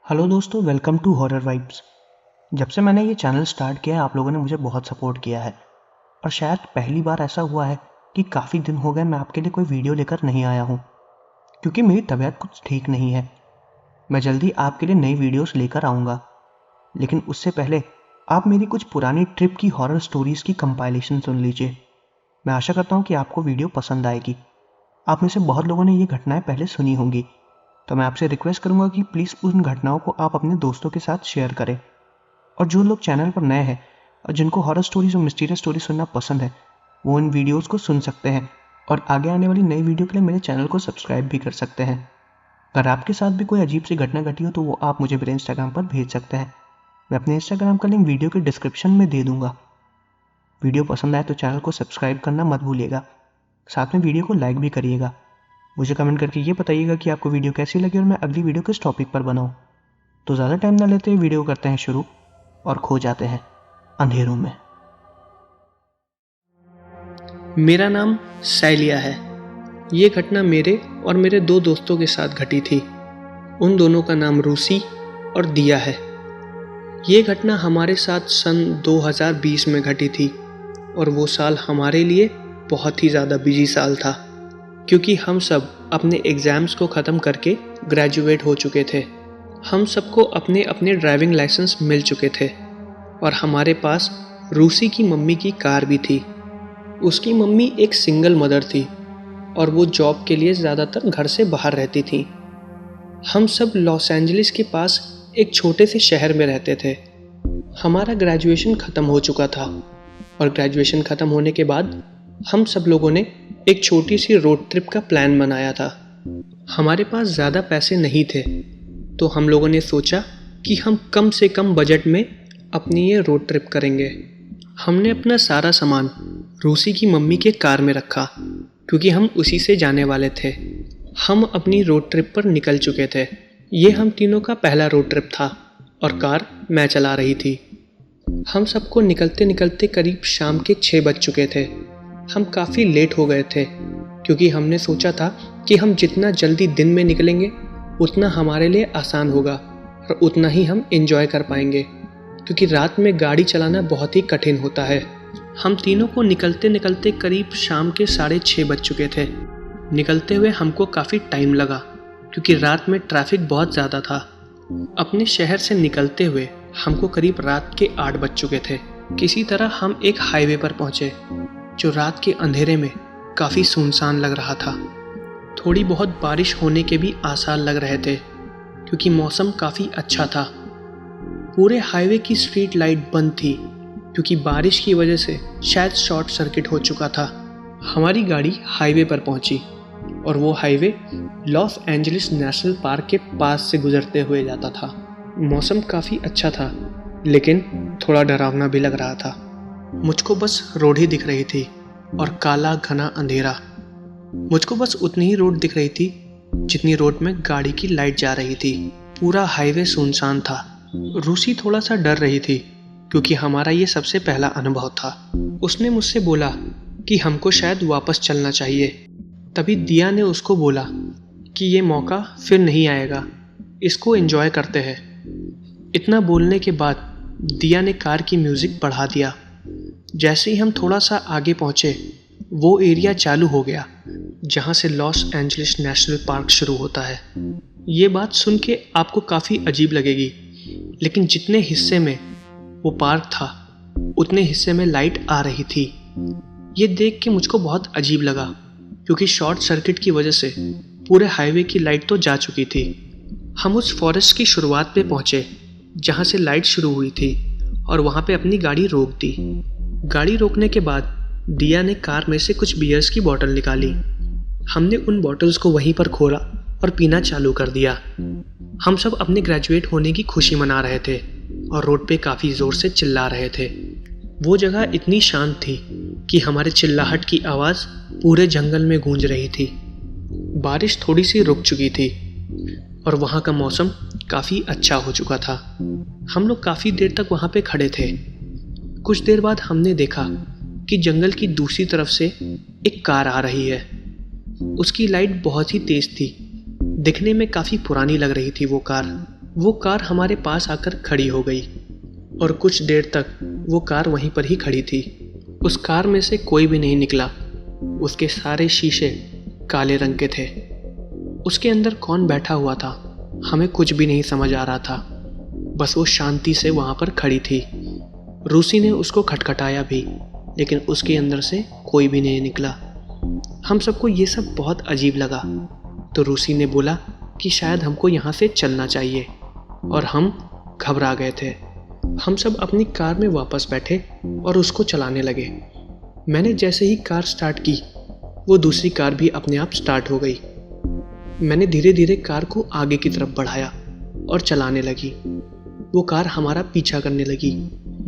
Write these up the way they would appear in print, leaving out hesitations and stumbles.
Hello दोस्तों, welcome to horror vibes. जब से मैंने ये चैनल स्टार्ट किया है आप लोगों ने मुझे बहुत सपोर्ट किया है और शायद पहली बार ऐसा हुआ है कि काफ़ी दिन हो गए मैं आपके लिए कोई वीडियो लेकर नहीं आया हूँ क्योंकि मेरी तबीयत कुछ ठीक नहीं है। मैं जल्दी आपके लिए नई वीडियोस लेकर आऊँगा, लेकिन उससे पहले आप मेरी कुछ पुरानी ट्रिप की हॉरर स्टोरीज़ की कंपाइलेशन सुन लीजिए। मैं आशा करता हूँ कि आपको वीडियो पसंद आएगी। आप में से बहुत लोगों ने ये घटनाएं पहले सुनी होंगी, तो मैं आपसे रिक्वेस्ट करूंगा कि प्लीज़ उन घटनाओं को आप अपने दोस्तों के साथ शेयर करें। और जो लोग चैनल पर नए हैं और जिनको हॉरर स्टोरीज और मिस्टीरियस स्टोरी सुनना पसंद है वो इन वीडियोस को सुन सकते हैं और आगे आने वाली नई वीडियो के लिए मेरे चैनल को सब्सक्राइब भी कर सकते हैं। अगर आपके साथ भी कोई अजीब सी घटना घटी हो तो वो आप मुझे मेरे इंस्टाग्राम पर भेज सकते हैं। मैं अपने इंस्टाग्राम का लिंक वीडियो के डिस्क्रिप्शन में दे दूंगा। वीडियो पसंद आए तो चैनल को सब्सक्राइब करना मत भूलिएगा, साथ में वीडियो को लाइक भी करिएगा। मुझे कमेंट करके ये बताइएगा कि आपको वीडियो कैसी लगी और मैं अगली वीडियो किस टॉपिक पर बनाऊं। तो ज़्यादा टाइम ना लेते हुए वीडियो करते हैं शुरू और खो जाते हैं अंधेरों में। मेरा नाम साइलिया है। ये घटना मेरे और मेरे दो दोस्तों के साथ घटी थी। उन दोनों का नाम रूसी और दिया है। ये घटना हमारे साथ सन 2020 में घटी थी और वो साल हमारे लिए बहुत ही ज़्यादा बिजी साल था क्योंकि हम सब अपने एग्ज़ाम्स को ख़त्म करके ग्रेजुएट हो चुके थे। हम सबको अपने अपने ड्राइविंग लाइसेंस मिल चुके थे और हमारे पास रूसी की मम्मी की कार भी थी। उसकी मम्मी एक सिंगल मदर थी और वो जॉब के लिए ज़्यादातर घर से बाहर रहती थी। हम सब लॉस एंजलिस के पास एक छोटे से शहर में रहते थे। हमारा ग्रेजुएशन ख़त्म हो चुका था और ग्रेजुएशन ख़त्म होने के बाद हम सब लोगों ने एक छोटी सी रोड ट्रिप का प्लान बनाया था। हमारे पास ज़्यादा पैसे नहीं थे तो हम लोगों ने सोचा कि हम कम से कम बजट में अपनी ये रोड ट्रिप करेंगे। हमने अपना सारा सामान रूसी की मम्मी के कार में रखा क्योंकि हम उसी से जाने वाले थे। हम अपनी रोड ट्रिप पर निकल चुके थे। ये हम तीनों का पहला रोड ट्रिप था और कार मैं चला रही थी। हम सबको निकलते निकलते करीब शाम के 6 बज चुके थे। हम काफ़ी लेट हो गए थे क्योंकि हमने सोचा था कि हम जितना जल्दी दिन में निकलेंगे उतना हमारे लिए आसान होगा और उतना ही हम एंजॉय कर पाएंगे क्योंकि रात में गाड़ी चलाना बहुत ही कठिन होता है। हम तीनों को निकलते निकलते करीब शाम के 6:30 बज चुके थे। निकलते हुए हमको काफ़ी टाइम लगा क्योंकि रात में ट्रैफिक बहुत ज़्यादा था। अपने शहर से निकलते हुए हमको करीब रात के 8 बज चुके थे। किसी तरह हम एक हाईवे पर पहुँचे जो रात के अंधेरे में काफ़ी सुनसान लग रहा था। थोड़ी बहुत बारिश होने के भी आसार लग रहे थे क्योंकि मौसम काफ़ी अच्छा था। पूरे हाईवे की स्ट्रीट लाइट बंद थी क्योंकि बारिश की वजह से शायद शॉर्ट सर्किट हो चुका था। हमारी गाड़ी हाईवे पर पहुंची और वो highway Los Angeles national park के पास से गुजरते हुए जाता था। मौसम काफ़ी अच्छा था लेकिन थोड़ा डरावना भी लग रहा था। मुझको बस रोड ही दिख रही थी और काला घना अंधेरा। मुझको बस उतनी ही रोड दिख रही थी जितनी रोड में गाड़ी की लाइट जा रही थी। पूरा हाईवे सुनसान था। रूसी थोड़ा सा डर रही थी क्योंकि हमारा ये सबसे पहला अनुभव था। उसने मुझसे बोला कि हमको शायद वापस चलना चाहिए। तभी दिया ने उसको बोला कि ये मौका फिर नहीं आएगा, इसको एंजॉय करते हैं। इतना बोलने के बाद दिया ने कार की म्यूज़िक बढ़ा दिया। जैसे ही हम थोड़ा सा आगे पहुँचे वो एरिया चालू हो गया जहाँ से लॉस एंजलिस नेशनल पार्क शुरू होता है। ये बात सुन के आपको काफ़ी अजीब लगेगी, लेकिन जितने हिस्से में वो पार्क था उतने हिस्से में लाइट आ रही थी। ये देख के मुझको बहुत अजीब लगा क्योंकि शॉर्ट सर्किट की वजह से पूरे हाईवे की लाइट तो जा चुकी थी। हम उस फॉरेस्ट की शुरुआत पे पहुँचे जहाँ से लाइट शुरू हुई थी और वहाँ पे अपनी गाड़ी रोक दी। गाड़ी रोकने के बाद दिया ने कार में से कुछ बियर्स की बोतल निकाली। हमने उन बॉटल्स को वहीं पर खोला और पीना चालू कर दिया। हम सब अपने ग्रेजुएट होने की खुशी मना रहे थे और रोड पे काफ़ी ज़ोर से चिल्ला रहे थे। वो जगह इतनी शांत थी कि हमारे चिल्लाहट की आवाज़ पूरे जंगल में गूंज रही थी। बारिश थोड़ी सी रुक चुकी थी और वहाँ का मौसम काफ़ी अच्छा हो चुका था। हम लोग काफ़ी देर तक वहाँ पे खड़े थे। कुछ देर बाद हमने देखा कि जंगल की दूसरी तरफ से एक कार आ रही है। उसकी लाइट बहुत ही तेज़ थी। दिखने में काफ़ी पुरानी लग रही थी वो कार। वो कार हमारे पास आकर खड़ी हो गई और कुछ देर तक वो कार वहीं पर ही खड़ी थी। उस कार में से कोई भी नहीं निकला। उसके सारे शीशे काले रंग के थे। उसके अंदर कौन बैठा हुआ था हमें कुछ भी नहीं समझ आ रहा था। बस वो शांति से वहाँ पर खड़ी थी। रूसी ने उसको खटखटाया भी, लेकिन उसके अंदर से कोई भी नहीं निकला। हम सबको ये सब बहुत अजीब लगा। तो रूसी ने बोला कि शायद हमको यहाँ से चलना चाहिए, और हम घबरा गए थे। हम सब अपनी कार में वापस बैठे और उसको चलाने लगे। मैंने जैसे ही कार स्टार्ट की, वो दूसरी कार भी अपने आप स्टार्ट हो गई। मैंने धीरे धीरे कार को आगे की तरफ बढ़ाया और चलाने लगी। वो कार हमारा पीछा करने लगी।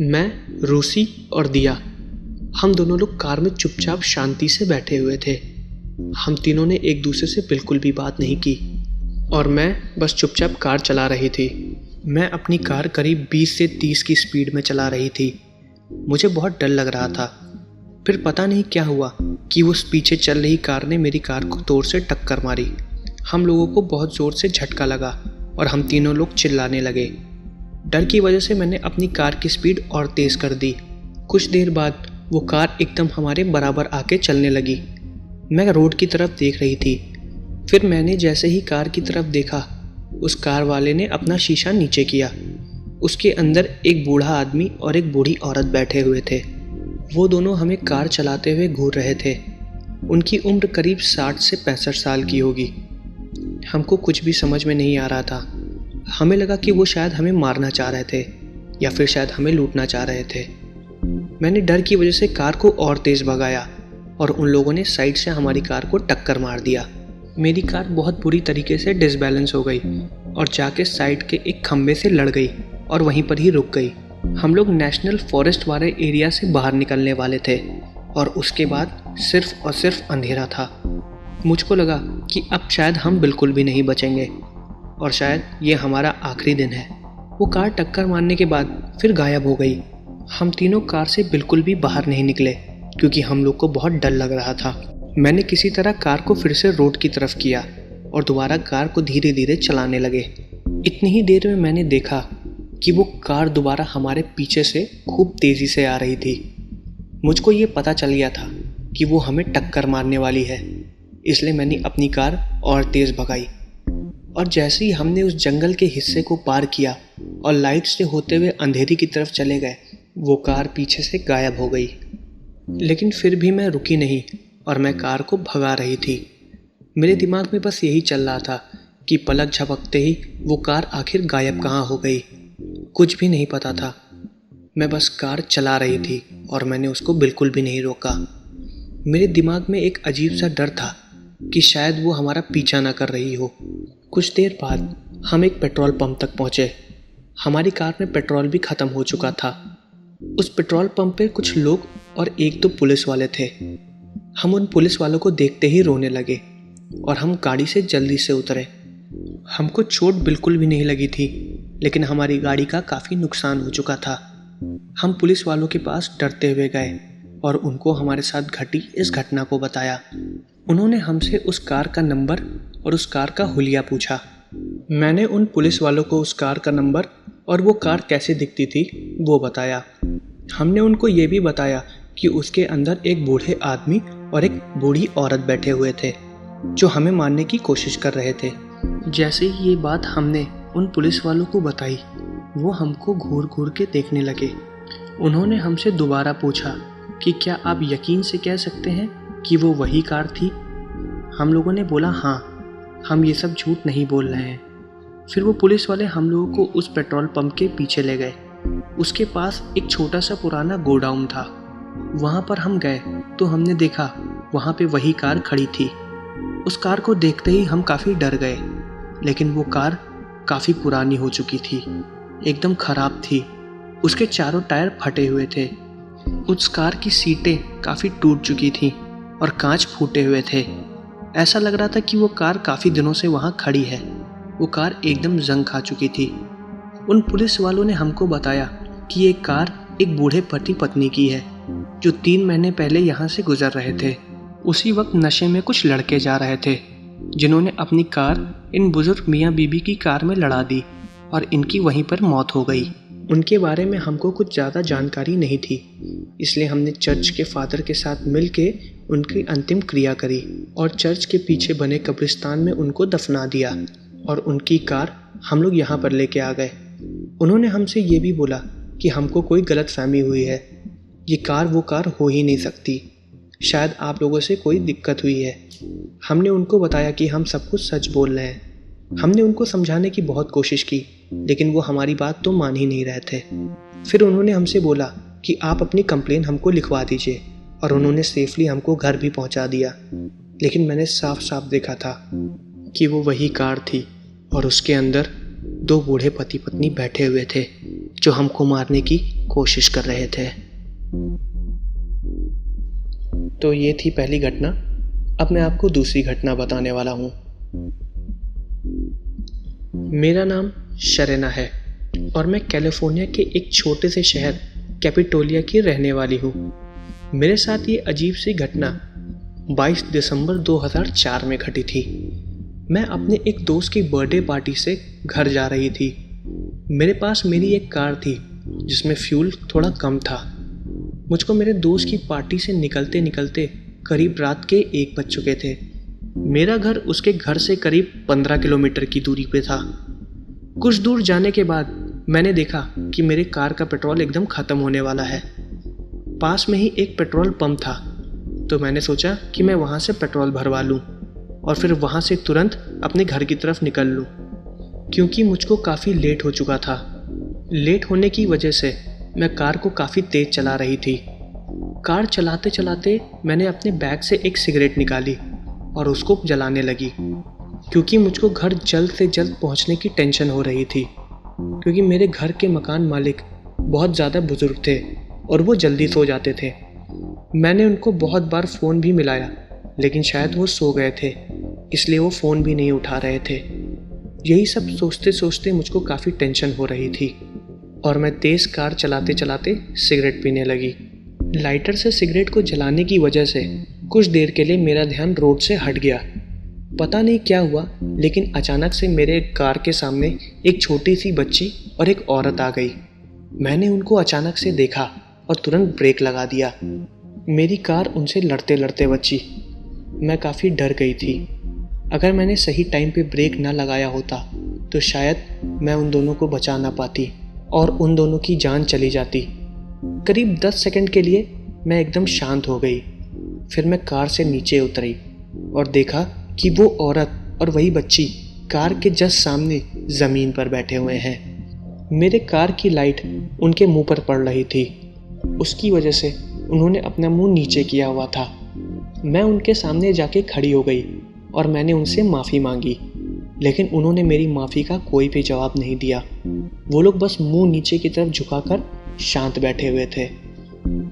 मैं, रूसी और दिया, हम दोनों लोग कार में चुपचाप शांति से बैठे हुए थे। हम तीनों ने एक दूसरे से बिल्कुल भी बात नहीं की और मैं बस चुपचाप कार चला रही थी। मैं अपनी कार करीब 20 से 30 की स्पीड में चला रही थी। मुझे बहुत डर लग रहा था। फिर पता नहीं क्या हुआ कि उस पीछे चल रही कार ने मेरी कार को जोर से टक्कर मारी। हम लोगों को बहुत ज़ोर से झटका लगा और हम तीनों लोग चिल्लाने लगे। डर की वजह से मैंने अपनी कार की स्पीड और तेज़ कर दी। कुछ देर बाद वो कार एकदम हमारे बराबर आके चलने लगी। मैं रोड की तरफ देख रही थी। फिर मैंने जैसे ही कार की तरफ देखा, उस कार वाले ने अपना शीशा नीचे किया। उसके अंदर एक बूढ़ा आदमी और एक बूढ़ी औरत बैठे हुए थे। वो दोनों हमें कार चलाते हुए घूर रहे थे। उनकी उम्र करीब 60 से 65 साल की होगी। हमको कुछ भी समझ में नहीं आ रहा था। हमें लगा कि वो शायद हमें मारना चाह रहे थे या फिर शायद हमें लूटना चाह रहे थे। मैंने डर की वजह से कार को और तेज़ भगाया और उन लोगों ने साइड से हमारी कार को टक्कर मार दिया। मेरी कार बहुत बुरी तरीके से डिसबैलेंस हो गई और जाके साइड के एक खंबे से लड़ गई और वहीं पर ही रुक गई। हम लोग नेशनल फॉरेस्ट वाले एरिया से बाहर निकलने वाले थे और उसके बाद सिर्फ और सिर्फ अंधेरा था। मुझको लगा कि अब शायद हम बिल्कुल भी नहीं बचेंगे और शायद ये हमारा आखिरी दिन है। वो कार टक्कर मारने के बाद फिर गायब हो गई। हम तीनों कार से बिल्कुल भी बाहर नहीं निकले क्योंकि हम लोग को बहुत डर लग रहा था। मैंने किसी तरह कार को फिर से रोड की तरफ किया और दोबारा कार को धीरे धीरे चलाने लगे। इतनी ही देर में मैंने देखा कि वो कार दोबारा हमारे पीछे से खूब तेज़ी से आ रही थी। मुझको ये पता चल गया था कि वो हमें टक्कर मारने वाली है, इसलिए मैंने अपनी कार और तेज़ भगाई। और जैसे ही हमने उस जंगल के हिस्से को पार किया और लाइट से होते हुए अंधेरी की तरफ चले गए, वो कार पीछे से गायब हो गई। लेकिन फिर भी मैं रुकी नहीं और मैं कार को भगा रही थी। मेरे दिमाग में बस यही चल रहा था कि पलक झपकते ही वो कार आखिर गायब कहाँ हो गई। कुछ भी नहीं पता था। मैं बस कार चला रही थी और मैंने उसको बिल्कुल भी नहीं रोका। मेरे दिमाग में एक अजीब सा डर था कि शायद वो हमारा पीछा ना कर रही हो। कुछ देर बाद हम एक पेट्रोल पंप तक पहुँचे। हमारी कार में पेट्रोल भी ख़त्म हो चुका था। उस पेट्रोल पंप पे कुछ लोग और एक दो पुलिस वाले थे। हम उन पुलिस वालों को देखते ही रोने लगे और हम गाड़ी से जल्दी से उतरे। हमको चोट बिल्कुल भी नहीं लगी थी, लेकिन हमारी गाड़ी का काफ़ी नुकसान हो चुका था। हम पुलिस वालों के पास डरते हुए गए और उनको हमारे साथ घटी इस घटना को बताया। उन्होंने हमसे उस कार का नंबर और उस कार का हुलिया पूछा। मैंने उन पुलिस वालों को उस कार का नंबर और वो कार कैसे दिखती थी वो बताया। हमने उनको ये भी बताया कि उसके अंदर एक बूढ़े आदमी और एक बूढ़ी औरत बैठे हुए थे जो हमें मारने की कोशिश कर रहे थे। जैसे ही ये बात हमने उन पुलिस वालों को बताई, वो हमको घूर घूर के देखने लगे। उन्होंने हमसे दोबारा पूछा कि क्या आप यकीन से कह सकते हैं कि वो वही कार थी? हम लोगों ने बोला हाँ, हम ये सब झूठ नहीं बोल रहे हैं। फिर वो पुलिस वाले हम लोगों को उस पेट्रोल पंप के पीछे ले गए। उसके पास एक छोटा सा पुराना गोडाउन था। वहाँ पर हम गए तो हमने देखा वहाँ पे वही कार खड़ी थी। उस कार को देखते ही हम काफ़ी डर गए, लेकिन वो कार काफ़ी पुरानी हो चुकी थी, एकदम ख़राब थी। उसके चारों टायर फटे हुए थे। उस कार की सीटें काफ़ी टूट चुकी थीं और कांच फूटे हुए थे। ऐसा लग रहा था कि वो कार काफ़ी दिनों से वहाँ खड़ी है। वो कार एकदम जंग खा चुकी थी। उन पुलिस वालों ने हमको बताया कि ये कार एक बूढ़े पति पत्नी की है जो 3 महीने पहले यहाँ से गुजर रहे थे। उसी वक्त नशे में कुछ लड़के जा रहे थे जिन्होंने अपनी कार इन बुजुर्ग मियाँ बीबी की कार में लड़ा दी और इनकी वहीं पर मौत हो गई। उनके बारे में हमको कुछ ज़्यादा जानकारी नहीं थी, इसलिए हमने चर्च के फादर के साथ मिल के उनकी अंतिम क्रिया करी और चर्च के पीछे बने कब्रिस्तान में उनको दफना दिया और उनकी कार हम लोग यहाँ पर लेके आ गए। उन्होंने हमसे ये भी बोला कि हमको कोई गलतफहमी हुई है, ये कार वो कार हो ही नहीं सकती, शायद आप लोगों से कोई दिक्कत हुई है। हमने उनको बताया कि हम सब कुछ सच बोल रहे हैं। हमने उनको समझाने की बहुत कोशिश की, लेकिन वो हमारी बात तो मान ही नहीं रहे थे। फिर उन्होंने हमसे बोला कि आप अपनी कंप्लेन हमको लिखवा दीजिए, और उन्होंने सेफली हमको घर भी पहुंचा दिया। लेकिन मैंने साफ साफ देखा था कि वो वही कार थी और उसके अंदर 2 बूढ़े पति पत्नी बैठे हुए थे जो हमको मारने की कोशिश कर रहे थे। तो ये थी पहली घटना। अब मैं आपको दूसरी घटना बताने वाला हूँ। मेरा नाम शरेना है और मैं कैलिफोर्निया के एक छोटे से शहर कैपिटोलिया की रहने वाली हूँ। मेरे साथ ये अजीब सी घटना 22 दिसंबर 2004 में घटी थी। मैं अपने एक दोस्त की बर्थडे पार्टी से घर जा रही थी। मेरे पास मेरी एक कार थी जिसमें फ्यूल थोड़ा कम था। मुझको मेरे दोस्त की पार्टी से निकलते निकलते करीब रात के 1 बज चुके थे। मेरा घर उसके घर से करीब 15 किलोमीटर की दूरी पे था। कुछ दूर जाने के बाद मैंने देखा कि मेरे कार का पेट्रोल एकदम ख़त्म होने वाला है। पास में ही एक पेट्रोल पंप था, तो मैंने सोचा कि मैं वहाँ से पेट्रोल भरवा लूँ और फिर वहाँ से तुरंत अपने घर की तरफ निकल लूँ, क्योंकि मुझको काफ़ी लेट हो चुका था। लेट होने की वजह से मैं कार को काफ़ी तेज़ चला रही थी। कार चलाते चलाते मैंने अपने बैग से एक सिगरेट निकाली और उसको जलाने लगी, क्योंकि मुझको घर जल्द से जल्द पहुंचने की टेंशन हो रही थी, क्योंकि मेरे घर के मकान मालिक बहुत ज़्यादा बुजुर्ग थे और वो जल्दी सो जाते थे। मैंने उनको बहुत बार फ़ोन भी मिलाया, लेकिन शायद वो सो गए थे, इसलिए वो फ़ोन भी नहीं उठा रहे थे। यही सब सोचते सोचते मुझको काफ़ी टेंशन हो रही थी और मैं तेज़ कार चलाते चलाते सिगरेट पीने लगी। लाइटर से सिगरेट को जलाने की वजह से कुछ देर के लिए मेरा ध्यान रोड से हट गया। पता नहीं क्या हुआ, लेकिन अचानक से मेरे कार के सामने एक छोटी सी बच्ची और एक औरत आ गई। मैंने उनको अचानक से देखा और तुरंत ब्रेक लगा दिया। मेरी कार उनसे लड़ते लड़ते बची। मैं काफ़ी डर गई थी। अगर मैंने सही टाइम पे ब्रेक ना लगाया होता तो शायद मैं उन दोनों को बचा ना पाती और उन दोनों की जान चली जाती। करीब 10 सेकंड के लिए मैं एकदम शांत हो गई। फिर मैं कार से नीचे उतरी और देखा कि वो औरत और वही बच्ची कार के जस्ट सामने ज़मीन पर बैठे हुए हैं। मेरे कार की लाइट उनके मुंह पर पड़ रही थी। उसकी वजह से उन्होंने अपना मुंह नीचे किया हुआ था। मैं उनके सामने जाके खड़ी हो गई और मैंने उनसे माफ़ी मांगी, लेकिन उन्होंने मेरी माफ़ी का कोई भी जवाब नहीं दिया। वो लोग बस मुंह नीचे की तरफ झुकाकर शांत बैठे हुए थे।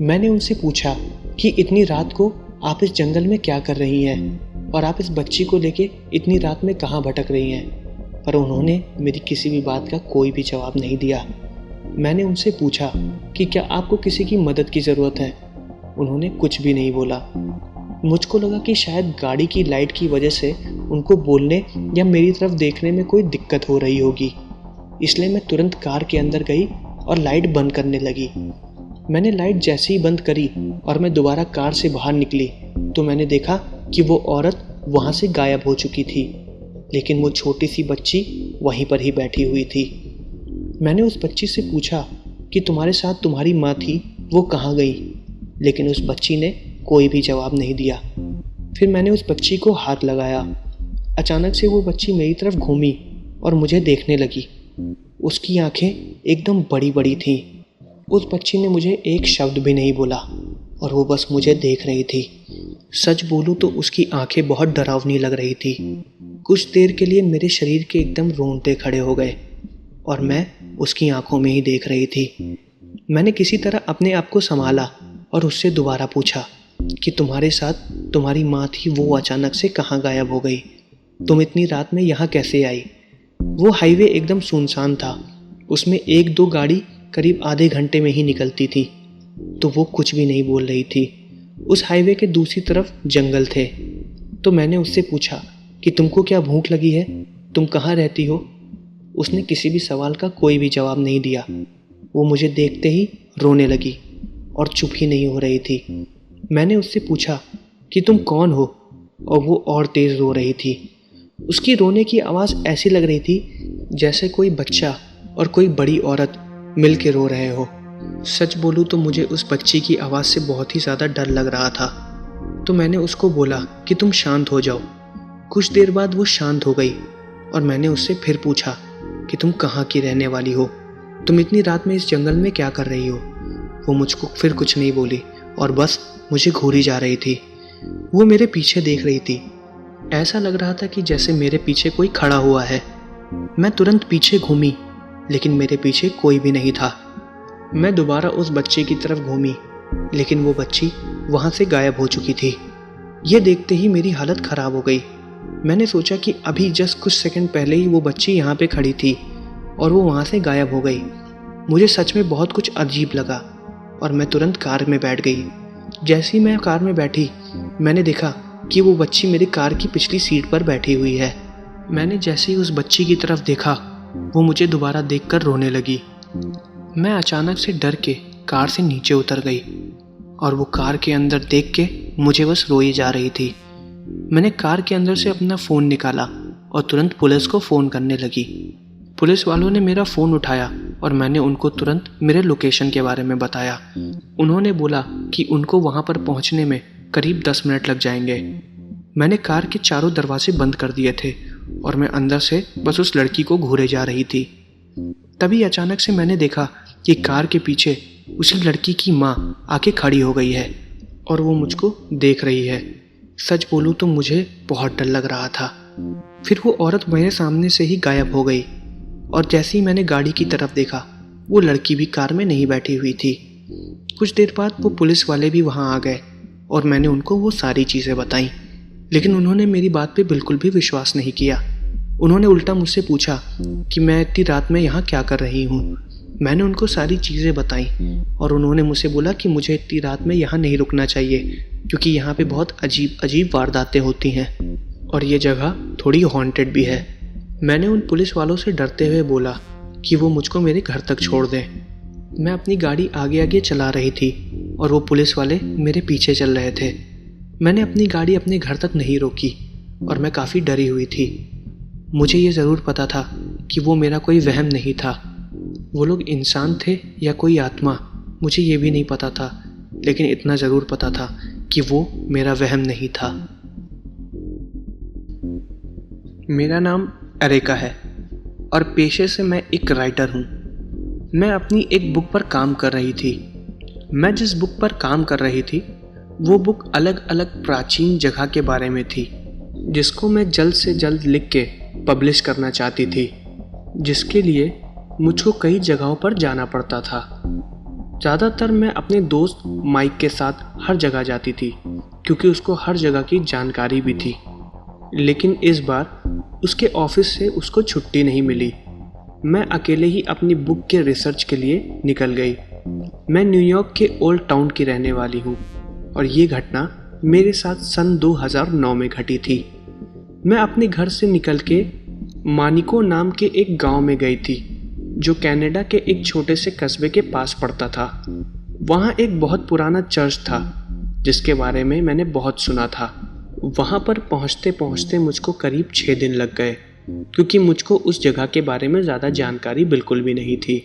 मैंने उनसे पूछा कि इतनी रात को आप इस जंगल में क्या कर रही हैं और आप इस बच्ची को लेके इतनी रात में कहाँ भटक रही हैं, पर उन्होंने मेरी किसी भी बात का कोई भी जवाब नहीं दिया। मैंने उनसे पूछा कि क्या आपको किसी की मदद की ज़रूरत है। उन्होंने कुछ भी नहीं बोला। मुझको लगा कि शायद गाड़ी की लाइट की वजह से उनको बोलने या मेरी तरफ देखने में कोई दिक्कत हो रही होगी, इसलिए मैं तुरंत कार के अंदर गई और लाइट बंद करने लगी। मैंने लाइट जैसे ही बंद करी और मैं दोबारा कार से बाहर निकली तो मैंने देखा कि वो औरत वहाँ से गायब हो चुकी थी, लेकिन वो छोटी सी बच्ची वहीं पर ही बैठी हुई थी। मैंने उस बच्ची से पूछा कि तुम्हारे साथ तुम्हारी माँ थी, वो कहाँ गई, लेकिन उस बच्ची ने कोई भी जवाब नहीं दिया। फिर मैंने उस बच्ची को हाथ लगाया। अचानक से वो बच्ची मेरी तरफ घूमी और मुझे देखने लगी। उसकी आंखें एकदम बड़ी बड़ी थीं। उस बच्ची ने मुझे एक शब्द भी नहीं बोला और वो बस मुझे देख रही थी। सच बोलूं तो उसकी आंखें बहुत डरावनी लग रही थी। कुछ देर के लिए मेरे शरीर के एकदम रोंगटे खड़े हो गए और मैं उसकी आंखों में ही देख रही थी। मैंने किसी तरह अपने आप को संभाला और उससे दोबारा पूछा कि तुम्हारे साथ तुम्हारी माँ थी, वो अचानक से कहाँ गायब हो गई, तुम इतनी रात में यहाँ कैसे आई। वो हाईवे एकदम सुनसान था, उसमें 1-2 गाड़ी करीब आधे घंटे में ही निकलती थी, तो वो कुछ भी नहीं बोल रही थी। उस हाईवे के दूसरी तरफ जंगल थे। तो मैंने उससे पूछा कि तुमको क्या भूख लगी है, तुम कहाँ रहती हो। उसने किसी भी सवाल का कोई भी जवाब नहीं दिया। वो मुझे देखते ही रोने लगी और चुप ही नहीं हो रही थी। मैंने उससे पूछा कि तुम कौन हो, और वो और तेज़ रो रही थी। उसकी रोने की आवाज़ ऐसी लग रही थी जैसे कोई बच्चा और कोई बड़ी औरत मिल के रो रहे हो। सच बोलूँ तो मुझे उस बच्ची की आवाज़ से बहुत ही ज़्यादा डर लग रहा था। तो मैंने उसको बोला कि तुम शांत हो जाओ। कुछ देर बाद वो शांत हो गई और मैंने उससे फिर पूछा कि तुम कहाँ की रहने वाली हो, तुम इतनी रात में इस जंगल में क्या कर रही हो। वो मुझको फिर कुछ नहीं बोली और बस मुझे घूरी जा रही थी। वो मेरे पीछे देख रही थी। ऐसा लग रहा था कि जैसे मेरे पीछे कोई खड़ा हुआ है। मैं तुरंत पीछे घूमी, लेकिन मेरे पीछे कोई भी नहीं था। मैं दोबारा उस बच्चे की तरफ घूमी, लेकिन वो बच्ची वहाँ से गायब हो चुकी थी। ये देखते ही मेरी हालत ख़राब हो गई। मैंने सोचा कि अभी जस्ट कुछ सेकंड पहले ही वो बच्ची यहाँ पे खड़ी थी और वो वहाँ से गायब हो गई। मुझे सच में बहुत कुछ अजीब लगा और मैं तुरंत कार में बैठ गई। जैसे ही मैं कार में बैठी, मैंने देखा कि वो बच्ची मेरी कार की पिछली सीट पर बैठी हुई है। मैंने जैसे ही उस बच्ची की तरफ देखा, वो मुझे दोबारा देखकर रोने लगी। मैं अचानक से डर के कार से नीचे उतर गई और वो कार के अंदर देख के मुझे बस रोई जा रही थी। मैंने कार के अंदर से अपना फ़ोन निकाला और तुरंत पुलिस को फ़ोन करने लगी। पुलिस वालों ने मेरा फ़ोन उठाया और मैंने उनको तुरंत मेरे लोकेशन के बारे में बताया। उन्होंने बोला कि उनको वहाँ पर पहुँचने में करीब 10 मिनट लग जाएंगे। मैंने कार के चारों दरवाजे बंद कर दिए थे और मैं अंदर से बस उस लड़की को घूरे जा रही थी। तभी अचानक से मैंने देखा कि कार के पीछे उसी लड़की की माँ आके खड़ी हो गई है और वो मुझको देख रही है। सच बोलूँ तो मुझे बहुत डर लग रहा था। फिर वो औरत मेरे सामने से ही गायब हो गई और जैसे ही मैंने गाड़ी की तरफ देखा, वो लड़की भी कार में नहीं बैठी हुई थी। कुछ देर बाद वो पुलिस वाले भी वहाँ आ गए और मैंने उनको वो सारी चीज़ें बताई, लेकिन उन्होंने मेरी बात पे बिल्कुल भी विश्वास नहीं किया। उन्होंने उल्टा मुझसे पूछा कि मैं इतनी रात में यहाँ क्या कर रही हूँ। मैंने उनको सारी चीज़ें बताई और उन्होंने मुझसे बोला कि मुझे इतनी रात में यहाँ नहीं रुकना चाहिए, क्योंकि यहाँ पे बहुत अजीब अजीब वारदातें होती हैं और ये जगह थोड़ी हॉन्टेड भी है। मैंने उन पुलिस वालों से डरते हुए बोला कि वो मुझको मेरे घर तक छोड़ दें। मैं अपनी गाड़ी आगे आगे चला रही थी और वो पुलिस वाले मेरे पीछे चल रहे थे। मैंने अपनी गाड़ी अपने घर तक नहीं रोकी और मैं काफ़ी डरी हुई थी। मुझे ये ज़रूर पता था कि वो मेरा कोई वहम नहीं था। वो लोग इंसान थे या कोई आत्मा, मुझे ये भी नहीं पता था, लेकिन इतना ज़रूर पता था कि वो मेरा वहम नहीं था। मेरा नाम अरेका है और पेशे से मैं एक राइटर हूँ। मैं अपनी एक बुक पर काम कर रही थी। मैं जिस बुक पर काम कर रही थी वो बुक अलग अलग प्राचीन जगह के बारे में थी, जिसको मैं जल्द से जल्द लिख के पब्लिश करना चाहती थी, जिसके लिए मुझको कई जगहों पर जाना पड़ता था। ज़्यादातर मैं अपने दोस्त माइक के साथ हर जगह जाती थी, क्योंकि उसको हर जगह की जानकारी भी थी। लेकिन इस बार उसके ऑफिस से उसको छुट्टी नहीं मिली। मैं अकेले ही अपनी बुक के रिसर्च के लिए निकल गई। मैं न्यूयॉर्क के ओल्ड टाउन की रहने वाली हूँ और ये घटना मेरे साथ सन 2009 में घटी थी। मैं अपने घर से निकल के मानिको नाम के एक गांव में गई थी, जो कनाडा के एक छोटे से कस्बे के पास पड़ता था। वहाँ एक बहुत पुराना चर्च था, जिसके बारे में मैंने बहुत सुना था। वहाँ पर पहुँचते पहुँचते मुझको करीब 6 दिन लग गए, क्योंकि मुझको उस जगह के बारे में ज़्यादा जानकारी बिल्कुल भी नहीं थी।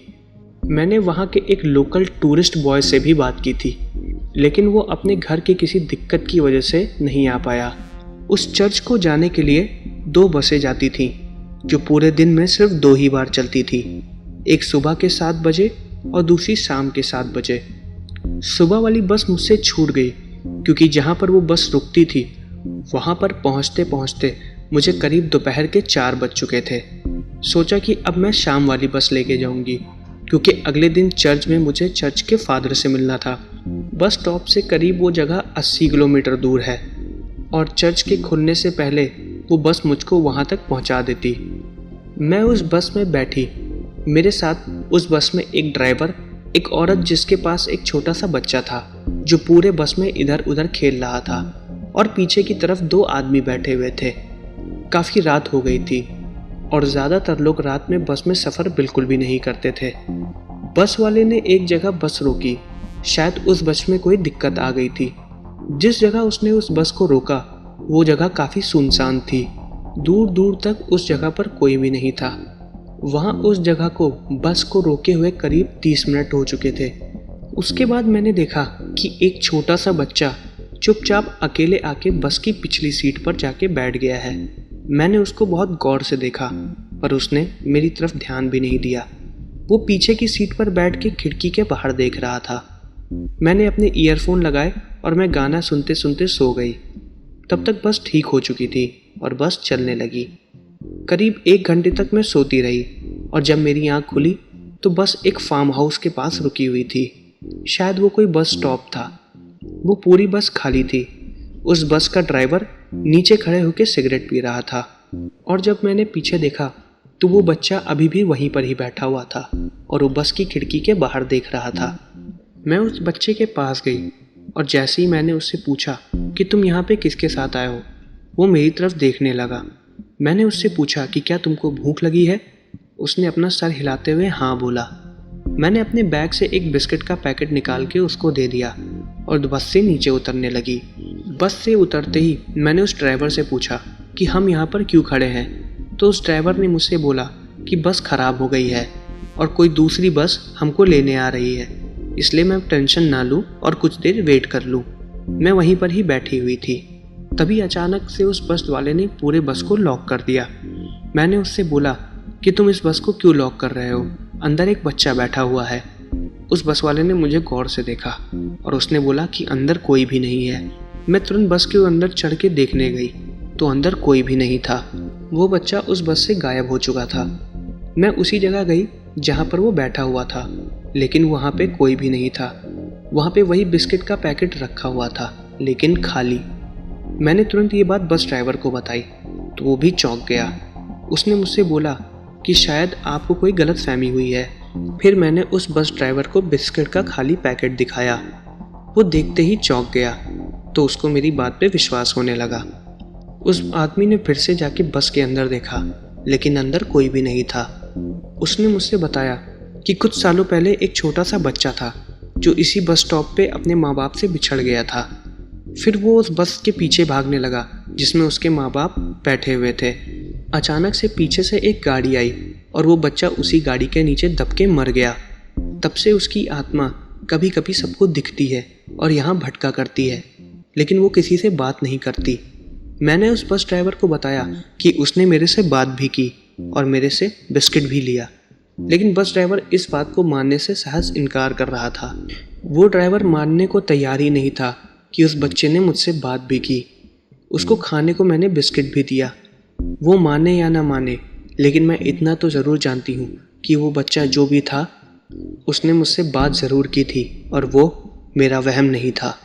मैंने वहाँ के एक लोकल टूरिस्ट बॉय से भी बात की थी, लेकिन वो अपने घर की किसी दिक्कत की वजह से नहीं आ पाया। उस चर्च को जाने के लिए 2 बसें जाती थीं, जो पूरे दिन में सिर्फ 2 ही बार चलती थी, एक सुबह के 7 बजे और दूसरी शाम के 7 बजे। सुबह वाली बस मुझसे छूट गई, क्योंकि जहाँ पर वो बस रुकती थी वहाँ पर पहुँचते पहुँचते मुझे करीब दोपहर के 4 बज चुके थे। सोचा कि अब मैं शाम वाली बस लेके जाऊँगी, क्योंकि अगले दिन चर्च में मुझे चर्च के फादर से मिलना था। बस स्टॉप से करीब वो जगह 80 किलोमीटर दूर है और चर्च के खुलने से पहले वो बस मुझको वहाँ तक पहुँचा देती। मैं उस बस में बैठी। मेरे साथ उस बस में एक ड्राइवर, एक औरत जिसके पास एक छोटा सा बच्चा था, जो पूरे बस में इधर उधर खेल रहा था, और पीछे की तरफ 2 आदमी बैठे हुए थे। काफ़ी रात हो गई थी और ज़्यादातर लोग रात में बस में सफ़र बिल्कुल भी नहीं करते थे। बस वाले ने एक जगह बस रोकी। शायद उस बस में कोई दिक्कत आ गई थी। जिस जगह उसने उस बस को रोका वो जगह काफ़ी सुनसान थी। दूर दूर तक उस जगह पर कोई भी नहीं था। वहाँ उस जगह को बस को रोके हुए करीब 30 मिनट हो चुके थे। उसके बाद मैंने देखा कि एक छोटा सा बच्चा चुपचाप अकेले आके बस की पिछली सीट पर जाके बैठ गया है। मैंने उसको बहुत गौर से देखा पर उसने मेरी तरफ ध्यान भी नहीं दिया। वो पीछे की सीट पर बैठ के खिड़की के बाहर देख रहा था। मैंने अपने ईयरफोन लगाए और मैं गाना सुनते सुनते सो गई। तब तक बस ठीक हो चुकी थी और बस चलने लगी। करीब 1 घंटे तक मैं सोती रही और जब मेरी आँख खुली तो बस एक फार्म हाउस के पास रुकी हुई थी। शायद वो कोई बस स्टॉप था। वो पूरी बस खाली थी। उस बस का ड्राइवर नीचे खड़े होकर सिगरेट पी रहा था और जब मैंने पीछे देखा तो वो बच्चा अभी भी वहीं पर ही बैठा हुआ था और वो बस की खिड़की के बाहर देख रहा था। मैं उस बच्चे के पास गई और जैसे ही मैंने उससे पूछा कि तुम यहाँ पे किसके साथ आए हो, वो मेरी तरफ देखने लगा। मैंने उससे पूछा कि क्या तुमको भूख लगी है? उसने अपना सर हिलाते हुए हाँ बोला। मैंने अपने बैग से एक बिस्किट का पैकेट निकाल के उसको दे दिया और बस से नीचे उतरने लगी। बस से उतरते ही मैंने उस ड्राइवर से पूछा कि हम यहाँ पर क्यों खड़े हैं। तो उस ड्राइवर ने मुझसे बोला कि बस ख़राब हो गई है और कोई दूसरी बस हमको लेने आ रही है, इसलिए मैं टेंशन ना लूँ और कुछ देर वेट कर लूँ। मैं वहीं पर ही बैठी हुई थी। तभी अचानक से उस बस वाले ने पूरे बस को लॉक कर दिया। मैंने उससे बोला कि तुम इस बस को क्यों लॉक कर रहे हो, अंदर एक बच्चा बैठा हुआ है। उस बस वाले ने मुझे गौर से देखा और उसने बोला कि अंदर कोई भी नहीं है। मैं तुरंत बस के अंदर चढ़ के देखने गई तो अंदर कोई भी नहीं था। वो बच्चा उस बस से गायब हो चुका था। मैं उसी जगह गई जहाँ पर वो बैठा हुआ था, लेकिन वहाँ पे कोई भी नहीं था। वहाँ पे वही बिस्किट का पैकेट रखा हुआ था, लेकिन खाली। मैंने तुरंत ये बात बस ड्राइवर को बताई तो वो भी चौंक गया। उसने मुझसे बोला कि शायद आपको कोई गलतफहमी हुई है। फिर मैंने उस बस ड्राइवर को बिस्किट का खाली पैकेट दिखाया। वो देखते ही चौंक गया तो उसको मेरी बात पे विश्वास होने लगा। उस आदमी ने फिर से जाके बस के अंदर देखा, लेकिन अंदर कोई भी नहीं था। उसने मुझसे बताया कि कुछ सालों पहले एक छोटा सा बच्चा था जो इसी बस स्टॉप पे अपने माँ बाप से बिछड़ गया था। फिर वो उस बस के पीछे भागने लगा जिसमें उसके माँ बाप बैठे हुए थे। अचानक से पीछे से एक गाड़ी आई और वो बच्चा उसी गाड़ी के नीचे दब के मर गया। तब से उसकी आत्मा कभी कभी सबको दिखती है और यहाँ भटका करती है, लेकिन वो किसी से बात नहीं करती। मैंने उस बस ड्राइवर को बताया कि उसने मेरे से बात भी की और मेरे से बिस्किट भी लिया, लेकिन बस ड्राइवर इस बात को मानने से सहज इनकार कर रहा था। वो ड्राइवर मानने को तैयार ही नहीं था कि उस बच्चे ने मुझसे बात भी की। उसको खाने को मैंने बिस्किट भी दिया। वो माने या ना माने, लेकिन मैं इतना तो ज़रूर जानती हूँ कि वो बच्चा जो भी था उसने मुझसे बात ज़रूर की थी और वो मेरा वहम नहीं था।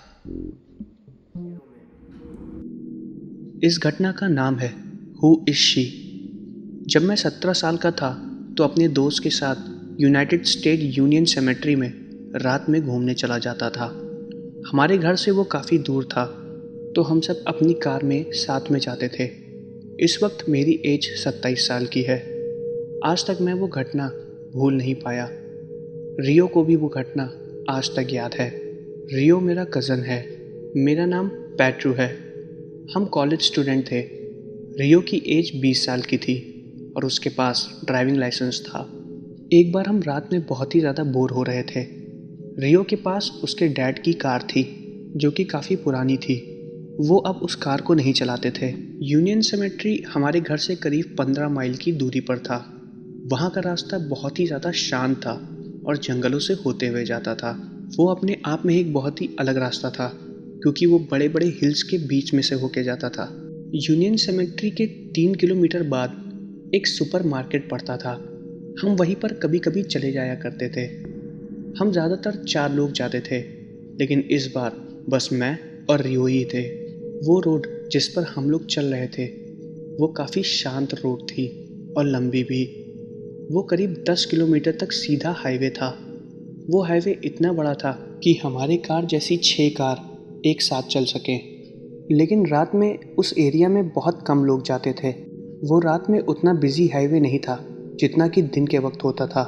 इस घटना का नाम है हु इज शी। जब मैं 17 साल का था तो अपने दोस्त के साथ यूनाइटेड स्टेट यूनियन सेमेट्री में रात में घूमने चला जाता था। हमारे घर से वो काफ़ी दूर था तो हम सब अपनी कार में साथ में जाते थे। इस वक्त मेरी एज 27 साल की है। आज तक मैं वो घटना भूल नहीं पाया। रियो को भी वो घटना आज तक याद है। रियो मेरा कज़न है। मेरा नाम पैट्रू है। हम कॉलेज स्टूडेंट थे। रियो की एज 20 साल की थी और उसके पास ड्राइविंग लाइसेंस था। एक बार हम रात में बहुत ही ज़्यादा बोर हो रहे थे। रियो के पास उसके डैड की कार थी जो कि काफ़ी पुरानी थी। वो अब उस कार को नहीं चलाते थे। यूनियन सेमेट्री हमारे घर से करीब 15 माइल की दूरी पर था। वहाँ का रास्ता बहुत ही ज़्यादा शांत था और जंगलों से होते हुए जाता था। वो अपने आप में एक बहुत ही अलग रास्ता था क्योंकि वो बड़े बड़े हिल्स के बीच में से होके जाता था। यूनियन सेमेट्री के 3 किलोमीटर बाद एक सुपर मार्केट पड़ता था। हम वहीं पर कभी कभी चले जाया करते थे। हम ज़्यादातर 4 लोग जाते थे, लेकिन इस बार बस मैं और रियो ही थे। वो रोड जिस पर हम लोग चल रहे थे वो काफ़ी शांत रोड थी और लंबी भी। वो करीब 10 किलोमीटर तक सीधा हाईवे था। वो हाईवे इतना बड़ा था कि हमारे कार जैसी 6 कार एक साथ चल सकें। लेकिन रात में उस एरिया में बहुत कम लोग जाते थे। वो रात में उतना बिजी हाईवे नहीं था जितना कि दिन के वक्त होता था।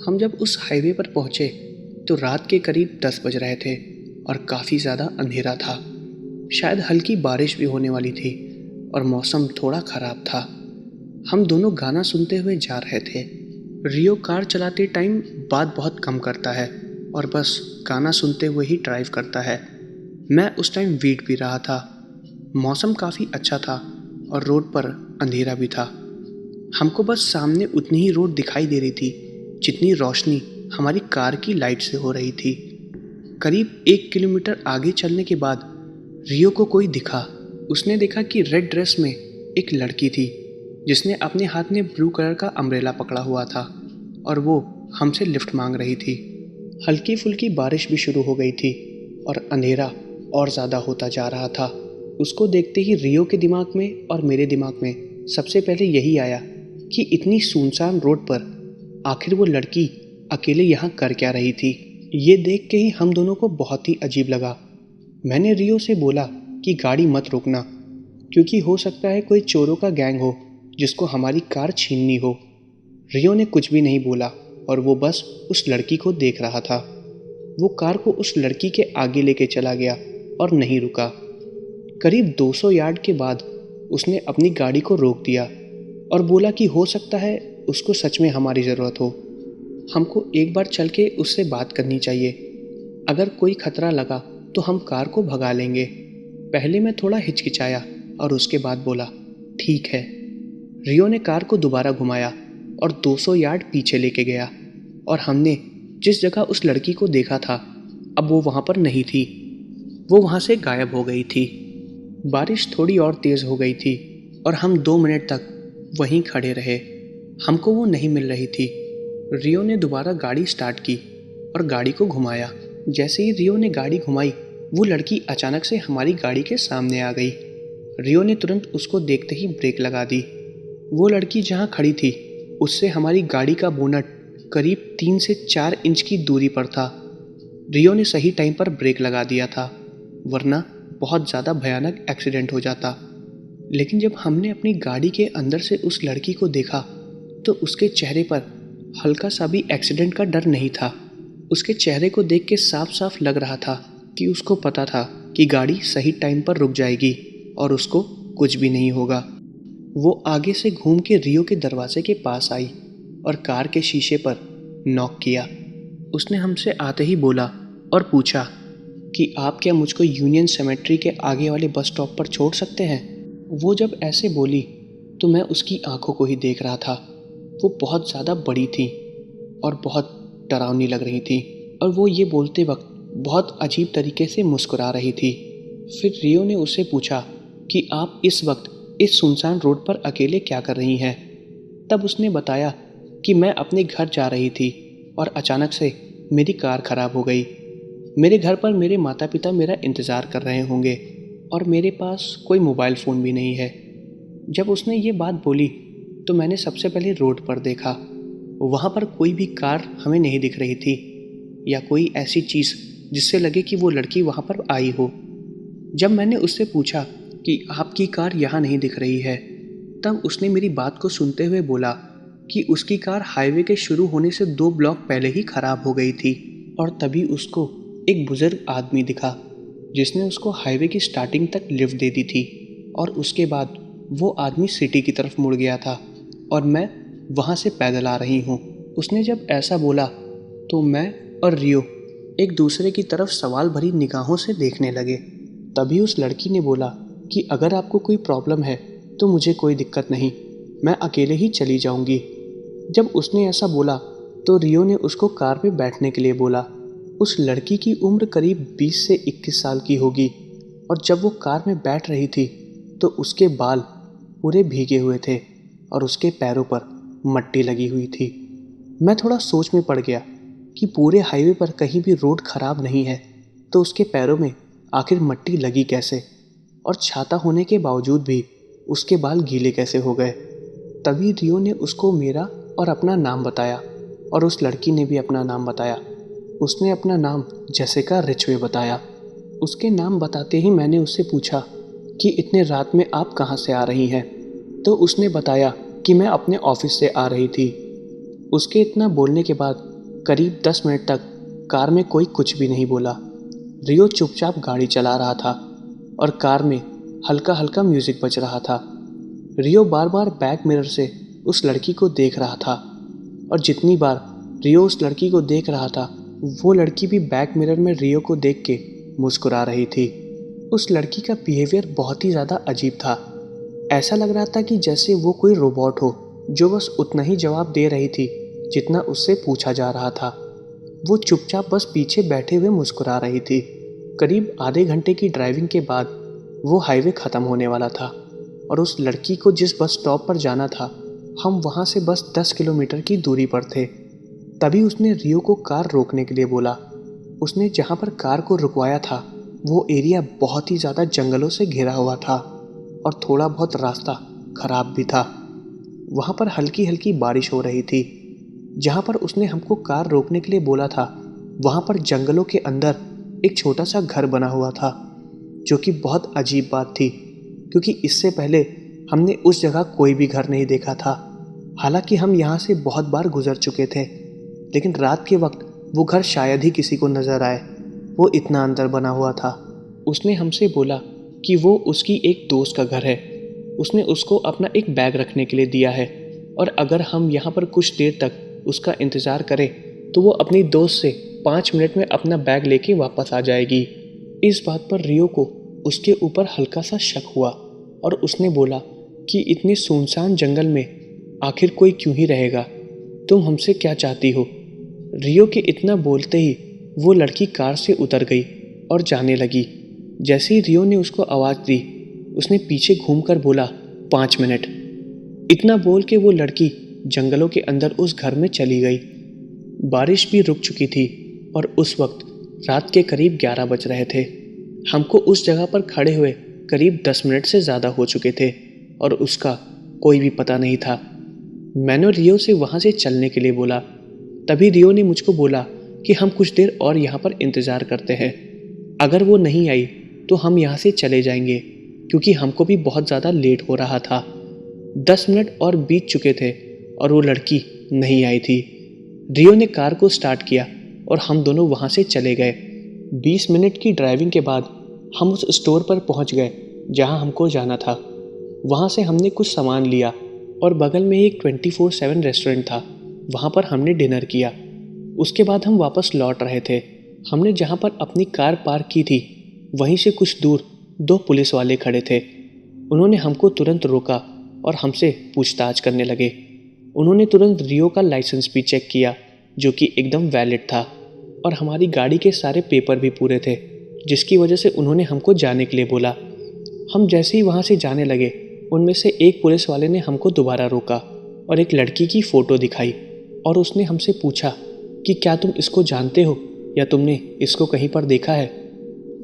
हम जब उस हाईवे पर पहुंचे तो रात के करीब 10 बज रहे थे और काफ़ी ज़्यादा अंधेरा था। शायद हल्की बारिश भी होने वाली थी और मौसम थोड़ा ख़राब था। हम दोनों गाना सुनते हुए जा रहे थे। रियो कार चलाते टाइम बात बहुत कम करता है और बस गाना सुनते हुए ही ड्राइव करता है। मैं उस टाइम वीट पी रहा था। मौसम काफ़ी अच्छा था और रोड पर अंधेरा भी था। हमको बस सामने उतनी ही रोड दिखाई दे रही थी जितनी रोशनी हमारी कार की लाइट से हो रही थी। करीब 1 किलोमीटर आगे चलने के बाद रियो को कोई दिखा। उसने देखा कि रेड ड्रेस में एक लड़की थी जिसने अपने हाथ में ब्लू कलर का अम्ब्रेला पकड़ा हुआ था और वो हमसे लिफ्ट मांग रही थी। हल्की फुल्की बारिश भी शुरू हो गई थी और अंधेरा और ज़्यादा होता जा रहा था। उसको देखते ही रियो के दिमाग में और मेरे दिमाग में सबसे पहले यही आया कि इतनी सुनसान रोड पर आखिर वो लड़की अकेले यहाँ कर क्या रही थी। ये देख के ही हम दोनों को बहुत ही अजीब लगा। मैंने रियो से बोला कि गाड़ी मत रोकना, क्योंकि हो सकता है कोई चोरों का गैंग हो जिसको हमारी कार छीननी हो। रियो ने कुछ भी नहीं बोला और वो बस उस लड़की को देख रहा था। वो कार को उस लड़की के आगे लेके चला गया और नहीं रुका। करीब 200 यार्ड के बाद उसने अपनी गाड़ी को रोक दिया और बोला कि हो सकता है उसको सच में हमारी ज़रूरत हो। हमको एक बार चल के उससे बात करनी चाहिए। अगर कोई खतरा लगा तो हम कार को भगा लेंगे। पहले मैं थोड़ा हिचकिचाया और उसके बाद बोला ठीक है। रियो ने कार को दोबारा घुमाया और 200 यार्ड पीछे लेके गया और हमने जिस जगह उस लड़की को देखा था अब वो वहाँ पर नहीं थी। वो वहाँ से गायब हो गई थी। बारिश थोड़ी और तेज़ हो गई थी और हम 2 मिनट तक वहीं खड़े रहे। हमको वो नहीं मिल रही थी। रियो ने दोबारा गाड़ी स्टार्ट की और गाड़ी को घुमाया। जैसे ही रियो ने गाड़ी घुमाई वो लड़की अचानक से हमारी गाड़ी के सामने आ गई। रियो ने तुरंत उसको देखते ही ब्रेक लगा दी। वो लड़की जहाँ खड़ी थी उससे हमारी गाड़ी का बोनट करीब 3 से 4 इंच की दूरी पर था। रियो ने सही टाइम पर ब्रेक लगा दिया था, वरना बहुत ज़्यादा भयानक एक्सीडेंट हो जाता। लेकिन जब हमने अपनी गाड़ी के अंदर से उस लड़की को देखा तो उसके चेहरे पर हल्का सा भी एक्सीडेंट का डर नहीं था। उसके चेहरे को देख के साफ साफ लग रहा था कि उसको पता था कि गाड़ी सही टाइम पर रुक जाएगी और उसको कुछ भी नहीं होगा। वो आगे से घूम के रियो के दरवाजे के पास आई और कार के शीशे पर नॉक किया। उसने हमसे आते ही बोला और पूछा कि आप क्या मुझको यूनियन सेमेट्री के आगे वाले बस स्टॉप पर छोड़ सकते हैं। वो जब ऐसे बोली तो मैं उसकी आंखों को ही देख रहा था। वो बहुत ज़्यादा बड़ी थी और बहुत डरावनी लग रही थी और वो ये बोलते वक्त बहुत अजीब तरीके से मुस्कुरा रही थी। फिर रियो ने उससे पूछा कि आप इस वक्त इस सुनसान रोड पर अकेले क्या कर रही हैं। तब उसने बताया कि मैं अपने घर जा रही थी और अचानक से मेरी कार खराब हो गई। मेरे घर पर मेरे माता पिता मेरा इंतज़ार कर रहे होंगे और मेरे पास कोई मोबाइल फ़ोन भी नहीं है। जब उसने ये बात बोली तो मैंने सबसे पहले रोड पर देखा। वहाँ पर कोई भी कार हमें नहीं दिख रही थी या कोई ऐसी चीज़ जिससे लगे कि वो लड़की वहाँ पर आई हो। जब मैंने उससे पूछा कि आपकी कार यहाँ नहीं दिख रही है, तब उसने मेरी बात को सुनते हुए बोला कि उसकी कार हाईवे के शुरू होने से 2 ब्लॉक पहले ही ख़राब हो गई थी और तभी उसको एक बुज़ुर्ग आदमी दिखा जिसने उसको हाईवे की स्टार्टिंग तक लिफ्ट दे दी थी और उसके बाद वो आदमी सिटी की तरफ मुड़ गया था और मैं वहाँ से पैदल आ रही हूँ। उसने जब ऐसा बोला तो मैं और रियो एक दूसरे की तरफ सवाल भरी निगाहों से देखने लगे। तभी उस लड़की ने बोला कि अगर आपको कोई प्रॉब्लम है तो मुझे कोई दिक्कत नहीं, मैं अकेले ही चली जाऊंगी। जब उसने ऐसा बोला तो रियो ने उसको कार में बैठने के लिए बोला। उस लड़की की उम्र करीब 20 से 21 साल की होगी और जब वो कार में बैठ रही थी तो उसके बाल पूरे भीगे हुए थे और उसके पैरों पर मट्टी लगी हुई थी। मैं थोड़ा सोच में पड़ गया कि पूरे हाईवे पर कहीं भी रोड ख़राब नहीं है तो उसके पैरों में आखिर मट्टी लगी कैसे, और छाता होने के बावजूद भी उसके बाल गीले कैसे हो गए। तभी रियो ने उसको मेरा और अपना नाम बताया और उस लड़की ने भी अपना नाम बताया। उसने अपना नाम जेसिका रिचवे बताया। उसके नाम बताते ही मैंने उससे पूछा कि इतने रात में आप कहाँ से आ रही हैं। तो उसने बताया कि मैं अपने ऑफिस से आ रही थी। उसके इतना बोलने के बाद करीब 10 मिनट तक कार में कोई कुछ भी नहीं बोला। रियो चुपचाप गाड़ी चला रहा था और कार में हल्का हल्का म्यूजिक बज रहा था। रियो बार बार बैक मिरर से उस लड़की को देख रहा था और जितनी बार रियो उस लड़की को देख रहा था वो लड़की भी बैक मिरर में रियो को देख के मुस्कुरा रही थी। उस लड़की का बिहेवियर बहुत ही ज़्यादा अजीब था। ऐसा लग रहा था कि जैसे वो कोई रोबोट हो जो बस उतना ही जवाब दे रही थी जितना उससे पूछा जा रहा था। वो चुपचाप बस पीछे बैठे हुए मुस्कुरा रही थी। करीब आधे घंटे की ड्राइविंग के बाद वो हाईवे ख़त्म होने वाला था और उस लड़की को जिस बस स्टॉप पर जाना था हम वहाँ से बस 10 किलोमीटर की दूरी पर थे। तभी उसने रियो को कार रोकने के लिए बोला। उसने जहाँ पर कार को रुकवाया था वो एरिया बहुत ही ज़्यादा जंगलों से घिरा हुआ था और थोड़ा बहुत रास्ता खराब भी था। वहाँ पर हल्की हल्की बारिश हो रही थी। जहाँ पर उसने हमको कार रोकने के लिए बोला था वहाँ पर जंगलों के अंदर एक छोटा सा घर बना हुआ था, जो कि बहुत अजीब बात थी क्योंकि इससे पहले हमने उस जगह कोई भी घर नहीं देखा था। हालांकि हम यहाँ से बहुत बार गुजर चुके थे, लेकिन रात के वक्त वो घर शायद ही किसी को नज़र आए, वो इतना अंदर बना हुआ था। उसने हमसे बोला कि वो उसकी एक दोस्त का घर है। उसने उसको अपना एक बैग रखने के लिए दिया है और अगर हम यहाँ पर कुछ देर तक उसका इंतज़ार करें तो वो अपनी दोस्त से 5 मिनट में अपना बैग लेके वापस आ जाएगी। इस बात पर रियो को उसके ऊपर हल्का सा शक हुआ और उसने बोला कि इतने सुनसान जंगल में आखिर कोई क्यों ही रहेगा, तुम हमसे क्या चाहती हो। रियो के इतना बोलते ही वो लड़की कार से उतर गई और जाने लगी। जैसे ही रियो ने उसको आवाज़ दी उसने पीछे घूमकर बोला 5 मिनट। इतना बोल के वो लड़की जंगलों के अंदर उस घर में चली गई। बारिश भी रुक चुकी थी और उस वक्त रात के करीब 11 बज रहे थे। हमको उस जगह पर खड़े हुए करीब 10 मिनट से ज़्यादा हो चुके थे और उसका कोई भी पता नहीं था। मैंने रियो से वहाँ से चलने के लिए बोला। तभी रियो ने मुझको बोला कि हम कुछ देर और यहाँ पर इंतज़ार करते हैं, अगर वो नहीं आई तो हम यहाँ से चले जाएंगे क्योंकि हमको भी बहुत ज़्यादा लेट हो रहा था। 10 मिनट और बीत चुके थे और वो लड़की नहीं आई थी। रियो ने कार को स्टार्ट किया और हम दोनों वहाँ से चले गए। 20 मिनट की ड्राइविंग के बाद हम उस स्टोर पर पहुँच गए जहाँ हमको जाना था। वहाँ से हमने कुछ सामान लिया और बगल में एक 24/7 रेस्टोरेंट था, वहाँ पर हमने डिनर किया। उसके बाद हम वापस लौट रहे थे। हमने जहाँ पर अपनी कार पार्क की थी वहीं से कुछ दूर 2 पुलिस वाले खड़े थे। उन्होंने हमको तुरंत रोका और हमसे पूछताछ करने लगे। उन्होंने तुरंत रियो का लाइसेंस भी चेक किया जो कि एकदम वैलिड था और हमारी गाड़ी के सारे पेपर भी पूरे थे, जिसकी वजह से उन्होंने हमको जाने के लिए बोला। हम जैसे ही वहाँ से जाने लगे उनमें से एक पुलिस वाले ने हमको दोबारा रोका और एक लड़की की फ़ोटो दिखाई और उसने हमसे पूछा कि क्या तुम इसको जानते हो या तुमने इसको कहीं पर देखा है।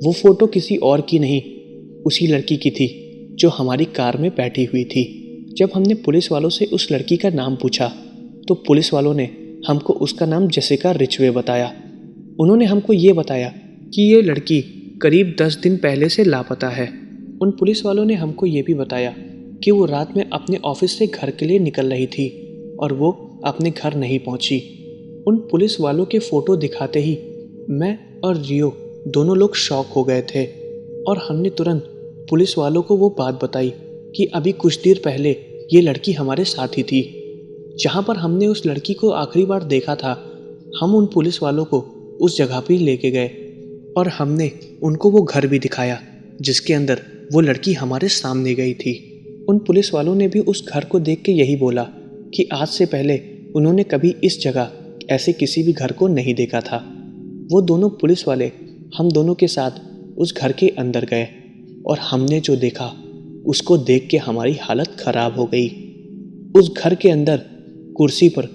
वो फ़ोटो किसी और की नहीं, उसी लड़की की थी जो हमारी कार में बैठी हुई थी। जब हमने पुलिस वालों से उस लड़की का नाम पूछा तो पुलिस वालों ने हमको उसका नाम जेसिका रिचवे बताया। उन्होंने हमको ये बताया कि ये लड़की करीब 10 दिन पहले से लापता है। उन पुलिस वालों ने हमको ये भी बताया कि वो रात में अपने ऑफिस से घर के लिए निकल रही थी और वो अपने घर नहीं पहुंची। उन पुलिस वालों के फ़ोटो दिखाते ही मैं और रियो दोनों लोग शॉक हो गए थे और हमने तुरंत पुलिस वालों को वो बात बताई कि अभी कुछ देर पहले ये लड़की हमारे साथ ही थी। जहाँ पर हमने उस लड़की को आखिरी बार देखा था हम उन पुलिस वालों को उस जगह पर लेके गए और हमने उनको वो घर भी दिखाया जिसके अंदर वो लड़की हमारे सामने गई थी। उन पुलिस वालों ने भी उस घर को देख के यही बोला कि आज से पहले उन्होंने कभी इस जगह ऐसे किसी भी घर को नहीं देखा था। वो दोनों पुलिस वाले हम दोनों के साथ उस घर के अंदर गए और हमने जो देखा उसको देख के हमारी हालत ख़राब हो गई। उस घर के अंदर कुर्सी पर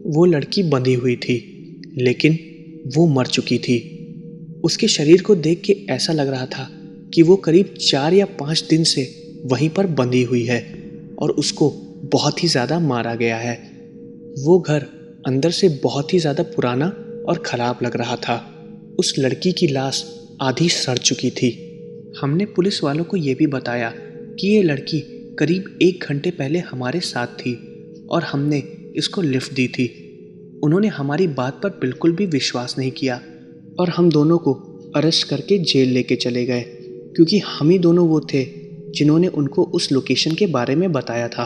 वो लड़की बंधी हुई थी, लेकिन वो मर चुकी थी। उसके शरीर को देख के ऐसा लग रहा था कि वो करीब 4 या 5 दिन से वहीं पर बंधी हुई है और उसको बहुत ही ज़्यादा मारा गया है। वो घर अंदर से बहुत ही ज़्यादा पुराना और ख़राब लग रहा था। उस लड़की की लाश आधी सड़ चुकी थी। हमने पुलिस वालों को ये भी बताया कि ये लड़की करीब 1 घंटे पहले हमारे साथ थी और हमने इसको लिफ्ट दी थी। उन्होंने हमारी बात पर बिल्कुल भी विश्वास नहीं किया और हम दोनों को अरेस्ट करके जेल लेके चले गए, क्योंकि हम ही दोनों वो थे जिन्होंने उनको उस लोकेशन के बारे में बताया था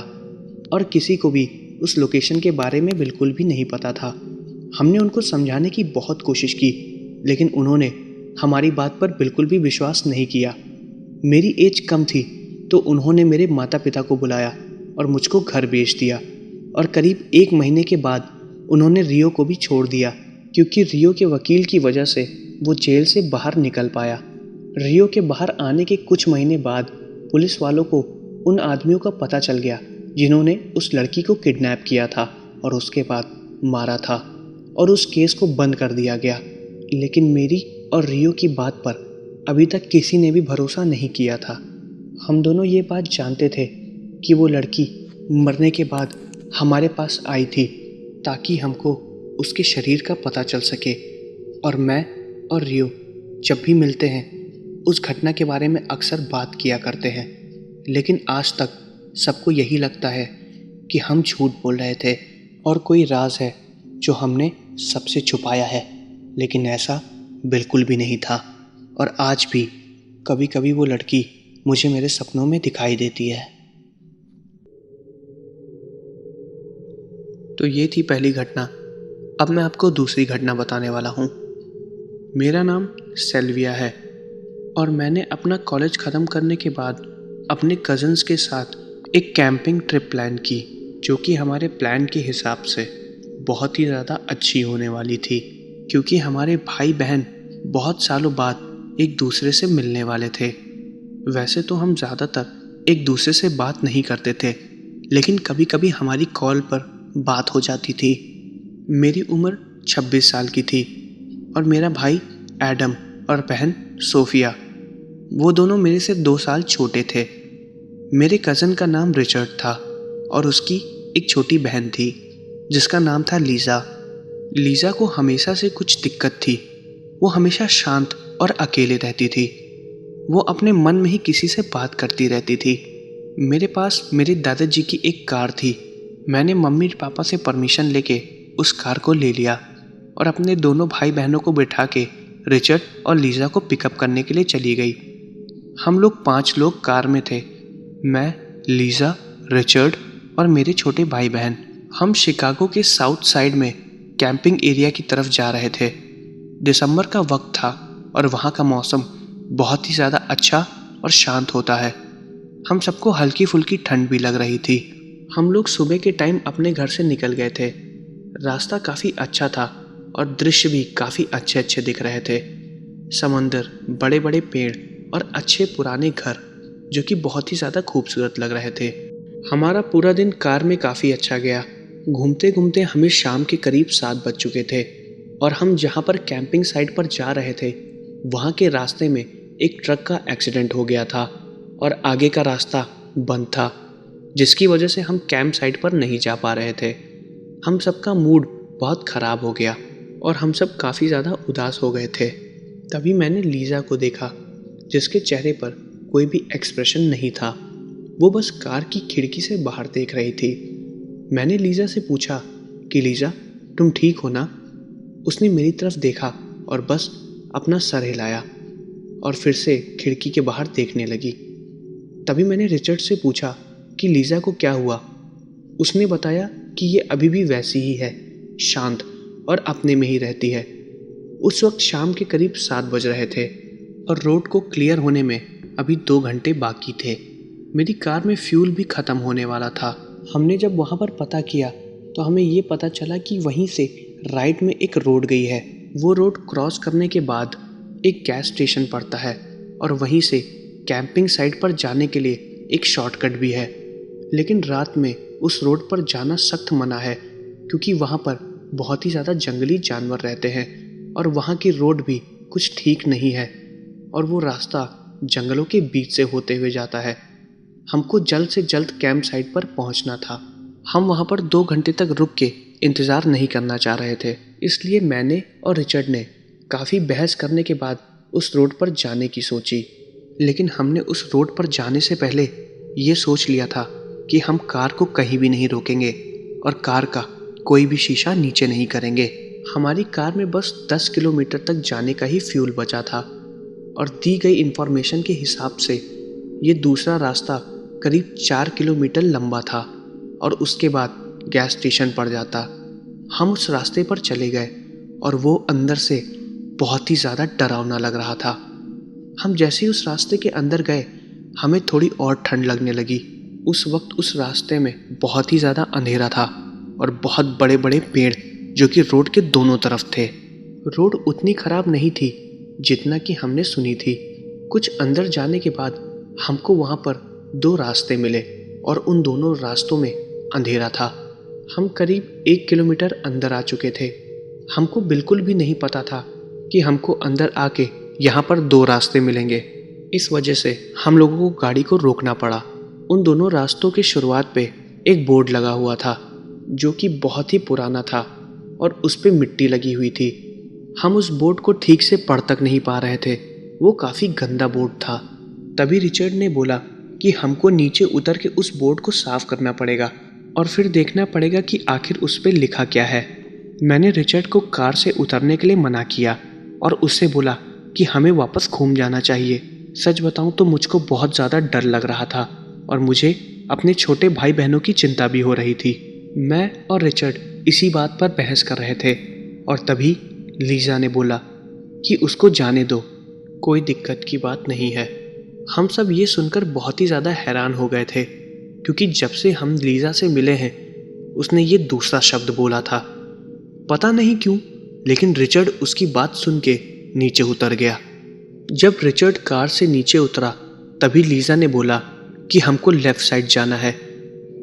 और किसी को भी उस लोकेशन के बारे में बिल्कुल भी नहीं पता था। हमने उनको समझाने की बहुत कोशिश की, लेकिन उन्होंने हमारी बात पर बिल्कुल भी विश्वास नहीं किया। मेरी एज कम थी तो उन्होंने मेरे माता पिता को बुलाया और मुझको घर भेज दिया और करीब 1 महीने के बाद उन्होंने रियो को भी छोड़ दिया, क्योंकि रियो के वकील की वजह से वो जेल से बाहर निकल पाया। रियो के बाहर आने के कुछ महीने बाद पुलिस वालों को उन आदमियों का पता चल गया जिन्होंने उस लड़की को किडनैप किया था और उसके बाद मारा था, और उस केस को बंद कर दिया गया। लेकिन मेरी और रियो की बात पर अभी तक किसी ने भी भरोसा नहीं किया था। हम दोनों ये बात जानते थे कि वो लड़की मरने के बाद हमारे पास आई थी ताकि हमको उसके शरीर का पता चल सके, और मैं और रियो जब भी मिलते हैं उस घटना के बारे में अक्सर बात किया करते हैं। लेकिन आज तक सबको यही लगता है कि हम झूठ बोल रहे थे और कोई राज है जो हमने सबसे छुपाया है, लेकिन ऐसा बिल्कुल भी नहीं था। और आज भी कभी कभी वो लड़की मुझे मेरे सपनों में दिखाई देती है। तो ये थी पहली घटना। अब मैं आपको दूसरी घटना बताने वाला हूँ। मेरा नाम सेल्विया है और मैंने अपना कॉलेज ख़त्म करने के बाद अपने कज़न्स के साथ एक कैंपिंग ट्रिप प्लान की, जो कि हमारे प्लान के हिसाब से बहुत ही ज़्यादा अच्छी होने वाली थी, क्योंकि हमारे भाई बहन बहुत सालों बाद एक दूसरे से मिलने वाले थे। वैसे तो हम ज़्यादातर एक दूसरे से बात नहीं करते थे, लेकिन कभी कभी हमारी कॉल पर बात हो जाती थी। मेरी उम्र 26 साल की थी और मेरा भाई एडम और बहन सोफिया, वो दोनों मेरे से 2 साल छोटे थे। मेरे कज़न का नाम रिचर्ड था और उसकी एक छोटी बहन थी जिसका नाम था लीज़ा। लीज़ा को हमेशा से कुछ दिक्कत थी। वो हमेशा शांत और अकेले रहती थी। वो अपने मन में ही किसी से बात करती रहती थी। मेरे पास मेरे दादाजी की एक कार थी। मैंने मम्मी पापा से परमिशन लेके उस कार को ले लिया और अपने दोनों भाई बहनों को बिठा के रिचर्ड और लीज़ा को पिकअप करने के लिए चली गई। हम लोग 5 लोग कार में थे, मैं, लीज़ा, रिचर्ड और मेरे छोटे भाई बहन। हम शिकागो के साउथ साइड में कैंपिंग एरिया की तरफ जा रहे थे। दिसंबर का वक्त था और वहाँ का मौसम बहुत ही ज़्यादा अच्छा और शांत होता है। हम सबको हल्की फुल्की ठंड भी लग रही थी। हम लोग सुबह के टाइम अपने घर से निकल गए थे। रास्ता काफ़ी अच्छा था और दृश्य भी काफ़ी अच्छे अच्छे दिख रहे थे। समंदर, बड़े बड़े पेड़ और अच्छे पुराने घर जो कि बहुत ही ज़्यादा खूबसूरत लग रहे थे। हमारा पूरा दिन कार में काफ़ी अच्छा गया। घूमते घूमते हमें शाम के करीब 7 बज चुके थे और हम जहाँ पर कैंपिंग साइट पर जा रहे थे वहाँ के रास्ते में एक ट्रक का एक्सीडेंट हो गया था और आगे का रास्ता बंद था, जिसकी वजह से हम कैंप साइट पर नहीं जा पा रहे थे। हम सबका मूड बहुत ख़राब हो गया और हम सब काफ़ी ज़्यादा उदास हो गए थे। तभी मैंने लीज़ा को देखा, जिसके चेहरे पर कोई भी एक्सप्रेशन नहीं था। वो बस कार की खिड़की से बाहर देख रही थी। मैंने लीज़ा से पूछा कि लीज़ा, तुम ठीक हो ना? उसने मेरी तरफ देखा और बस अपना सर हिलाया और फिर से खिड़की के बाहर देखने लगी। तभी मैंने रिचर्ड से पूछा कि लीज़ा को क्या हुआ। उसने बताया कि ये अभी भी वैसी ही है, शांत और अपने में ही रहती है। उस वक्त शाम के करीब 7 बज रहे थे और रोड को क्लियर होने में अभी 2 घंटे बाकी थे। मेरी कार में फ्यूल भी ख़त्म होने वाला था। हमने जब वहाँ पर पता किया तो हमें ये पता चला कि वहीं से राइट में एक रोड गई है। वो रोड क्रॉस करने के बाद एक गैस स्टेशन पड़ता है और वहीं से कैंपिंग साइट पर जाने के लिए एक शॉर्टकट भी है। लेकिन रात में उस रोड पर जाना सख्त मना है, क्योंकि वहाँ पर बहुत ही ज़्यादा जंगली जानवर रहते हैं और वहाँ की रोड भी कुछ ठीक नहीं है और वो रास्ता जंगलों के बीच से होते हुए जाता है। हमको जल्द से जल्द कैंप साइट पर पहुँचना था। हम वहाँ पर 2 घंटे तक रुक के इंतज़ार नहीं करना चाह रहे थे, इसलिए मैंने और रिचर्ड ने काफ़ी बहस करने के बाद उस रोड पर जाने की सोची। लेकिन हमने उस रोड पर जाने से पहले ये सोच लिया था कि हम कार को कहीं भी नहीं रोकेंगे और कार का कोई भी शीशा नीचे नहीं करेंगे। हमारी कार में बस 10 किलोमीटर तक जाने का ही फ्यूल बचा था और दी गई इंफॉर्मेशन के हिसाब से ये दूसरा रास्ता करीब 4 किलोमीटर लंबा था और उसके बाद गैस स्टेशन पड़ जाता। हम उस रास्ते पर चले गए और वो अंदर से बहुत ही ज़्यादा डरावना लग रहा था। हम जैसे ही उस रास्ते के अंदर गए हमें थोड़ी और ठंड लगने लगी। उस वक्त उस रास्ते में बहुत ही ज़्यादा अंधेरा था और बहुत बड़े बड़े पेड़ जो कि रोड के दोनों तरफ थे। रोड उतनी ख़राब नहीं थी जितना कि हमने सुनी थी। कुछ अंदर जाने के बाद हमको वहाँ पर 2 रास्ते मिले और उन दोनों रास्तों में अंधेरा था। हम करीब 1 किलोमीटर अंदर आ चुके थे। हमको बिल्कुल भी नहीं पता था कि हमको अंदर आके यहाँ पर 2 रास्ते मिलेंगे। इस वजह से हम लोगों को गाड़ी को रोकना पड़ा। उन दोनों रास्तों की शुरुआत पे एक बोर्ड लगा हुआ था जो कि बहुत ही पुराना था और उस पे मिट्टी लगी हुई थी। हम उस बोर्ड को ठीक से पढ़ तक नहीं पा रहे थे, वो काफ़ी गंदा बोर्ड था। तभी रिचर्ड ने बोला कि हमको नीचे उतर के उस बोर्ड को साफ करना पड़ेगा और फिर देखना पड़ेगा कि आखिर उस पे लिखा क्या है। मैंने रिचर्ड को कार से उतरने के लिए मना किया और उससे बोला कि हमें वापस घूम जाना चाहिए। सच बताऊं तो मुझको बहुत ज़्यादा डर लग रहा था और मुझे अपने छोटे भाई बहनों की चिंता भी हो रही थी। मैं और रिचर्ड इसी बात पर बहस कर रहे थे और तभी लीजा ने बोला कि उसको जाने दो, कोई दिक्कत की बात नहीं है। हम सब ये सुनकर बहुत ही ज़्यादा हैरान हो गए थे क्योंकि जब से हम लीजा से मिले हैं उसने ये दूसरा शब्द बोला था। पता नहीं क्यों लेकिन रिचर्ड उसकी बात सुन के नीचे उतर गया। जब रिचर्ड कार से नीचे उतरा तभी लीजा ने बोला कि हमको लेफ़्ट साइड जाना है।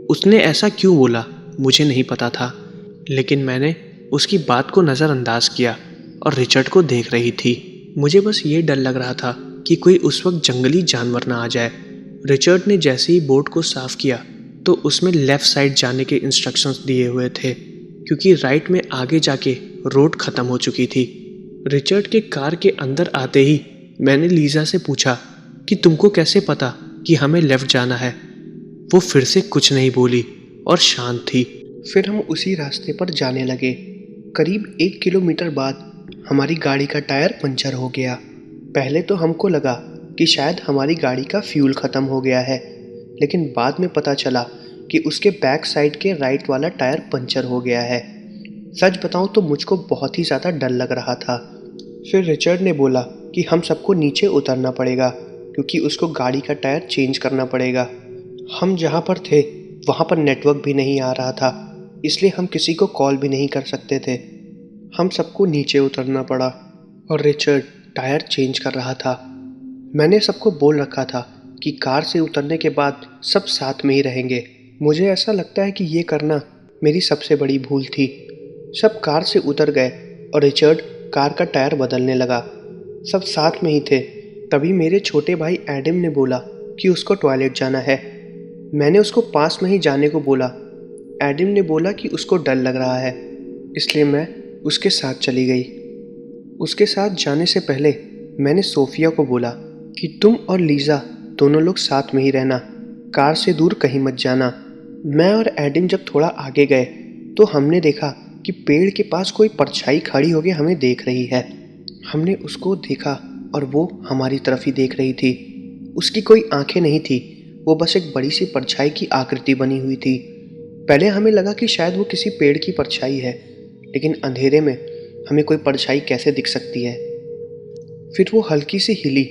उसने ऐसा क्यों बोला मुझे नहीं पता था, लेकिन मैंने उसकी बात को नज़रअंदाज किया और रिचर्ड को देख रही थी। मुझे बस ये डर लग रहा था कि कोई उस वक्त जंगली जानवर ना आ जाए। रिचर्ड ने जैसे ही बोर्ड को साफ़ किया तो उसमें लेफ़्ट साइड जाने के इंस्ट्रक्शंस दिए हुए थे क्योंकि राइट में आगे जाके रोड ख़त्म हो चुकी थी। रिचर्ड के कार के अंदर आते ही मैंने लीजा से पूछा कि तुमको कैसे पता कि हमें लेफ़्ट जाना है। वो फिर से कुछ नहीं बोली और शांत थी। फिर हम उसी रास्ते पर जाने लगे। करीब 1 किलोमीटर बाद हमारी गाड़ी का टायर पंचर हो गया। पहले तो हमको लगा कि शायद हमारी गाड़ी का फ्यूल ख़त्म हो गया है, लेकिन बाद में पता चला कि उसके बैक साइड के राइट वाला टायर पंचर हो गया है। सच बताऊं तो मुझको बहुत ही ज़्यादा डर लग रहा था। फिर रिचर्ड ने बोला कि हम सबको नीचे उतरना पड़ेगा क्योंकि उसको गाड़ी का टायर चेंज करना पड़ेगा। हम जहाँ पर थे वहाँ पर नेटवर्क भी नहीं आ रहा था, इसलिए हम किसी को कॉल भी नहीं कर सकते थे। हम सबको नीचे उतरना पड़ा और रिचर्ड टायर चेंज कर रहा था। मैंने सबको बोल रखा था कि कार से उतरने के बाद सब साथ में ही रहेंगे। मुझे ऐसा लगता है कि ये करना मेरी सबसे बड़ी भूल थी। सब कार से उतर गए और रिचर्ड कार का टायर बदलने लगा। सब साथ में ही थे। तभी मेरे छोटे भाई एडम ने बोला कि उसको टॉयलेट जाना है। मैंने उसको पास में ही जाने को बोला। एडम ने बोला कि उसको डर लग रहा है, इसलिए मैं उसके साथ चली गई। उसके साथ जाने से पहले मैंने सोफिया को बोला कि तुम और लीजा दोनों लोग साथ में ही रहना, कार से दूर कहीं मत जाना। मैं और एडम जब थोड़ा आगे गए तो हमने देखा कि पेड़ के पास कोई परछाई खड़ी होकर हमें देख रही है। हमने उसको देखा और वो हमारी तरफ ही देख रही थी। उसकी कोई आंखें नहीं थी, वो बस एक बड़ी सी परछाई की आकृति बनी हुई थी। पहले हमें लगा कि शायद वो किसी पेड़ की परछाई है, लेकिन अंधेरे में हमें कोई परछाई कैसे दिख सकती है। फिर वो हल्की सी हिली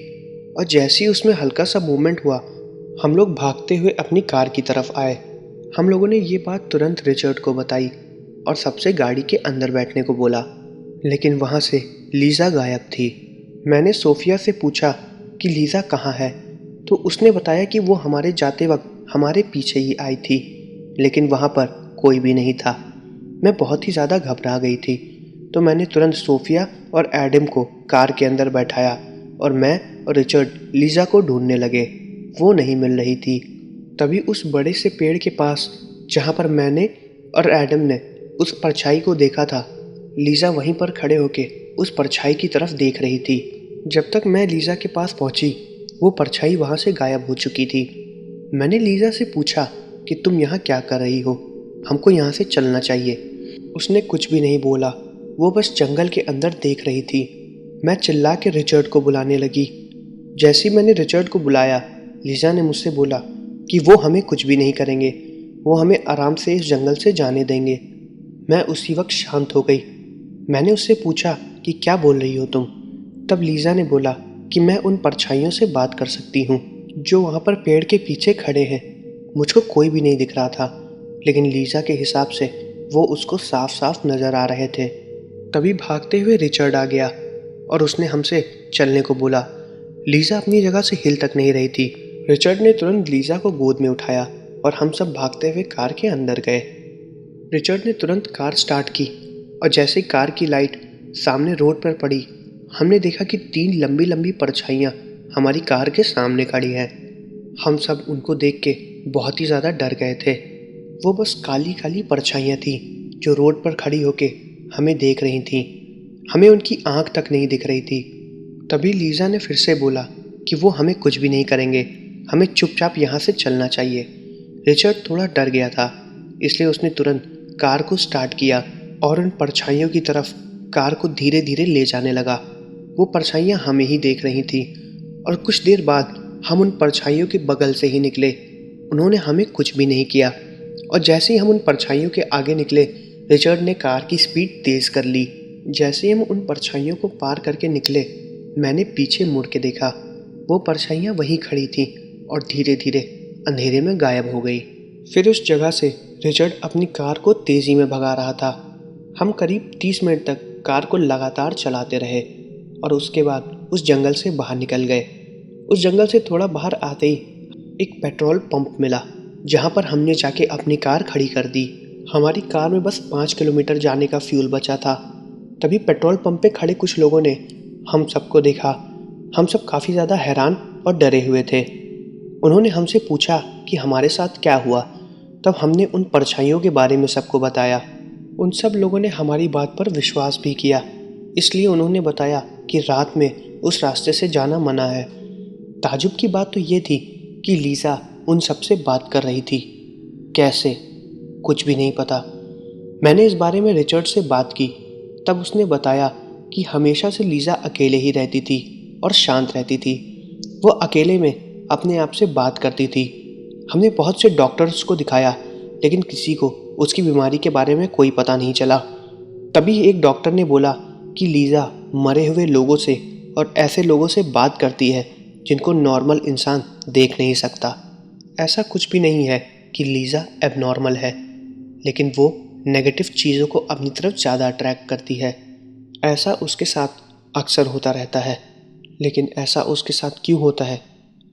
और जैसे ही उसमें हल्का सा मूवमेंट हुआ हम लोग भागते हुए अपनी कार की तरफ आए। हम लोगों ने ये बात तुरंत रिचर्ड को बताई और सबसे गाड़ी के अंदर बैठने को बोला, लेकिन वहाँ से लीजा गायब थी। मैंने सोफिया से पूछा कि लीजा कहाँ है, तो उसने बताया कि वो हमारे जाते वक्त हमारे पीछे ही आई थी, लेकिन वहाँ पर कोई भी नहीं था। मैं बहुत ही ज़्यादा घबरा गई थी, तो मैंने तुरंत सोफिया और एडम को कार के अंदर बैठाया और मैं और रिचर्ड लीजा को ढूंढने लगे। वो नहीं मिल रही थी। तभी उस बड़े से पेड़ के पास जहाँ पर मैंने और एडम ने उस परछाई को देखा था, लीजा वहीं पर खड़े होके उस परछाई की तरफ देख रही थी। जब तक मैं लीजा के पास पहुंची वो परछाई वहाँ से गायब हो चुकी थी। मैंने लीजा से पूछा कि तुम यहाँ क्या कर रही हो, हमको यहाँ से चलना चाहिए। उसने कुछ भी नहीं बोला, वो बस जंगल के अंदर देख रही थी। मैं चिल्ला के रिचर्ड को बुलाने लगी। जैसे ही मैंने रिचर्ड को बुलाया, लीजा ने मुझसे बोला कि वो हमें कुछ भी नहीं करेंगे, वो हमें आराम से इस जंगल से जाने देंगे। मैं उसी वक्त शांत हो गई। मैंने उससे पूछा कि क्या बोल रही हो तुम? तब लीजा ने बोला कि मैं उन परछाइयों से बात कर सकती हूँ जो वहाँ पर पेड़ के पीछे खड़े हैं। मुझको कोई भी नहीं दिख रहा था, लेकिन लीजा के हिसाब से वो उसको साफ साफ नज़र आ रहे थे। तभी भागते हुए रिचर्ड आ गया और उसने हमसे चलने को बोला। लीजा अपनी जगह से हिल तक नहीं रही थी। रिचर्ड ने तुरंत लीजा को गोद में उठाया और हम सब भागते हुए कार के अंदर गए। रिचर्ड ने तुरंत कार स्टार्ट की और जैसे ही कार की लाइट सामने रोड पर पड़ी, हमने देखा कि 3 लंबी लंबी परछाइयाँ हमारी कार के सामने खड़ी हैं। हम सब उनको देख के बहुत ही ज़्यादा डर गए थे। वो बस काली काली परछाइयाँ थी जो रोड पर खड़ी होके हमें देख रही थीं। हमें उनकी आंख तक नहीं दिख रही थी। तभी लीजा ने फिर से बोला कि वो हमें कुछ भी नहीं करेंगे, हमें चुपचाप यहाँ से चलना चाहिए। रिचर्ड थोड़ा डर गया था, इसलिए उसने तुरंत कार को स्टार्ट किया और उन परछाइयों की तरफ कार को धीरे धीरे ले जाने लगा। वो परछाइयाँ हमें ही देख रही थी और कुछ देर बाद हम उन परछाइयों के बगल से ही निकले। उन्होंने हमें कुछ भी नहीं किया और जैसे ही हम उन परछाइयों के आगे निकले, रिचर्ड ने कार की स्पीड तेज़ कर ली। जैसे ही हम उन परछाइयों को पार करके निकले, मैंने पीछे मुड़ के देखा। वो परछाइयाँ वहीं खड़ी थीं और धीरे धीरे अंधेरे में गायब हो गई। फिर उस जगह से रिचर्ड अपनी कार को तेज़ी में भगा रहा था। हम करीब 30 मिनट तक कार को लगातार चलाते रहे और उसके बाद उस जंगल से बाहर निकल गए। उस जंगल से थोड़ा बाहर आते ही एक पेट्रोल पंप मिला, जहाँ पर हमने जाके अपनी कार खड़ी कर दी। हमारी कार में बस 5 किलोमीटर जाने का फ्यूल बचा था। तभी पेट्रोल पंप पे खड़े कुछ लोगों ने हम सबको देखा। हम सब काफ़ी ज़्यादा हैरान और डरे हुए थे। उन्होंने हमसे पूछा कि हमारे साथ क्या हुआ। तब हमने उन परछाइयों के बारे में सबको बताया। उन सब लोगों ने हमारी बात पर विश्वास भी किया, इसलिए उन्होंने बताया कि रात में उस रास्ते से जाना मना है। ताजुब की बात तो ये थी कि लीजा उन सब से बात कर रही थी। कैसे? कुछ भी नहीं पता। मैंने इस बारे में रिचर्ड से बात की, तब उसने बताया कि हमेशा से लीजा अकेले ही रहती थी और शांत रहती थी। वो अकेले में अपने आप से बात करती थी। हमने बहुत से डॉक्टर्स को दिखाया, लेकिन किसी को उसकी बीमारी के बारे में कोई पता नहीं चला। तभी एक डॉक्टर ने बोला कि लीजा मरे हुए लोगों से और ऐसे लोगों से बात करती है जिनको नॉर्मल इंसान देख नहीं सकता। ऐसा कुछ भी नहीं है कि लीजा एबनॉर्मल है, लेकिन वो नेगेटिव चीज़ों को अपनी तरफ ज़्यादा अट्रैक्ट करती है। ऐसा उसके साथ अक्सर होता रहता है, लेकिन ऐसा उसके साथ क्यों होता है,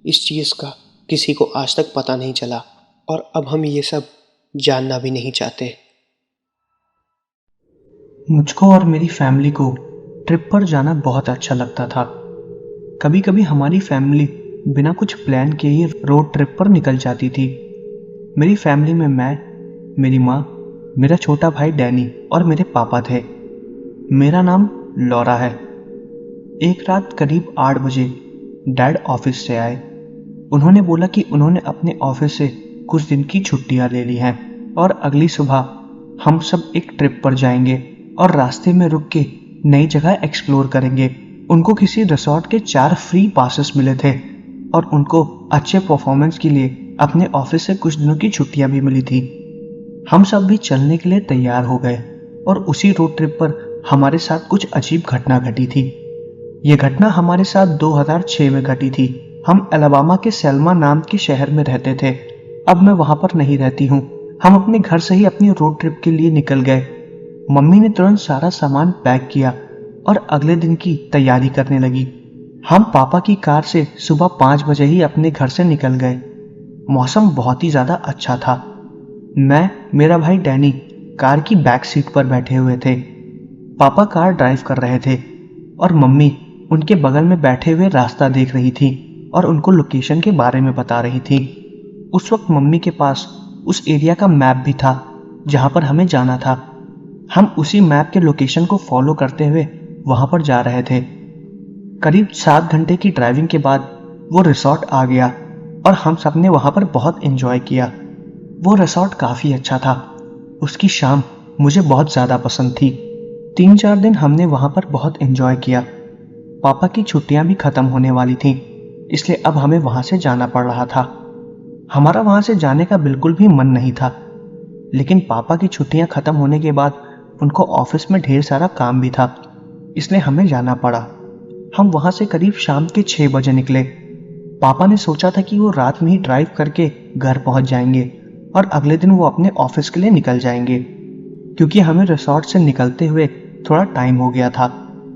इस चीज़ का किसी को आज तक पता नहीं चला और अब हम ये सब जानना भी नहीं चाहते। मुझको और मेरी फैमिली को ट्रिप पर जाना बहुत अच्छा लगता था। कभी कभी हमारी फैमिली बिना कुछ प्लान किए ही रोड ट्रिप पर निकल जाती थी। मेरी फैमिली में मैं, मेरी माँ, मेरा छोटा भाई डैनी और मेरे पापा थे। मेरा नाम लॉरा है। एक रात करीब 8 बजे डैड ऑफिस से आए। उन्होंने बोला कि उन्होंने अपने ऑफिस से कुछ दिन की छुट्टियां ले ली हैं और अगली सुबह हम सब एक ट्रिप पर जाएंगे और रास्ते में रुक के नई जगह एक्सप्लोर करेंगे। उनको किसी रिसोर्ट के 4 फ्री पासेस मिले थे और उनको अच्छे परफॉर्मेंस के लिए अपने ऑफिस से कुछ दिनों की छुट्टियां भी मिली थी। हम सब भी चलने के लिए तैयार हो गए और उसी रोड ट्रिप पर हमारे साथ कुछ अजीब घटना घटी थी। ये घटना हमारे साथ 2006 में घटी थी। हम अलाबामा के सेल्मा नाम के शहर में रहते थे। अब मैं वहां पर नहीं रहती हूँ। हम अपने घर से ही अपनी रोड ट्रिप के लिए निकल गए। मम्मी ने तुरंत सारा सामान पैक किया और अगले दिन की तैयारी करने लगी। हम पापा की कार से सुबह 5 बजे ही अपने घर से निकल गए। मौसम बहुत ही ज़्यादा अच्छा था। मैं, मेरा भाई डैनी कार की बैक सीट पर बैठे हुए थे। पापा कार ड्राइव कर रहे थे और मम्मी उनके बगल में बैठे हुए रास्ता देख रही थी और उनको लोकेशन के बारे में बता रही थी। उस वक्त मम्मी के पास उस एरिया का मैप भी था जहां पर हमें जाना था। हम उसी मैप के लोकेशन को फॉलो करते हुए वहां पर जा रहे थे। करीब 7 घंटे की ड्राइविंग के बाद वो रिसोर्ट आ गया। और हम सब ने वहाँ पर बहुत एंजॉय किया। वो रिसॉर्ट काफ़ी अच्छा था। उसकी शाम मुझे बहुत ज़्यादा पसंद थी। 3-4 दिन हमने वहाँ पर बहुत एंजॉय किया। पापा की छुट्टियाँ भी ख़त्म होने वाली थी, इसलिए अब हमें वहाँ से जाना पड़ रहा था। हमारा वहाँ से जाने का बिल्कुल भी मन नहीं था, लेकिन पापा की छुट्टियाँ ख़त्म होने के बाद उनको ऑफिस में ढेर सारा काम भी था, इसलिए हमें जाना पड़ा। हम वहाँ से करीब शाम के 6 बजे निकले। पापा ने सोचा था कि वो रात में ही ड्राइव करके घर पहुँच जाएंगे और अगले दिन वो अपने ऑफिस के लिए निकल जाएंगे, क्योंकि हमें रिसॉर्ट से निकलते हुए थोड़ा टाइम हो गया था।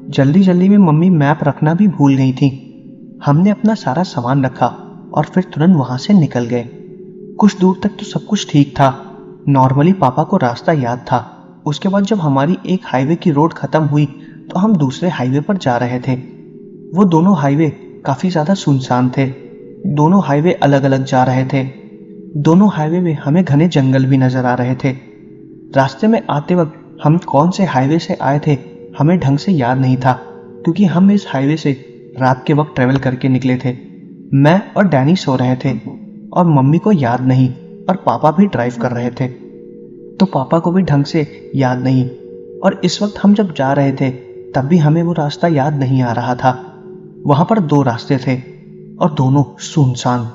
जल्दी जल्दी में मम्मी मैप रखना भी भूल गई थी। हमने अपना सारा सामान रखा और फिर तुरंत वहाँ से निकल गए। कुछ दूर तक तो सब कुछ ठीक था। नॉर्मली पापा को रास्ता याद था। उसके बाद जब हमारी एक हाईवे की रोड खत्म हुई तो हम दूसरे हाईवे पर जा रहे थे। वो दोनों हाईवे काफ़ी ज़्यादा सुनसान थे। दोनों हाईवे अलग अलग जा रहे थे। दोनों हाईवे में हमें घने जंगल भी नज़र आ रहे थे। रास्ते में आते वक्त हम कौन से हाईवे से आए थे हमें ढंग से याद नहीं था, क्योंकि हम इस हाईवे से रात के वक्त ट्रेवल करके निकले थे। मैं और डैनी सो रहे थे और मम्मी को याद नहीं, और पापा भी ड्राइव कर रहे थे, तो पापा को भी ढंग से याद नहीं। और इस वक्त हम जब जा रहे थे तब भी हमें वो रास्ता याद नहीं आ रहा था। वहाँ पर 2 रास्ते थे और दोनों सुनसान।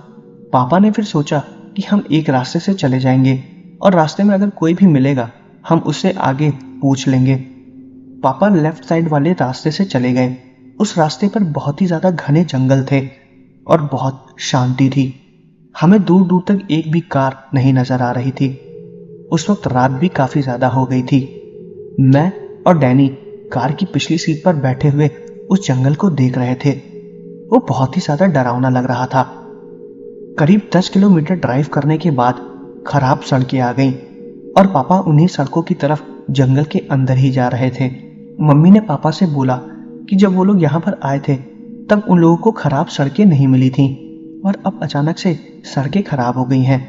पापा ने फिर सोचा कि हम एक रास्ते से चले जाएंगे और रास्ते में अगर कोई भी मिलेगा हम उससे आगे पूछ लेंगे। पापा लेफ्ट साइड वाले रास्ते से चले गए। उस रास्ते पर बहुत ही ज़्यादा घने जंगल थे और बहुत शांति थी। हमें दूर दूर तक एक भी कार नहीं नजर आ रही थी। उस वक्त रात भी काफ़ी ज़्यादा हो गई थी। मैं और डैनी कार की पिछली सीट पर बैठे हुए उस जंगल को देख रहे थे। वो बहुत ही ज़्यादा डरावना लग रहा था। करीब 10 किलोमीटर ड्राइव करने के बाद खराब सड़कें आ गईं और पापा उन्हीं सड़कों की तरफ जंगल के अंदर ही जा रहे थे। मम्मी ने पापा से बोला कि जब वो लोग यहाँ पर आए थे तब उन लोगों को खराब सड़कें नहीं मिली थीं और अब अचानक से सड़कें खराब हो गई हैं।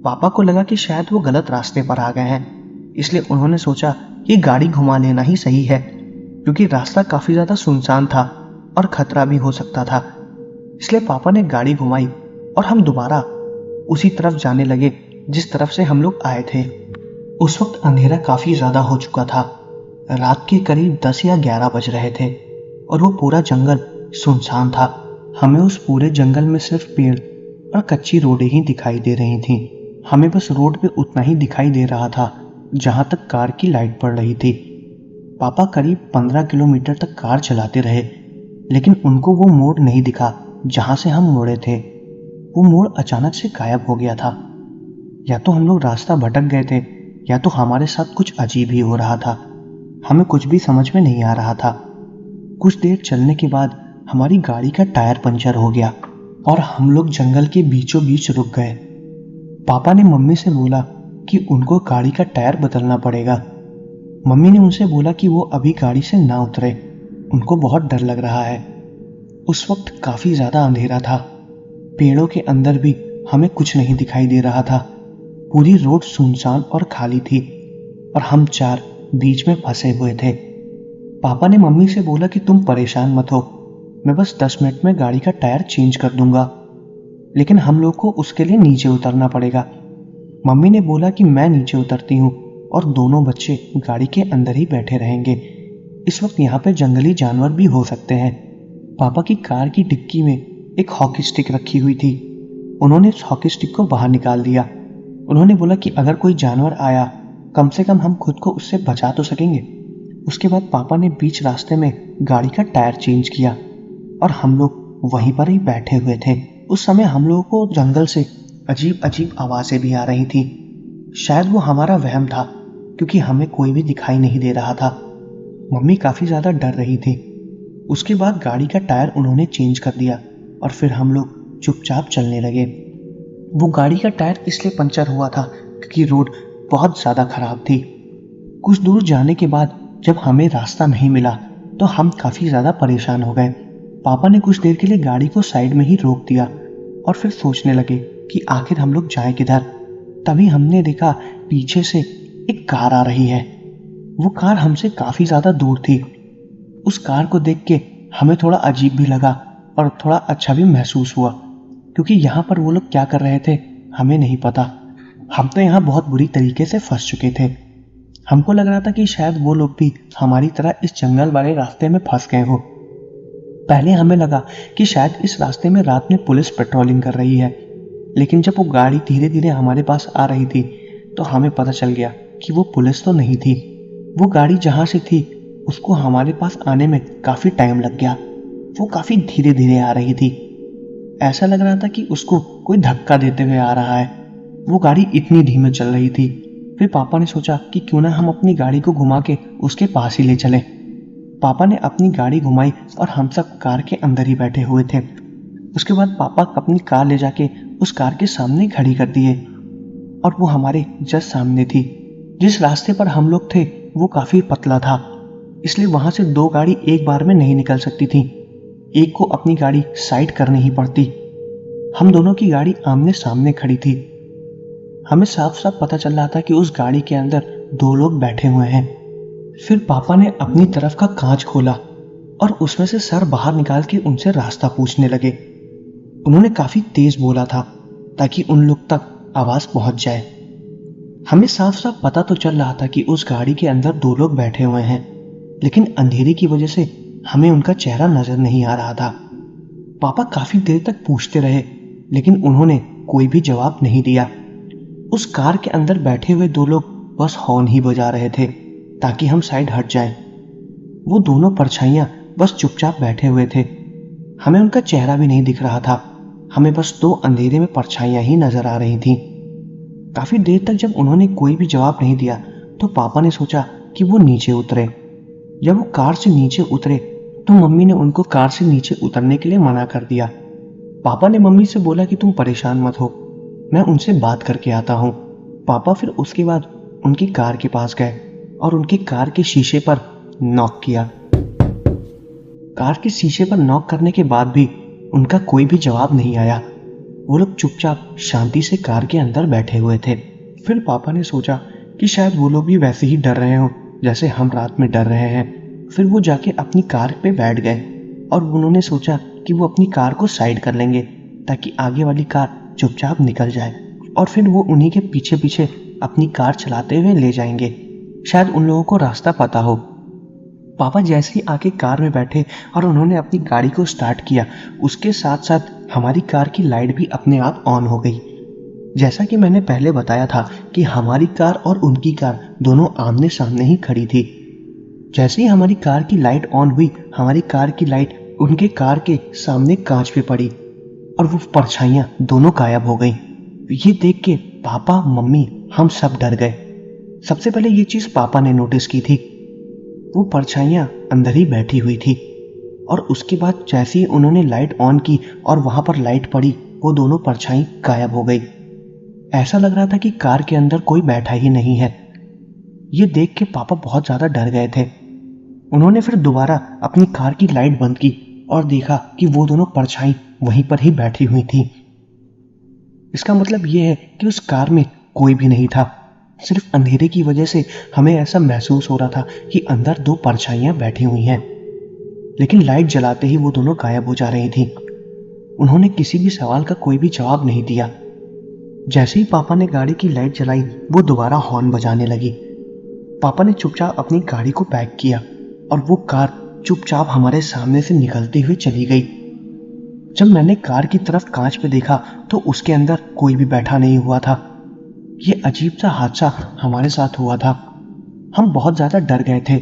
पापा को लगा कि शायद वो गलत रास्ते पर आ गए हैं, इसलिए उन्होंने सोचा कि गाड़ी घुमा लेना ही सही है, क्योंकि रास्ता काफ़ी ज़्यादा सुनसान था और खतरा भी हो सकता था। इसलिए पापा ने गाड़ी घुमाई और हम दोबारा उसी तरफ जाने लगे जिस तरफ से हम लोग आए थे। उस वक्त अंधेरा काफ़ी ज़्यादा हो चुका था। रात के करीब 10 या 11 बज रहे थे और वो पूरा जंगल सुनसान था। हमें उस पूरे जंगल में सिर्फ पेड़ और कच्ची रोडें ही दिखाई दे रही थीं। हमें बस रोड पे उतना ही दिखाई दे रहा था जहाँ तक कार की लाइट पड़ रही थी। पापा करीब 15 किलोमीटर तक कार चलाते रहे, लेकिन उनको वो मोड़ नहीं दिखा जहाँ से हम मुड़े थे। वो मोड़ अचानक से गायब हो गया था। या तो हम लोग रास्ता भटक गए थे या तो हमारे साथ कुछ अजीब ही हो रहा था। हमें कुछ भी समझ में नहीं आ रहा था। कुछ देर चलने के बाद हमारी गाड़ी का टायर पंचर हो गया और हम लोग जंगल के बीचों बीच रुक गए। पापा ने मम्मी से बोला कि उनको गाड़ी का टायर बदलना पड़ेगा। मम्मी ने उनसे बोला कि वो अभी गाड़ी से ना उतरे, उनको बहुत डर लग रहा है। उस वक्त काफ़ी ज़्यादा अंधेरा था। पेड़ों के अंदर भी हमें कुछ नहीं दिखाई दे रहा था। पूरी रोड सुनसान और खाली थी और हम 4 बीच में फंसे हुए थे। पापा ने मम्मी से बोला कि तुम परेशान मत हो, मैं बस 10 मिनट में गाड़ी का टायर चेंज कर दूंगा, लेकिन हम लोग को उसके लिए नीचे उतरना पड़ेगा। मम्मी ने बोला कि मैं नीचे उतरती हूँ और दोनों बच्चे गाड़ी के अंदर ही बैठे रहेंगे। इस वक्त यहाँ पे जंगली जानवर भी हो सकते हैं। पापा की कार की डिक्की में एक हॉकी स्टिक रखी हुई थी। उन्होंने उस हॉकी स्टिक को बाहर निकाल दिया। उन्होंने बोला कि अगर कोई जानवर आया कम से कम हम खुद को उससे बचा तो सकेंगे। उसके बाद पापा ने बीच रास्ते में गाड़ी का टायर चेंज किया और हम लोग वहीं पर ही बैठे हुए थे। उस समय हम लोगों को जंगल से अजीब अजीब आवाज़ें भी आ रही थी। शायद वो हमारा वहम था, क्योंकि हमें कोई भी दिखाई नहीं दे रहा था। मम्मी काफ़ी ज़्यादा डर रही थी। उसके बाद गाड़ी का टायर उन्होंने चेंज कर दिया और फिर हम लोग चुपचाप चलने लगे। वो गाड़ी का टायर इसलिए पंचर हुआ था क्योंकि रोड बहुत ज़्यादा ख़राब थी। कुछ दूर जाने के बाद जब हमें रास्ता नहीं मिला तो हम काफ़ी ज़्यादा परेशान हो गए। पापा ने कुछ देर के लिए गाड़ी को साइड में ही रोक दिया और फिर सोचने लगे कि आखिर हम लोग जाएं किधर। तभी हमने देखा पीछे से एक कार आ रही है। वो कार हमसे काफ़ी ज़्यादा दूर थी। उस कार को देख के हमें थोड़ा अजीब भी लगा और थोड़ा अच्छा भी महसूस हुआ। क्योंकि यहाँ पर वो लोग क्या कर रहे थे हमें नहीं पता। हम तो यहाँ बहुत बुरी तरीके से फंस चुके थे। हमको लग रहा था कि शायद वो लोग भी हमारी तरह इस जंगल वाले रास्ते में फंस गए हो। पहले हमें लगा कि शायद इस रास्ते में रात में पुलिस पेट्रोलिंग कर रही है, लेकिन जब वो गाड़ी धीरे धीरे हमारे पास आ रही थी तो हमें पता चल गया कि वो पुलिस तो नहीं थी। वो गाड़ी जहाँ से थी उसको हमारे पास आने में काफ़ी टाइम लग गया। वो काफ़ी धीरे धीरे आ रही थी। ऐसा लग रहा था कि उसको कोई धक्का देते हुए आ रहा है। वो गाड़ी इतनी धीमे चल रही थी। फिर पापा ने सोचा कि क्यों ना हम अपनी गाड़ी को घुमा के उसके पास ही ले चले। पापा ने अपनी गाड़ी घुमाई और हम सब कार के अंदर ही बैठे हुए थे। उसके बाद पापा अपनी कार ले जाके उस कार के सामने खड़ी कर दिए और वो हमारे जस्ट सामने थी। जिस रास्ते पर हम लोग थे वो काफ़ी पतला था, इसलिए वहाँ से दो गाड़ी एक बार में नहीं निकल सकती थी। एक को अपनी गाड़ी साइड करनी ही पड़ती। हम दोनों की गाड़ी आमने सामने खड़ी थी। हमें साफ साफ पता चल रहा था कि उस गाड़ी के अंदर दो लोग बैठे हुए हैं। फिर पापा ने अपनी तरफ का कांच खोला और उसमें से सर बाहर निकाल के उनसे रास्ता पूछने लगे। उन्होंने काफी तेज बोला था ताकि उन लोग तक आवाज पहुंच जाए। हमें साफ साफ पता तो चल रहा था कि उस गाड़ी के अंदर दो लोग बैठे हुए हैं, लेकिन अंधेरे की वजह से हमें उनका चेहरा नजर नहीं आ रहा था। पापा काफी देर तक पूछते रहे, लेकिन उन्होंने कोई भी जवाब नहीं दिया। उस कार के अंदर बैठे हुए दो लोग बस हॉर्न ही बजा रहे थे ताकि हम साइड हट जाएं। वो दोनों परछाइयां बस चुपचाप बैठे हुए थे। हमें उनका चेहरा भी नहीं दिख रहा था। हमें बस दो अंधेरे में परछाइयां ही नजर आ रही थीं। काफी देर तक जब उन्होंने कोई भी जवाब नहीं दिया तो पापा ने सोचा कि वो नीचे उतरे। जब वो कार से नीचे उतरे तो मम्मी ने उनको कार से नीचे उतरने के लिए मना कर दिया। पापा ने मम्मी से बोला कि तुम परेशान मत हो, मैं उनसे बात करके आता हूँ। पापा फिर उसके बाद उनकी कार के पास गए और उनकी कार के शीशे पर नॉक किया। कार के शीशे पर नॉक करने के बाद भी उनका कोई भी जवाब नहीं आया। वो लोग चुपचाप शांति से कार के अंदर बैठे हुए थे। फिर पापा ने सोचा कि शायद वो लोग भी वैसे ही डर रहे हो जैसे हम रात में डर रहे हैं। फिर वो जाके अपनी कार पे बैठ गए और उन्होंने सोचा कि वो अपनी कार को साइड कर लेंगे ताकि आगे वाली कार चुपचाप निकल जाए और फिर वो उन्हीं के पीछे पीछे अपनी कार चलाते हुए ले जाएंगे। शायद उन लोगों को रास्ता पता हो। पापा जैसे ही आके कार में बैठे और उन्होंने अपनी गाड़ी को स्टार्ट किया, उसके साथ साथ हमारी कार की लाइट भी अपने आप ऑन हो गई। जैसा कि मैंने पहले बताया था कि हमारी कार और उनकी कार दोनों आमने सामने ही खड़ी थी। जैसे ही हमारी कार की लाइट ऑन हुई, हमारी कार की लाइट उनके कार के सामने कांच पे पड़ी और वो परछाइयां दोनों गायब हो गई। ये देख के पापा, मम्मी, हम सब डर गए। सबसे पहले ये चीज पापा ने नोटिस की थी। वो परछाइयां अंदर ही बैठी हुई थी और उसके बाद जैसे ही उन्होंने लाइट ऑन की और वहां पर लाइट पड़ी, वो दोनों परछाई गायब हो गई। ऐसा लग रहा था कि कार के अंदर कोई बैठा ही नहीं है। ये देख के पापा बहुत ज्यादा डर गए थे। उन्होंने फिर दोबारा अपनी कार की लाइट बंद की और देखा कि वो दोनों परछाई वहीं पर ही बैठी हुई थी। इसका मतलब ये है कि उस कार में कोई भी नहीं था। सिर्फ अंधेरे की वजह से हमें ऐसा महसूस हो रहा था कि अंदर दो परछाइयां बैठी हुई हैं, लेकिन लाइट जलाते ही वो दोनों गायब हो जा रही थी। उन्होंने किसी भी सवाल का कोई भी जवाब नहीं दिया। जैसे ही पापा ने गाड़ी की लाइट जलाई, वो दोबारा हॉर्न बजाने लगी। पापा ने चुपचाप अपनी गाड़ी को बैक किया और वो कार चुपचाप हमारे सामने से निकलती हुई चली गई। जब मैंने कार की तरफ कांच पे देखा तो उसके अंदर कोई भी बैठा नहीं हुआ था। ये अजीब सा हादसा हमारे साथ हुआ था। हम बहुत ज्यादा डर गए थे।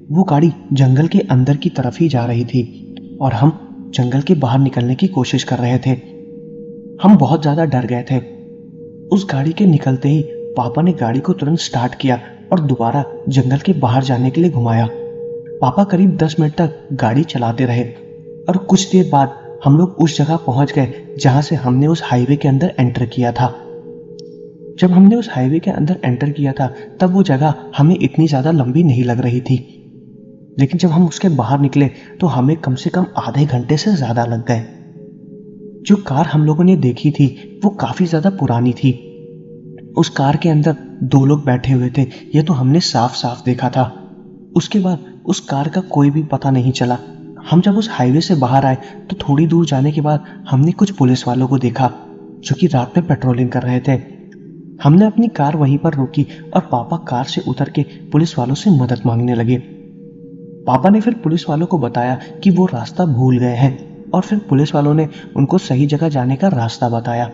वो गाड़ी जंगल के अंदर की तरफ ही जा रही थी और हम जंगल के बाहर निकलने की कोशिश कर रहे थे। हम बहुत ज्यादा डर गए थे। उस गाड़ी के निकलते ही पापा ने गाड़ी को तुरंत स्टार्ट किया और दोबारा जंगल के बाहर जाने के लिए घुमाया। पापा करीब 10 मिनट तक गाड़ी चलाते रहे और कुछ देर बाद हम लोग उस जगह पहुंच गए जहां से हमने उस हाईवे के अंदर एंटर किया था। जब हमने उस हाईवे के अंदर एंटर किया था तब वो जगह हमें इतनी ज्यादा लंबी नहीं लग रही थी, लेकिन जब हम उसके बाहर निकले तो हमें कम से कम आधे घंटे से ज्यादा लग गए। जो कार हम लोगों ने देखी थी वो काफी ज्यादा पुरानी थी। उस कार के अंदर दो लोग बैठे हुए थे, ये तो हमने साफ साफ देखा था। उसके बाद उस कार का कोई भी पता नहीं चला। हम जब उस हाईवे से बाहर आए तो थोड़ी दूर जाने के बाद हमने कुछ पुलिस वालों को देखा जो कि रात में पेट्रोलिंग कर रहे थे। हमने अपनी कार वहीं पर रोकी और पापा कार से उतर के पुलिस वालों से मदद मांगने लगे। पापा ने फिर पुलिस वालों को बताया कि वो रास्ता भूल गए हैं और फिर पुलिस वालों ने उनको सही जगह जाने का रास्ता बताया।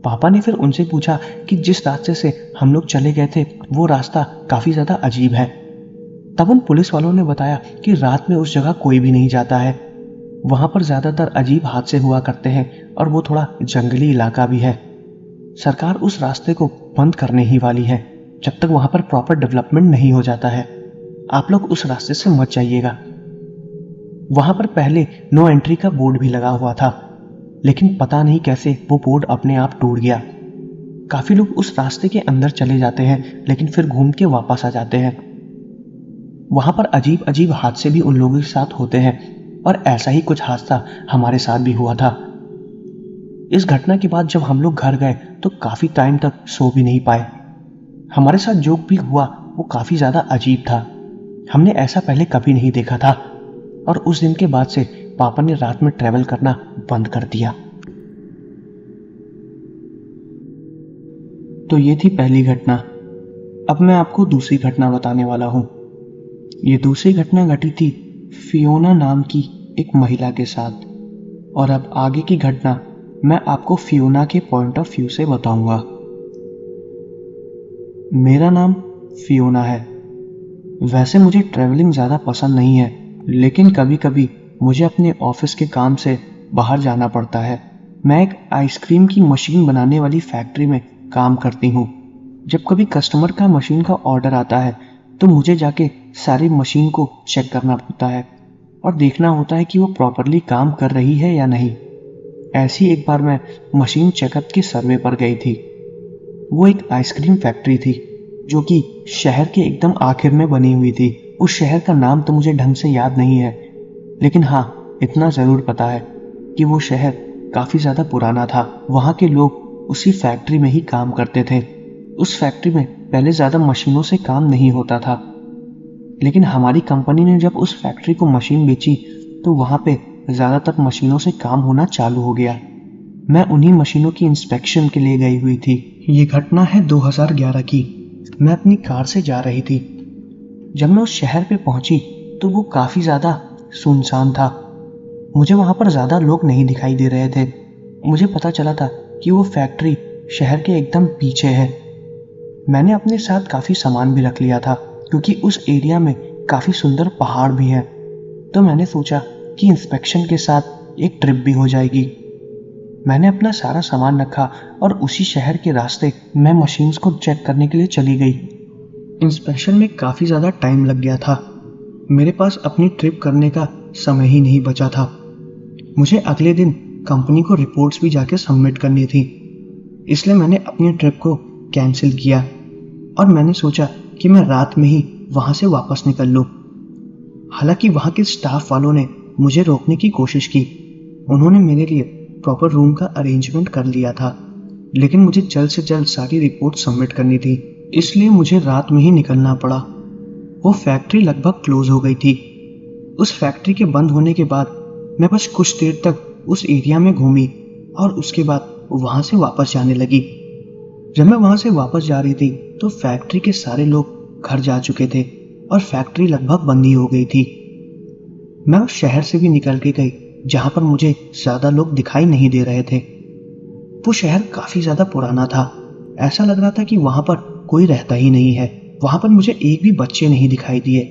पापा ने फिर उनसे पूछा कि जिस रास्ते से हम लोग चले गए थे वो रास्ता काफी ज्यादा अजीब है। तब उन पुलिस वालों ने बताया कि रात में उस जगह कोई भी नहीं जाता है, वहां पर ज्यादातर अजीब हादसे हुआ करते हैं और वो थोड़ा जंगली इलाका भी है। सरकार उस रास्ते को बंद करने ही वाली है जब तक वहां पर प्रॉपर डेवलपमेंट नहीं हो जाता है। आप लोग उस रास्ते से मत जाइएगा। वहां पर पहले नो एंट्री का बोर्ड भी लगा हुआ था, लेकिन पता नहीं कैसे वो बोर्ड अपने आप टूट गया। काफी लोग उस रास्ते के अंदर चले जाते हैं लेकिन फिर घूम के वापस आ जाते हैं। वहां पर अजीब अजीब हादसे भी उन लोगों के साथ होते हैं और ऐसा ही कुछ हादसा हमारे साथ भी हुआ था। इस घटना के बाद जब हम लोग घर गए तो काफी टाइम तक सो भी नहीं पाए। हमारे साथ जो भी हुआ वो काफी ज्यादा अजीब था। हमने ऐसा पहले कभी नहीं देखा था और उस दिन के बाद से पापा ने रात में ट्रेवल करना बंद कर दिया। तो ये थी पहली घटना। अब मैं आपको दूसरी घटना बताने वाला हूं। ये दूसरी घटना घटी थी फियोना नाम की एक महिला के साथ, और अब आगे की घटना मैं आपको फियोना के पॉइंट ऑफ व्यू से बताऊंगा। मेरा नाम फियोना है। वैसे मुझे ट्रैवलिंग ज़्यादा पसंद नहीं है, लेकिन कभी कभी मुझे अपने ऑफिस के काम से बाहर जाना पड़ता है। मैं एक आइसक्रीम की मशीन बनाने वाली फैक्ट्री में काम करती हूँ। जब कभी कस्टमर का मशीन का ऑर्डर आता है तो मुझे जाके सारी मशीन को चेक करना पड़ता है और देखना होता है कि वो प्रॉपरली काम कर रही है या नहीं। ऐसी एक बार मैं मशीन चेकअप के सर्वे पर गई थी। वो एक आइसक्रीम फैक्ट्री थी जो कि शहर के एकदम आखिर में बनी हुई थी। उस शहर का नाम तो मुझे ढंग से याद नहीं है, लेकिन हाँ इतना जरूर पता है कि वो शहर काफी ज्यादा पुराना था। वहां के लोग उसी फैक्ट्री में ही काम करते थे। उस फैक्ट्री में पहले ज्यादा मशीनों से काम नहीं होता था, लेकिन हमारी कंपनी ने जब उस फैक्ट्री को मशीन बेची तो वहां पे ज्यादातर मशीनों से काम होना चालू हो गया। मैं उन्हीं मशीनों की इंस्पेक्शन के लिए गई हुई थी। ये घटना है 2011 की। मैं अपनी कार से जा रही थी। जब मैं उस शहर पे पहुंची तो वो काफी ज्यादा सुनसान था। मुझे वहां पर ज्यादा लोग नहीं दिखाई दे रहे थे। मुझे पता चला था कि वो फैक्ट्री शहर के एकदम पीछे है। मैंने अपने साथ काफी सामान भी रख लिया था क्योंकि उस एरिया में काफी सुंदर पहाड़ भी हैं। तो मैंने सोचा कि इंस्पेक्शन के साथ एक ट्रिप भी हो जाएगी। मैंने अपना सारा सामान रखा और उसी शहर के रास्ते मैं मशीन्स को चेक करने के लिए चली गई। इंस्पेक्शन में काफी ज्यादा टाइम लग गया था। मेरे पास अपनी ट्रिप करने का समय ही नहीं बचा था। मुझे अगले दिन कंपनी को रिपोर्ट्स भी जाके सबमिट करनी थी, इसलिए मैंने अपनी ट्रिप को कैंसिल किया और मैंने सोचा कि मैं रात में ही वहां से वापस निकल लूं। हालांकि वहां के स्टाफ वालों ने मुझे रोकने की कोशिश की। उन्होंने मेरे लिए प्रॉपर रूम का अरेंजमेंट कर लिया था, लेकिन मुझे जल्द से जल्द सारी रिपोर्ट सबमिट करनी थी, इसलिए मुझे रात में ही निकलना पड़ा। वो फैक्ट्री लगभग क्लोज हो गई थी। उस फैक्ट्री के बंद होने के बाद मैं बस कुछ देर तक उस एरिया में घूमी और उसके बाद वहां से वापस जाने लगी। जब मैं वहां से वापस जा रही थी तो फैक्ट्री के सारे लोग घर जा चुके थे और फैक्ट्री लगभग बंद ही हो गई थी। मैं उस शहर से भी निकल के गई जहां पर मुझे ज्यादा लोग दिखाई नहीं दे रहे थे। वो शहर काफी ज्यादा पुराना था। ऐसा लग रहा था कि वहां पर कोई रहता ही नहीं है। वहां पर मुझे एक भी बच्चे नहीं दिखाई दिए,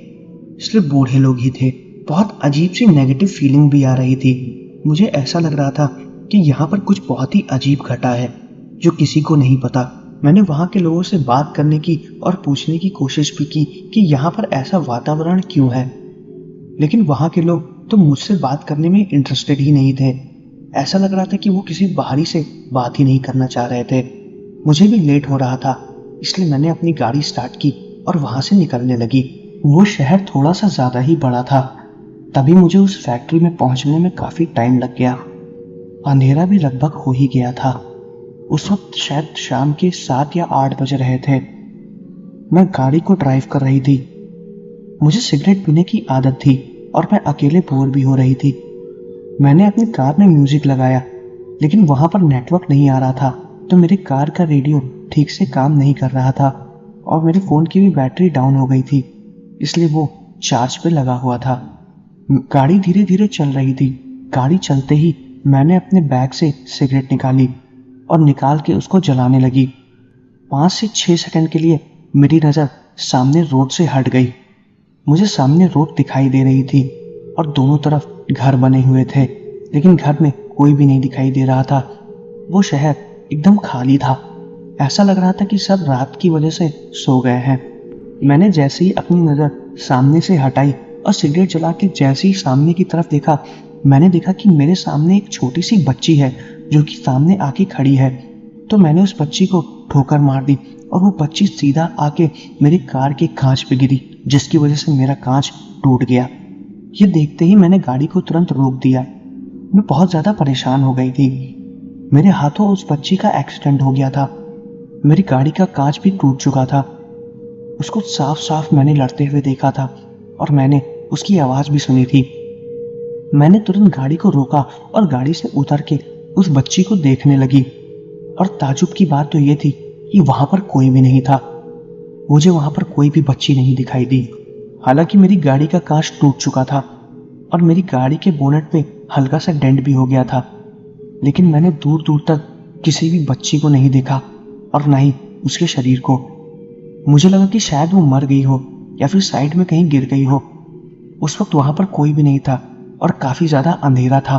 सिर्फ बूढ़े लोग ही थे। बहुत अजीब सी नेगेटिव फीलिंग भी आ रही थी। मुझे ऐसा लग रहा था कि यहाँ पर कुछ बहुत ही अजीब घटा है जो किसी को नहीं पता। मैंने वहां के लोगों से बात करने की और पूछने की कोशिश भी की कि यहाँ पर ऐसा वातावरण क्यों है, लेकिन वहां के लोग तो मुझसे बात करने में इंटरेस्टेड ही नहीं थे। ऐसा लग रहा था कि वो किसी बाहरी से बात ही नहीं करना चाह रहे थे। मुझे भी लेट हो रहा था, इसलिए मैंने अपनी गाड़ी स्टार्ट की और वहां से निकलने लगी। वो शहर थोड़ा सा ज्यादा ही बड़ा था, तभी मुझे उस फैक्ट्री में पहुंचने में काफी टाइम लग गया। अंधेरा भी लगभग हो ही गया था। उस वक्त शायद शाम के 7 या 8 बज रहे थे। मैं गाड़ी को ड्राइव कर रही थी। मुझे सिगरेट पीने की आदत थी और मैं अकेले बोर भी हो रही थी। मैंने अपनी कार में म्यूजिक लगाया, लेकिन वहां पर नेटवर्क नहीं आ रहा था, तो मेरी कार का रेडियो ठीक से काम नहीं कर रहा था और मेरे फ़ोन की भी बैटरी डाउन हो गई थी, इसलिए वो चार्ज पे लगा हुआ था। गाड़ी धीरे धीरे चल रही थी। गाड़ी चलते ही मैंने अपने बैग से सिगरेट निकाली और निकाल के उसको जलाने लगी। 5 से 6 सेकंड के लिए मेरी नज़र सामने रोड से हट गई। मुझे सामने रोड दिखाई दे रही थी और दोनों तरफ घर बने हुए थे, लेकिन घर में कोई भी नहीं दिखाई दे रहा था। वो शहर एकदम खाली था। ऐसा लग रहा था कि सब रात की वजह से सो गए हैं। मैंने जैसे ही अपनी नज़र सामने से हटाई और सिगरेट जला के जैसे ही सामने की तरफ देखा, मैंने देखा कि मेरे सामने एक छोटी सी बच्ची है जो कि सामने आके खड़ी है। तो मैंने उस बच्ची को ठोकर मार दी और वो बच्ची सीधा आके मेरी कार के कांच पे गिरी, जिसकी वजह से मेरा कांच टूट गया। ये देखते ही मैंने गाड़ी को तुरंत रोक दिया। मैं बहुत ज़्यादा परेशान हो गई थी। मेरे हाथों उस बच्ची का एक्सीडेंट हो गया था। मेरी गाड़ी का कांच भी टूट चुका था। उसको साफ साफ मैंने लड़ते हुए देखा था और मैंने उसकी आवाज़ भी सुनी थी। मैंने तुरंत गाड़ी को रोका और गाड़ी से उतर के उस बच्ची को देखने लगी। और ताजुब की बात तो ये थी कि वहां पर कोई भी नहीं था। मुझे वहां पर कोई भी बच्ची नहीं दिखाई दी। हालांकि मेरी गाड़ी का कांच टूट चुका था और मेरी गाड़ी के बोनट पे हल्का सा डेंट भी हो गया था, लेकिन मैंने दूर दूर तक किसी भी बच्ची को नहीं देखा और ना ही उसके शरीर को। मुझे लगा कि शायद वो मर गई हो या फिर साइड में कहीं गिर गई हो। उस वक्त वहां पर कोई भी नहीं था और काफी ज्यादा अंधेरा था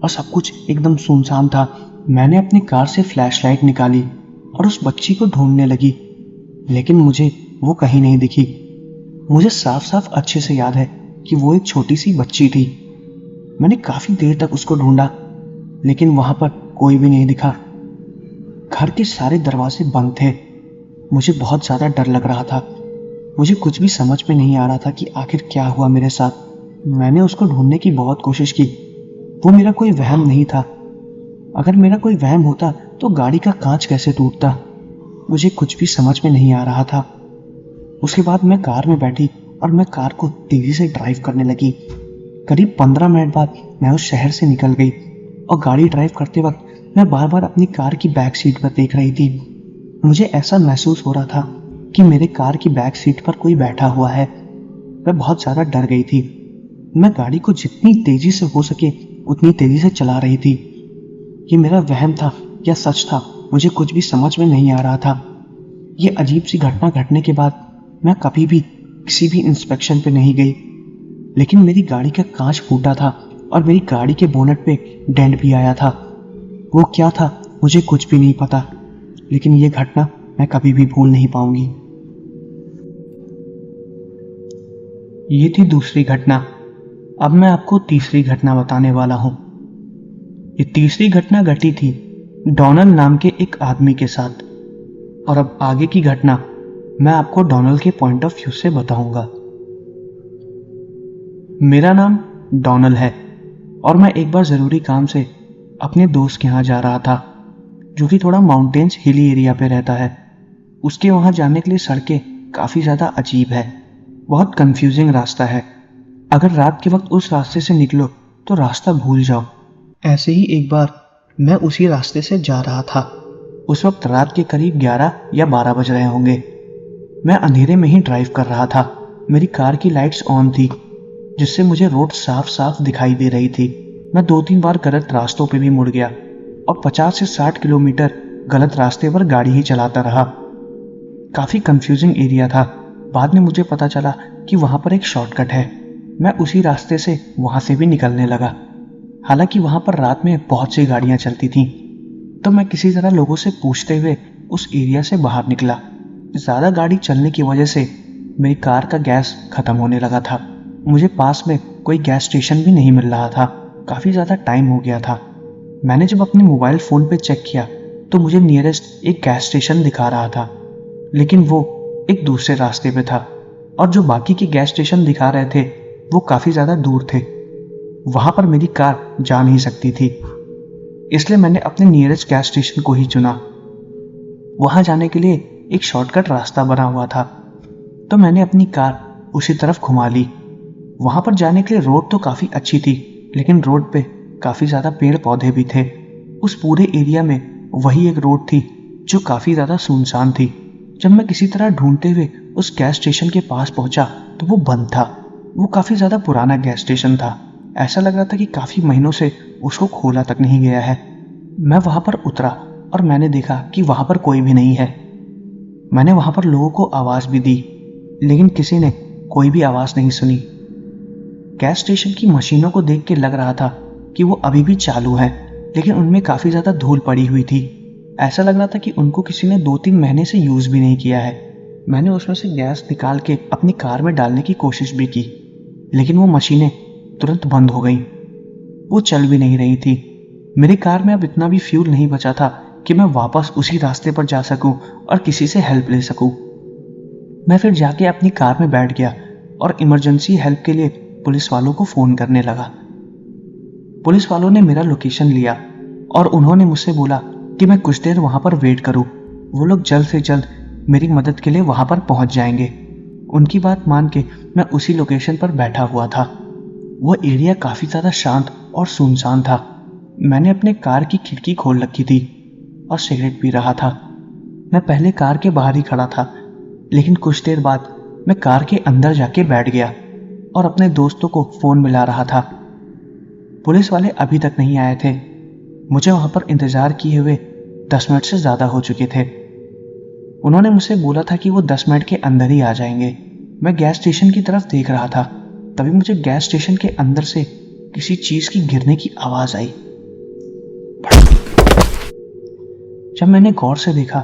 और सब कुछ एकदम सुनसान था। मैंने अपनी कार से फ्लैशलाइट निकाली और उस बच्ची को ढूंढने लगी, लेकिन मुझे वो कहीं नहीं दिखी। मुझे साफ साफ अच्छे से याद है कि वो एक छोटी सी बच्ची थी। मैंने काफी देर तक उसको ढूंढा, लेकिन वहां पर कोई भी नहीं दिखा। घर के सारे दरवाजे बंद थे। मुझे बहुत ज्यादा डर लग रहा था। मुझे कुछ भी समझ में नहीं आ रहा था कि आखिर क्या हुआ मेरे साथ। मैंने उसको ढूंढने की बहुत कोशिश की। वो मेरा कोई वहम नहीं था। अगर मेरा कोई वहम होता तो गाड़ी का कांच कैसे टूटता? मुझे कुछ भी समझ में नहीं आ रहा था। उसके बाद मैं कार में बैठी और मैं कार को तेजी से ड्राइव करने लगी। करीब 15 मिनट बाद मैं उस शहर से निकल गई और गाड़ी ड्राइव करते वक्त मैं बार बार अपनी कार की बैक सीट पर देख रही थी। मुझे ऐसा महसूस हो रहा था कि मेरे कार की बैक सीट पर कोई बैठा हुआ है। मैं बहुत ज़्यादा डर गई थी। मैं गाड़ी को जितनी तेजी से हो सके उतनी तेजी से चला रही थी। ये मेरा वहम था या सच था, मुझे कुछ भी समझ में नहीं आ रहा था। ये अजीब सी घटना घटने के बाद मैं कभी भी किसी भी इंस्पेक्शन पे नहीं गई, लेकिन मेरी गाड़ी का कांच फूटा था और मेरी गाड़ी के बोनट पे डेंट भी आया था। वो क्या था मुझे कुछ भी नहीं पता, लेकिन ये घटना मैं कभी भी भूल नहीं पाऊंगी। ये थी दूसरी घटना। अब मैं आपको तीसरी घटना बताने वाला हूं। ये तीसरी घटना घटी थी डोनाल्ड नाम के एक आदमी के साथ, और अब आगे की घटना मैं आपको डोनाल्ड के पॉइंट ऑफ व्यू से बताऊंगा। मेरा नाम डोनाल्ड है और मैं एक बार ज़रूरी काम से अपने दोस्त के यहाँ जा रहा था, जो कि थोड़ा माउंटेन्स हिली एरिया पे रहता है। उसके वहाँ जाने के लिए सड़कें काफ़ी ज़्यादा अजीब है, बहुत कंफ्यूजिंग रास्ता है। अगर रात के वक्त उस रास्ते से निकलो तो रास्ता भूल जाओ। ऐसे ही एक बार मैं उसी रास्ते से जा रहा था। उस वक्त रात के करीब 11 या 12 बज रहे होंगे। मैं अंधेरे में ही ड्राइव कर रहा था। मेरी कार की लाइट्स ऑन थी, जिससे मुझे रोड साफ साफ दिखाई दे रही थी। मैं 2-3 बार गलत रास्तों पे भी मुड़ गया और 50 से 60 किलोमीटर गलत रास्ते पर गाड़ी ही चलाता रहा। काफ़ी कंफ्यूजिंग एरिया था। बाद में मुझे पता चला कि वहाँ पर एक शॉर्टकट है। मैं उसी रास्ते से वहाँ से भी निकलने लगा। हालांकि वहाँ पर रात में बहुत सी गाड़ियाँ चलती थीं, तो मैं किसी तरह लोगों से पूछते हुए उस एरिया से बाहर निकला। ज़्यादा गाड़ी चलने की वजह से मेरी कार का गैस ख़त्म होने लगा था। मुझे पास में कोई गैस स्टेशन भी नहीं मिल रहा था। काफ़ी ज़्यादा टाइम हो गया था। मैंने जब अपने मोबाइल फ़ोन पे चेक किया तो मुझे नियरेस्ट एक गैस स्टेशन दिखा रहा था, लेकिन वो एक दूसरे रास्ते पे था और जो बाकी के गैस स्टेशन दिखा रहे थे वो काफ़ी ज़्यादा दूर थे। वहाँ पर मेरी कार जा नहीं सकती थी, इसलिए मैंने अपने नियरेस्ट गैस स्टेशन को ही चुना। वहाँ जाने के लिए एक शॉर्टकट रास्ता बना हुआ था, तो मैंने अपनी कार उसी तरफ घुमा ली। वहां पर जाने के लिए रोड तो काफी अच्छी थी, लेकिन रोड पे काफी ज्यादा पेड़ पौधे भी थे। उस पूरे एरिया में वही एक रोड थी जो काफी ज्यादा सुनसान थी। जब मैं किसी तरह ढूंढते हुए उस गैस स्टेशन के पास पहुंचा तो वो बंद था। वो काफी ज्यादा पुराना गैस स्टेशन था। ऐसा लग रहा था कि काफी महीनों से उसको खोला तक नहीं गया है। मैं वहां पर उतरा और मैंने देखा कि वहां पर कोई भी नहीं है। मैंने वहां पर लोगों को आवाज भी दी, लेकिन किसी ने कोई भी आवाज नहीं सुनी। गैस स्टेशन की मशीनों को देख के लग रहा था कि वो अभी भी चालू है, लेकिन उनमें काफी ज्यादा धूल पड़ी हुई थी। ऐसा लग रहा था कि उनको किसी ने 2-3 महीने से यूज भी नहीं किया है। मैंने उसमें से गैस निकाल के अपनी कार में डालने की कोशिश भी की, लेकिन वो मशीनें तुरंत बंद हो गईं। वो चल भी नहीं रही थी। मेरी कार में अब इतना भी फ्यूल नहीं बचा था कि मैं वापस उसी रास्ते पर जा सकूं और किसी से हेल्प ले सकूं। मैं फिर जाके अपनी कार में बैठ गया और इमरजेंसी हेल्प के लिए पुलिस वालों को फोन करने लगा। पुलिस वालों ने मेरा लोकेशन लिया और उन्होंने मुझसे बोला कि मैं कुछ देर वहां पर वेट करूं। वो लोग जल्द से जल्द मेरी मदद के लिए वहां पर पहुंच जाएंगे। उनकी बात मान के मैं उसी लोकेशन पर बैठा हुआ था। वो एरिया काफी ज्यादा शांत और सुनसान था। मैंने अपने कार की खिड़की खोल रखी थी और सिगरेट पी रहा था। मैं पहले कार के बाहर ही खड़ा था, लेकिन कुछ देर बाद मैं कार के अंदर जाके बैठ गया और अपने दोस्तों को फोन मिला रहा था। पुलिस वाले अभी तक नहीं आए थे। मुझे वहां पर इंतजार किए हुए 10 मिनट से ज्यादा हो चुके थे। उन्होंने मुझसे बोला था कि वो 10 मिनट के अंदर ही आ जाएंगे। मैं गैस स्टेशन की तरफ देख रहा था, तभी मुझे गैस स्टेशन के अंदर से किसी चीज की गिरने की आवाज आई। जब मैंने गौर से देखा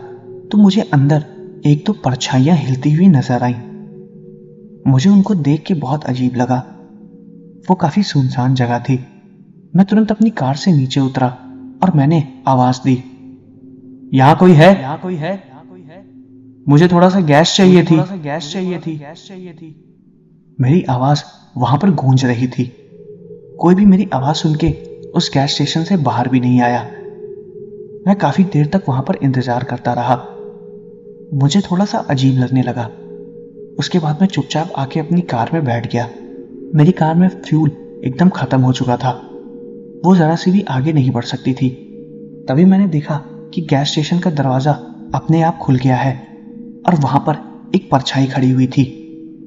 तो मुझे अंदर 1-2 परछाइयां हिलती हुई नजर आईं। मुझे उनको देख के बहुत अजीब लगा। वो काफी सुनसान जगह थी। मैं तुरंत अपनी कार से नीचे उतरा और मैंने आवाज दी, यहाँ कोई है? यहाँ कोई है? मुझे थोड़ा सा गैस चाहिए थी। मेरी आवाज वहां पर गूंज रही थी। कोई भी मेरी आवाज सुन के उस गैस स्टेशन से बाहर भी नहीं आया। मैं काफी देर तक वहां पर इंतजार करता रहा। मुझे थोड़ा सा अजीब लगने लगा। उसके बाद मैं चुपचाप आके अपनी कार में बैठ गया। मेरी कार में फ्यूल एकदम खत्म हो चुका था। वो जरा सी भी आगे नहीं बढ़ सकती थी। तभी मैंने देखा कि गैस स्टेशन का दरवाजा अपने आप खुल गया है और वहां पर एक परछाई खड़ी हुई थी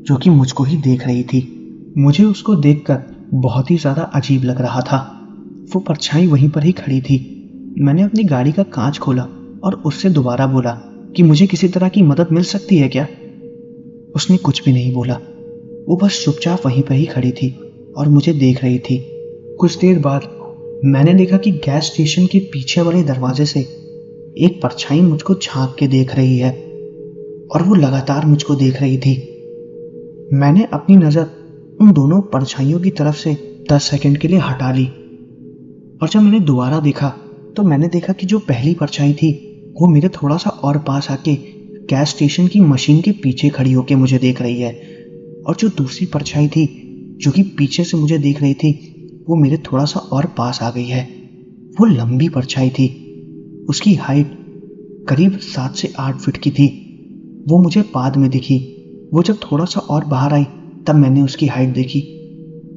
जो कि मुझको ही देख रही थी। मुझे उसको देखकर बहुत ही ज्यादा अजीब लग रहा था। वो परछाई वहीं पर ही खड़ी थी। मैंने अपनी गाड़ी का कांच खोला और उससे दोबारा बोला कि मुझे किसी तरह की मदद मिल सकती है क्या? उसने कुछ भी नहीं बोला। वो बस चुपचाप वहीं पर ही खड़ी थी और मुझे देख रही थी। कुछ देर बाद मैंने देखा कि गैस स्टेशन के पीछे वाले दरवाजे से एक परछाई मुझको झांक के देख रही है और वो लगातार मुझको देख रही थी। मैंने अपनी नजर उन दोनों परछाइयों की तरफ से 10 सेकंड के लिए हटा ली और जब मैंने दोबारा देखा तो मैंने देखा कि जो पहली परछाई थी वो मेरे थोड़ा सा और पास आके गैस स्टेशन की मशीन के पीछे खड़ी होके मुझे देख रही है, और जो दूसरी परछाई थी जो कि पीछे से मुझे देख रही थी वो मेरे थोड़ा सा और पास आ गई है। वो लंबी परछाई थी। उसकी हाइट करीब 7 से 8 फीट की थी। वो मुझे बाद में दिखी। वो जब थोड़ा सा और बाहर आई तब मैंने उसकी हाइट देखी।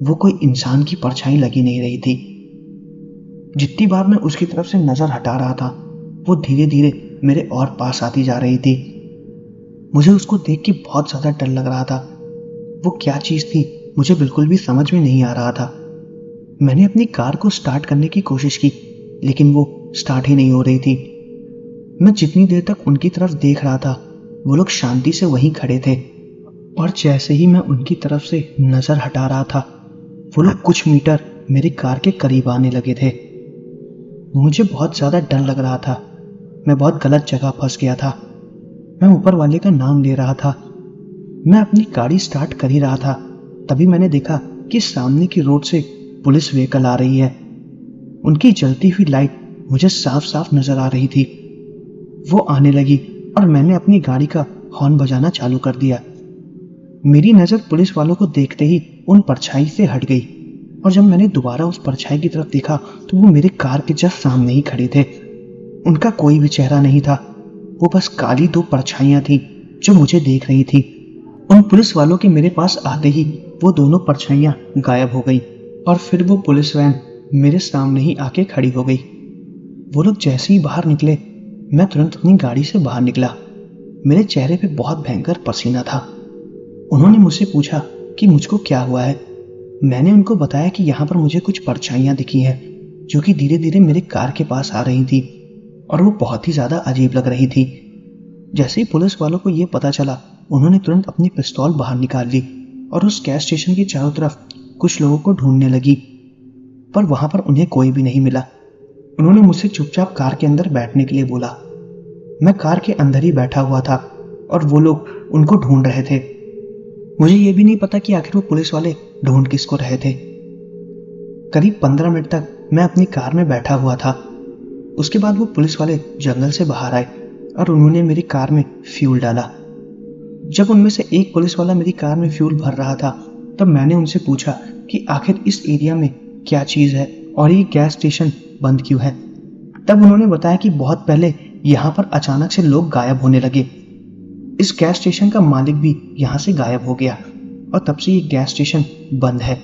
वो कोई इंसान की परछाई लगी नहीं रही थी। जितनी बार मैं उसकी तरफ से नजर हटा रहा था वो धीरे धीरे मेरे और पास आती जा रही थी। मुझे उसको देख के बहुत ज्यादा डर लग रहा था। वो क्या चीज थी मुझे बिल्कुल भी समझ में नहीं आ रहा था। मैंने अपनी कार को स्टार्ट करने की कोशिश की, लेकिन वो स्टार्ट ही नहीं हो रही थी। मैं जितनी देर तक उनकी तरफ देख रहा था वो लोग शांति से वहीं खड़े थे, और जैसे ही मैं उनकी तरफ से नजर हटा रहा था वो लोग कुछ मीटर मेरी कार के करीब आने लगे थे। मुझे बहुत ज्यादा डर लग रहा था। मैं बहुत गलत जगह फंस गया था। मैं ऊपर वाले का नाम ले रहा था। मैं अपनी गाड़ी स्टार्ट कर ही रहा था, तभी मैंने देखा कि सामने की रोड से पुलिस व्हीकल आ रही है। उनकी जलती हुई लाइट मुझे साफ साफ नजर आ रही थी। वो आने लगी और मैंने अपनी गाड़ी का हॉर्न बजाना चालू कर दिया। मेरी नजर पुलिस वालों को देखते ही उन परछाई से हट गई, और जब मैंने दोबारा उस परछाई की तरफ देखा तो वो मेरे कार के जस्ट सामने ही खड़े थे। उनका कोई भी चेहरा नहीं था। वो बस काली 2 परछाइयां थी जो मुझे देख रही थी। उन पुलिस वालों के मेरे पास आते ही वो दोनों परछाइयाँ गायब हो गई और फिर वो पुलिस वैन मेरे सामने ही आके खड़ी हो गई। वो लोग जैसे ही बाहर निकले, मैं तुरंत अपनी गाड़ी से बाहर निकला। मेरे चेहरे पे बहुत भयंकर पसीना था। उन्होंने मुझसे पूछा कि मुझको क्या हुआ है। मैंने उनको बताया कि यहाँ पर मुझे कुछ परछाइयाँ दिखी हैं जो कि धीरे धीरे मेरे कार के पास आ रही थी और वो बहुत ही ज़्यादा अजीब लग रही थी। जैसे ही पुलिस वालों को ये पता चला, उन्होंने तुरंत अपनी पिस्तौल बाहर निकाल ली और उस गैस स्टेशन के चारों तरफ कुछ लोगों को ढूंढने लगी, पर वहां पर उन्हें कोई भी नहीं मिला। उन्होंने मुझसे चुपचाप कार के अंदर बैठने के लिए बोला। मैं कार के अंदर ही बैठा हुआ था और वो लोग उनको ढूंढ रहे थे। मुझे ये भी नहीं पता कि आखिर वो पुलिस वाले ढूंढ किसको रहे थे। करीब 15 मिनट तक मैं अपनी कार में बैठा हुआ था। उसके बाद वो पुलिस वाले जंगल से बाहर आए और उन्होंने मेरी कार में फ्यूल डाला। जब उनमें से एक पुलिस वाला मेरी कार में फ्यूल भर रहा था, तब मैंने उनसे पूछा कि आखिर इस एरिया में क्या चीज़ है और ये गैस स्टेशन बंद क्यों है। तब उन्होंने बताया कि बहुत पहले यहाँ पर अचानक से लोग गायब होने लगे। इस गैस स्टेशन का मालिक भी यहाँ से गायब हो गया और तब से ये गैस स्टेशन बंद है।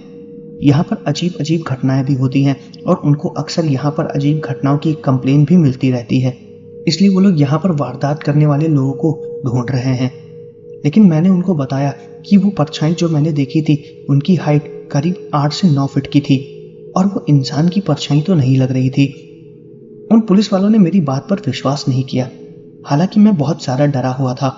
यहाँ पर अजीब अजीब घटनाएं भी होती हैं और उनको अक्सर यहाँ पर अजीब घटनाओं की कंप्लेन भी मिलती रहती है, इसलिए वो लोग यहाँ पर वारदात करने वाले लोगों को ढूंढ रहे हैं। लेकिन मैंने उनको बताया कि वो परछाई जो मैंने देखी थी उनकी हाइट करीब 8 से 9 फीट की थी और वो इंसान की परछाई तो नहीं लग रही थी। उन पुलिस वालों ने मेरी बात पर विश्वास नहीं किया, हालांकि मैं बहुत ज़्यादा डरा हुआ था।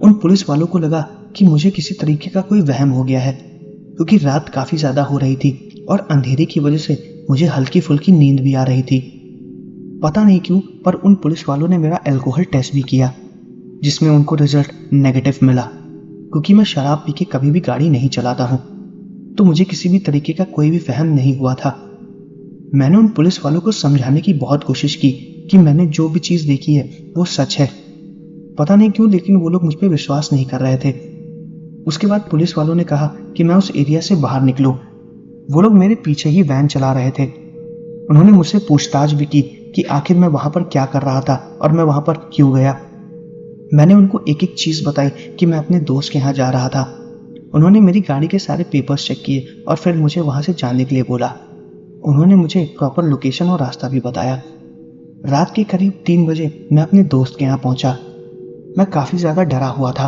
उन पुलिस वालों को लगा कि मुझे किसी तरीके का कोई वहम हो गया है, क्योंकि रात काफ़ी ज़्यादा हो रही थी और अंधेरे की वजह से मुझे हल्की फुल्की नींद भी आ रही थी। पता नहीं क्यों, पर उन पुलिस वालों ने मेरा अल्कोहल टेस्ट भी किया, जिसमें उनको रिजल्ट नेगेटिव मिला। क्योंकि मैं शराब पी के कभी भी गाड़ी नहीं चलाता हूँ, तो मुझे किसी भी तरीके का कोई भी वहम नहीं हुआ था। मैंने उन पुलिस वालों को समझाने की बहुत कोशिश की कि मैंने जो भी चीज़ देखी है वो सच है। पता नहीं क्यों, लेकिन वो लोग मुझ पर विश्वास नहीं कर रहे थे। उसके बाद पुलिस वालों ने कहा कि मैं उस एरिया से बाहर निकलूं। वो लोग मेरे पीछे ही वैन चला रहे थे। उन्होंने मुझसे पूछताछ भी की कि आखिर मैं वहां पर क्या कर रहा था और मैं वहां पर क्यों गया। मैंने उनको एक एक चीज़ बताई कि मैं अपने दोस्त के यहाँ जा रहा था। उन्होंने मेरी गाड़ी के सारे पेपर्स चेक किए और फिर मुझे वहां से जाने के लिए बोला। उन्होंने मुझे प्रॉपर लोकेशन और रास्ता भी बताया। रात के करीब 3 बजे मैं अपने दोस्त के यहाँ पहुंचा। मैं काफ़ी ज़्यादा डरा हुआ था।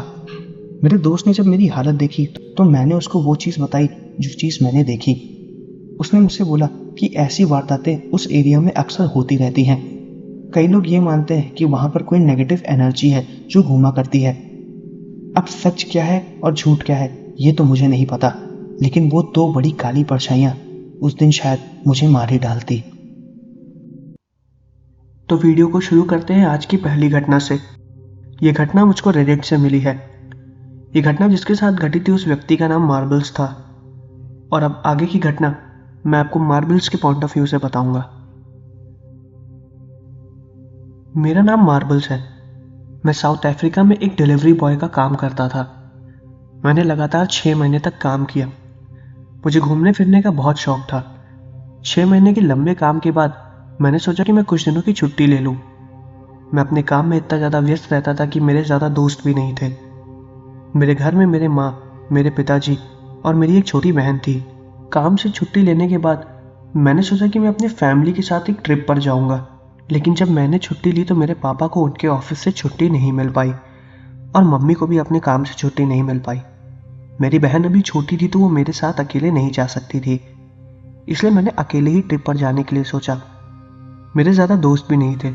मेरे दोस्त ने जब मेरी हालत देखी तो मैंने उसको वो चीज़ बताई जो चीज़ मैंने देखी। उसने मुझसे बोला कि ऐसी वारदातें उस एरिया में अक्सर होती रहती हैं। कई लोग ये मानते हैं कि वहाँ पर कोई नेगेटिव एनर्जी है जो घूमा करती है। अब सच क्या है और झूठ क्या है ये तो मुझे नहीं पता, लेकिन वो 2 बड़ी काली परछाइयाँ उस दिन शायद मुझे मार ही डालती। तो वीडियो को शुरू करते हैं आज की पहली घटना से। ये घटना मुझको रेडिट से मिली है। ये घटना जिसके साथ घटी थी उस व्यक्ति का नाम मार्बल्स था, और अब आगे की घटना मैं आपको मार्बल्स के पॉइंट ऑफ व्यू से बताऊंगा। मेरा नाम मार्बल्स है। मैं साउथ अफ्रीका में एक डिलीवरी बॉय का काम करता था। मैंने लगातार 6 महीने तक काम किया। मुझे घूमने फिरने का बहुत शौक था। 6 महीने के लंबे काम के बाद मैंने सोचा कि मैं कुछ दिनों की छुट्टी ले लूं। मैं अपने काम में इतना ज़्यादा व्यस्त रहता था कि मेरे ज़्यादा दोस्त भी नहीं थे। मेरे घर में मेरे माँ, मेरे पिताजी और मेरी एक छोटी बहन थी। काम से छुट्टी लेने के बाद मैंने सोचा कि मैं अपने फैमिली के साथ एक ट्रिप पर जाऊंगा, लेकिन जब मैंने छुट्टी ली तो मेरे पापा को उनके ऑफिस से छुट्टी नहीं मिल पाई और मम्मी को भी अपने काम से छुट्टी नहीं मिल पाई। मेरी बहन अभी छोटी थी तो वो मेरे साथ अकेले नहीं जा सकती थी, इसलिए मैंने अकेले ही ट्रिप पर जाने के लिए सोचा। मेरे ज़्यादा दोस्त भी नहीं थे।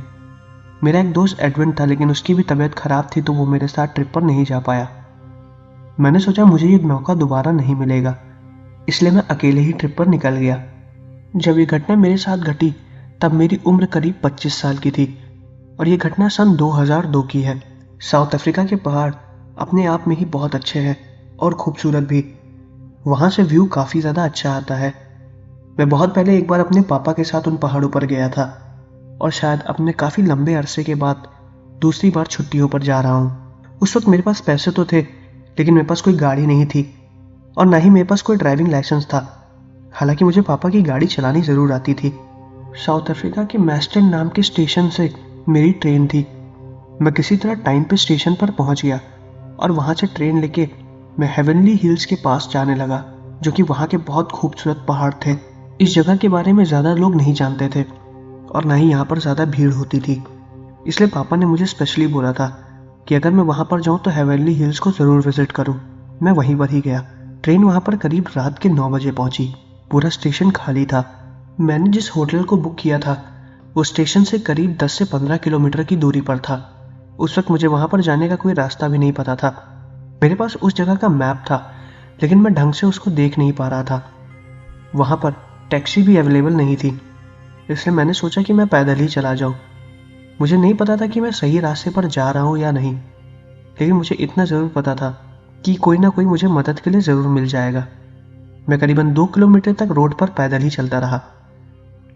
मेरा एक दोस्त एडविन था, लेकिन उसकी भी तबीयत खराब थी तो वो मेरे साथ ट्रिप पर नहीं जा पाया। मैंने सोचा मुझे ये मौका दोबारा नहीं मिलेगा, इसलिए मैं अकेले ही ट्रिप पर निकल गया। जब ये घटना मेरे साथ घटी तब मेरी उम्र करीब 25 साल की थी और ये घटना सन 2002 की है। साउथ अफ्रीका के पहाड़ अपने आप में ही बहुत अच्छे हैं और खूबसूरत भी। वहाँ से व्यू काफ़ी ज़्यादा अच्छा आता है। मैं बहुत पहले एक बार अपने पापा के साथ उन पहाड़ों पर गया था और शायद अपने काफ़ी लंबे अरसे के बाद दूसरी बार छुट्टियों पर जा रहा हूँ। उस वक्त मेरे पास पैसे तो थे, लेकिन मेरे पास कोई गाड़ी नहीं थी और ना ही मेरे पास कोई ड्राइविंग लाइसेंस था। हालांकि मुझे पापा की गाड़ी चलानी ज़रूर आती थी। साउथ अफ्रीका के मैस्टन नाम के स्टेशन से मेरी ट्रेन थी। मैं किसी तरह टाइम पे स्टेशन पर पहुंच गया और वहां से ट्रेन लेके मैं हेवनली हिल्स के पास जाने लगा, जो कि वहाँ के बहुत खूबसूरत पहाड़ थे। इस जगह के बारे में ज़्यादा लोग नहीं जानते थे और ना ही यहाँ पर ज़्यादा भीड़ होती थी, इसलिए पापा ने मुझे स्पेशली बोला था कि अगर मैं वहाँ पर जाऊँ तो हेवनली हिल्स को ज़रूर विजिट करूँ। मैं वहीं पर ही गया। ट्रेन वहाँ पर करीब रात के 9 बजे पहुँची। पूरा स्टेशन खाली था। मैंने जिस होटल को बुक किया था वो स्टेशन से करीब 10 से 15 किलोमीटर की दूरी पर था। उस वक्त मुझे वहाँ पर जाने का कोई रास्ता भी नहीं पता था। मेरे पास उस जगह का मैप था, लेकिन मैं ढंग से उसको देख नहीं पा रहा था। वहाँ पर टैक्सी भी अवेलेबल नहीं थी, इसलिए मैंने सोचा कि मैं पैदल ही चला जाऊँ। मुझे नहीं पता था कि मैं सही रास्ते पर जा रहा हूँ या नहीं, लेकिन मुझे इतना ज़रूर पता था कि कोई ना कोई मुझे मदद के लिए ज़रूर मिल जाएगा। मैं करीबन 2 किलोमीटर तक रोड पर पैदल ही चलता रहा।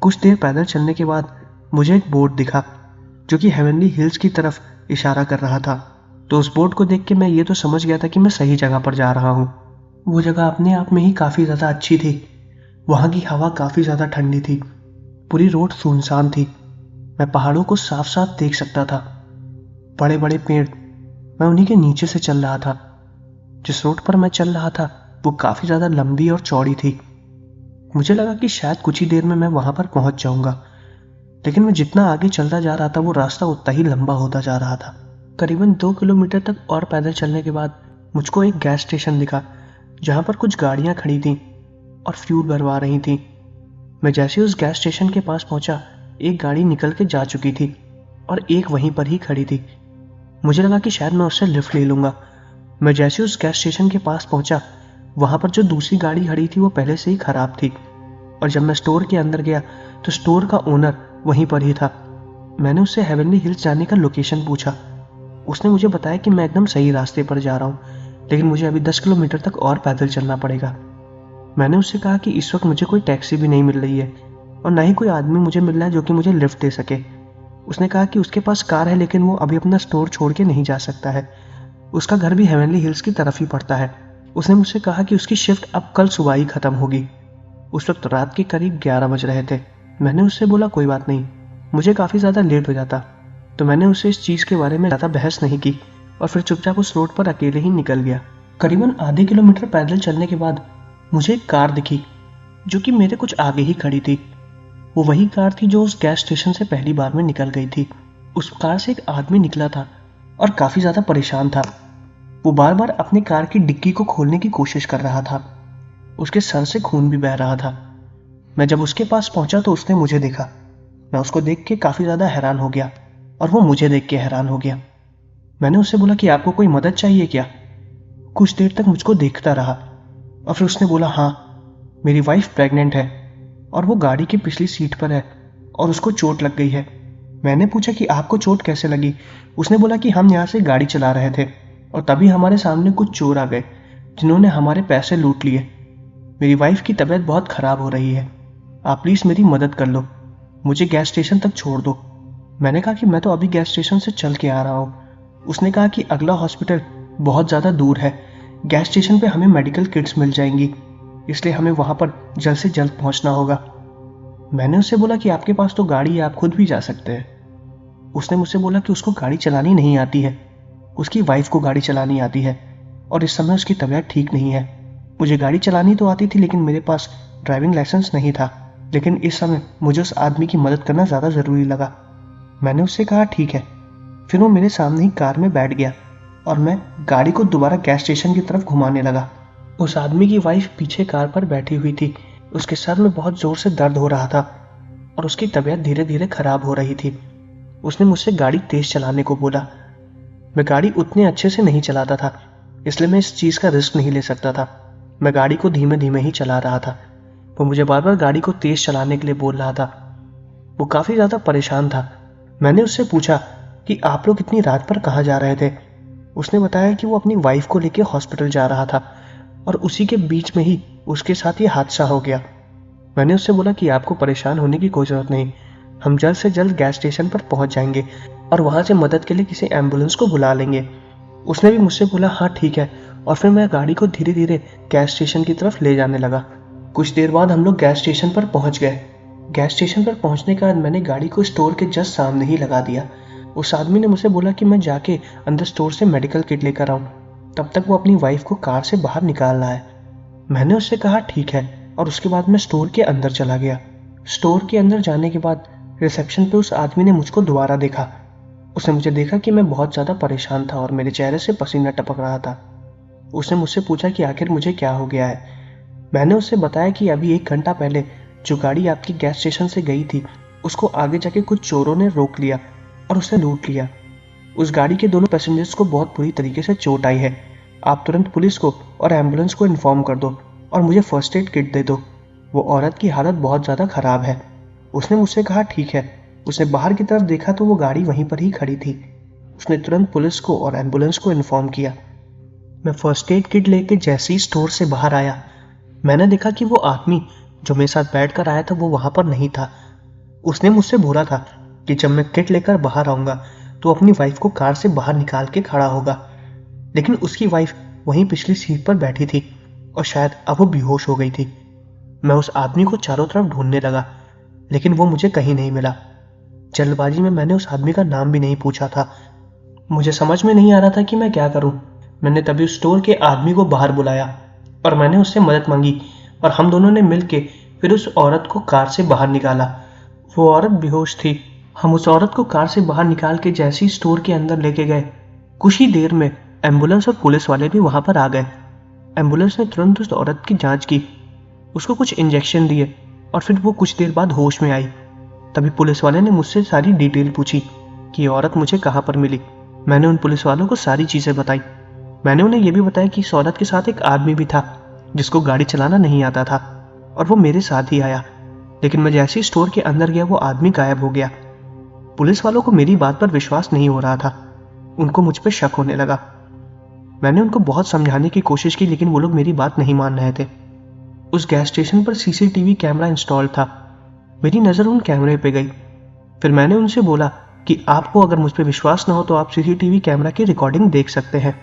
कुछ देर पैदल चलने के बाद मुझे एक बोर्ड दिखा जो कि हेवनली हिल्स की तरफ इशारा कर रहा था। तो उस बोर्ड को देख के मैं ये तो समझ गया था कि मैं सही जगह पर जा रहा हूँ। वो जगह अपने आप में ही काफ़ी ज़्यादा अच्छी थी। वहाँ की हवा काफ़ी ज़्यादा ठंडी थी। पूरी रोड सुनसान थी। मैं पहाड़ों को साफ साफ देख सकता था। बड़े बड़े पेड़, मैं उन्हीं के नीचे से चल रहा था। जिस रोड पर मैं चल रहा था वो काफ़ी ज़्यादा लंबी और चौड़ी थी। मुझे लगा कि शायद कुछ ही देर में मैं वहाँ पर पहुँच जाऊँगा, लेकिन मैं जितना आगे चलता जा रहा था वो रास्ता उतना ही लंबा होता जा रहा था। करीबन 2 किलोमीटर तक और पैदल चलने के बाद मुझको एक गैस स्टेशन दिखा, जहाँ पर कुछ गाड़ियाँ खड़ी थीं और फ्यूल भरवा रही थीं। मैं जैसे उस गैस स्टेशन के पास पहुँचा, एक गाड़ी निकल के जा चुकी थी और एक वहीं पर ही खड़ी थी। मुझे लगा कि शायद मैं उससे लिफ्ट ले लूँगा। मैं जैसे उस गैस स्टेशन के पास पहुँचा, वहाँ पर जो दूसरी गाड़ी खड़ी थी वो पहले से ही ख़राब थी। और जब मैं स्टोर के अंदर गया तो स्टोर का ओनर वहीं पर ही था। मैंने उससे हेवनली हिल्स जाने का लोकेशन पूछा। उसने मुझे बताया कि मैं एकदम सही रास्ते पर जा रहा हूँ, लेकिन मुझे अभी 10 किलोमीटर तक और पैदल चलना पड़ेगा। मैंने उससे कहा कि इस वक्त मुझे कोई टैक्सी भी नहीं मिल रही है और ना ही कोई आदमी मुझे मिल रहा है जो कि मुझे लिफ्ट दे सके। उसने कहा कि उसके पास कार है, लेकिन वो अभी अपना स्टोर छोड़ के नहीं जा सकता है। उसका घर भी हेवनली हिल्स की तरफ ही पड़ता है। उसने मुझसे कहा कि उसकी शिफ्ट अब कल सुबह ही ख़त्म होगी। उस वक्त रात के करीब 11 बज रहे थे। मैंने उससे बोला कोई बात नहीं, मुझे काफ़ी ज़्यादा लेट हो जाता। तो मैंने उससे इस चीज़ के बारे में ज़्यादा बहस नहीं की और फिर चुपचाप उस रोड पर अकेले ही निकल गया। करीबन आधे किलोमीटर पैदल चलने के बाद मुझे एक कार दिखी जो कि मेरे कुछ आगे ही खड़ी थी। वो वही कार थी जो उस गैस स्टेशन से पहली बार में निकल गई थी। उस कार से एक आदमी निकला था और काफ़ी ज़्यादा परेशान था। वो बार बार अपनी कार की डिक्की को खोलने की कोशिश कर रहा था। उसके सर से खून भी बह रहा था। मैं जब उसके पास पहुंचा तो उसने मुझे देखा। मैं उसको देख के काफ़ी ज़्यादा हैरान हो गया और वो मुझे देख के हैरान हो गया। मैंने उससे बोला कि आपको कोई मदद चाहिए क्या? कुछ देर तक मुझको देखता रहा और फिर उसने बोला हाँ, मेरी वाइफ प्रेग्नेंट है और वो गाड़ी की पिछली सीट पर है और उसको चोट लग गई है। मैंने पूछा कि आपको चोट कैसे लगी? उसने बोला कि हम यहाँ से गाड़ी चला रहे थे और तभी हमारे सामने कुछ चोर आ गए जिन्होंने हमारे पैसे लूट लिए। मेरी वाइफ की तबीयत बहुत ख़राब हो रही है, आप प्लीज़ मेरी मदद कर लो, मुझे गैस स्टेशन तक छोड़ दो। मैंने कहा कि मैं तो अभी गैस स्टेशन से चल के आ रहा हूँ। उसने कहा कि अगला हॉस्पिटल बहुत ज़्यादा दूर है, गैस स्टेशन पे हमें मेडिकल किट्स मिल जाएंगी, इसलिए हमें वहाँ पर जल्द से जल्द पहुँचना होगा। मैंने उससे बोला कि आपके पास तो गाड़ी है, आप खुद भी जा सकते हैं। उसने मुझसे बोला कि उसको गाड़ी चलानी नहीं आती है, उसकी वाइफ को गाड़ी चलानी आती है और इस समय उसकी तबीयत ठीक नहीं है। मुझे गाड़ी चलानी तो आती थी, लेकिन मेरे पास ड्राइविंग लाइसेंस नहीं था। लेकिन इस समय मुझे उस आदमी की मदद करना ज़्यादा ज़रूरी लगा। मैंने उससे कहा ठीक है। फिर वो मेरे सामने ही कार में बैठ गया और मैं गाड़ी को दोबारा गैस स्टेशन की तरफ घुमाने लगा। उस आदमी की वाइफ पीछे कार पर बैठी हुई थी। उसके सर में बहुत ज़ोर से दर्द हो रहा था और उसकी तबीयत धीरे धीरे ख़राब हो रही थी। उसने मुझसे गाड़ी तेज़ चलाने को बोला। मैं गाड़ी उतने अच्छे से नहीं चलाता था, इसलिए मैं इस चीज़ का रिस्क नहीं ले सकता था। मैं गाड़ी को धीमे धीमे ही चला रहा था। वो मुझे बार बार गाड़ी को तेज़ चलाने के लिए बोल रहा था। वो काफ़ी ज़्यादा परेशान था। मैंने उससे पूछा कि आप लोग इतनी रात पर कहाँ जा रहे थे? उसने बताया कि वो अपनी वाइफ को लेकर हॉस्पिटल जा रहा था और उसी के बीच में ही उसके साथ ये हादसा हो गया। मैंने उससे बोला कि आपको परेशान होने की कोई ज़रूरत नहीं, हम जल्द से जल्द गैस स्टेशन पर पहुंच जाएंगे और वहां से मदद के लिए किसी एम्बुलेंस को बुला लेंगे। उसने भी मुझसे बोला हाँ ठीक है, और फिर मैं गाड़ी को धीरे धीरे गैस स्टेशन की तरफ ले जाने लगा। कुछ देर बाद हम लोग गैस स्टेशन पर पहुंच गए। गैस स्टेशन पर पहुंचने के बाद मैंने गाड़ी को स्टोर के जस्ट सामने ही लगा दिया। उस आदमी ने मुझसे बोला कि मैं जाके अंदर स्टोर से मेडिकल किट लेकर आऊँ। तब तक वो अपनी वाइफ को कार से बाहर निकाल रहा है। मैंने उससे कहा ठीक है, और उसके बाद मैं स्टोर के अंदर चला गया। स्टोर के अंदर जाने के बाद रिसेप्शन पे उस आदमी ने मुझको दोबारा देखा। उसने मुझे देखा कि मैं बहुत ज़्यादा परेशान था और मेरे चेहरे से पसीना टपक रहा था। उसने मुझसे पूछा कि आखिर मुझे क्या हो गया है। मैंने उससे बताया कि अभी 1 घंटा पहले जो गाड़ी आपकी गैस स्टेशन से गई थी, उसको आगे जाके कुछ चोरों ने रोक लिया और उसे लूट लिया। उस गाड़ी के दोनों पैसेंजर्स को बहुत बुरी तरीके से चोट आई है। आप तुरंत पुलिस को और एम्बुलेंस को इन्फॉर्म कर दो और मुझे फर्स्ट एड किट दे दो। वो औरत की हालत बहुत ज़्यादा ख़राब है। उसने मुझसे कहा ठीक है। उसने बाहर की तरफ देखा तो वो गाड़ी वहीं पर ही खड़ी थी। उसने तुरंत पुलिस को और एम्बुलेंस को इन्फॉर्म किया। मैं फर्स्ट एड किट लेके जैसे ही स्टोर से बाहर आया, मैंने देखा कि वो आदमी जो मेरे साथ बैठ कर आया था वो वहाँ पर नहीं था। उसने मुझसे बोला था कि जब मैं किट लेकर बाहर आऊँगा तो अपनी वाइफ को कार से बाहर निकाल के खड़ा होगा, लेकिन उसकी वाइफ वहीं पिछली सीट पर बैठी थी और शायद अब वो बेहोश हो गई थी। मैं उस आदमी को चारों तरफ ढूंढने लगा, लेकिन वो मुझे कहीं नहीं मिला। जल्दबाजी में मैंने उस आदमी का नाम भी नहीं पूछा था। मुझे समझ में नहीं आ रहा था कि मैं क्या करूं। मैंने तभी उस स्टोर के आदमी को बाहर बुलाया और मैंने उससे मदद मांगी और हम दोनों ने मिलके फिर उस औरत को कार से बाहर निकाला। वो औरत बेहोश थी। हम उस औरत को कार से बाहर निकाल के जैसे ही स्टोर के अंदर लेके गए, कुछ ही देर में एम्बुलेंस और पुलिस वाले भी वहां पर आ गए। एम्बुलेंस ने तुरंत उस औरत की जांच की, उसको कुछ इंजेक्शन दिए और फिर वो कुछ देर बाद होश में आई। तभी पुलिस वाले ने मुझसे सारी डिटेल पूछी कि ये औरत मुझे कहाँ पर मिली। मैंने उन पुलिस वालों को सारी चीज़ें बताई। मैंने उन्हें यह भी बताया कि इस औरत के साथ एक आदमी भी था जिसको गाड़ी चलाना नहीं आता था और वो मेरे साथ ही आया, लेकिन मैं जैसे ही स्टोर के अंदर गया वो आदमी गायब हो गया। पुलिस वालों को मेरी बात पर विश्वास नहीं हो रहा था, उनको मुझ पर शक होने लगा। मैंने उनको बहुत समझाने की कोशिश की, लेकिन वो लोग मेरी बात नहीं मान रहे थे। उस गैस स्टेशन पर सीसीटीवी कैमरा इंस्टॉल था। मेरी नज़र उन कैमरे पे गई। फिर मैंने उनसे बोला कि आपको अगर मुझ पर विश्वास ना हो तो आप सीसीटीवी कैमरा की रिकॉर्डिंग देख सकते हैं।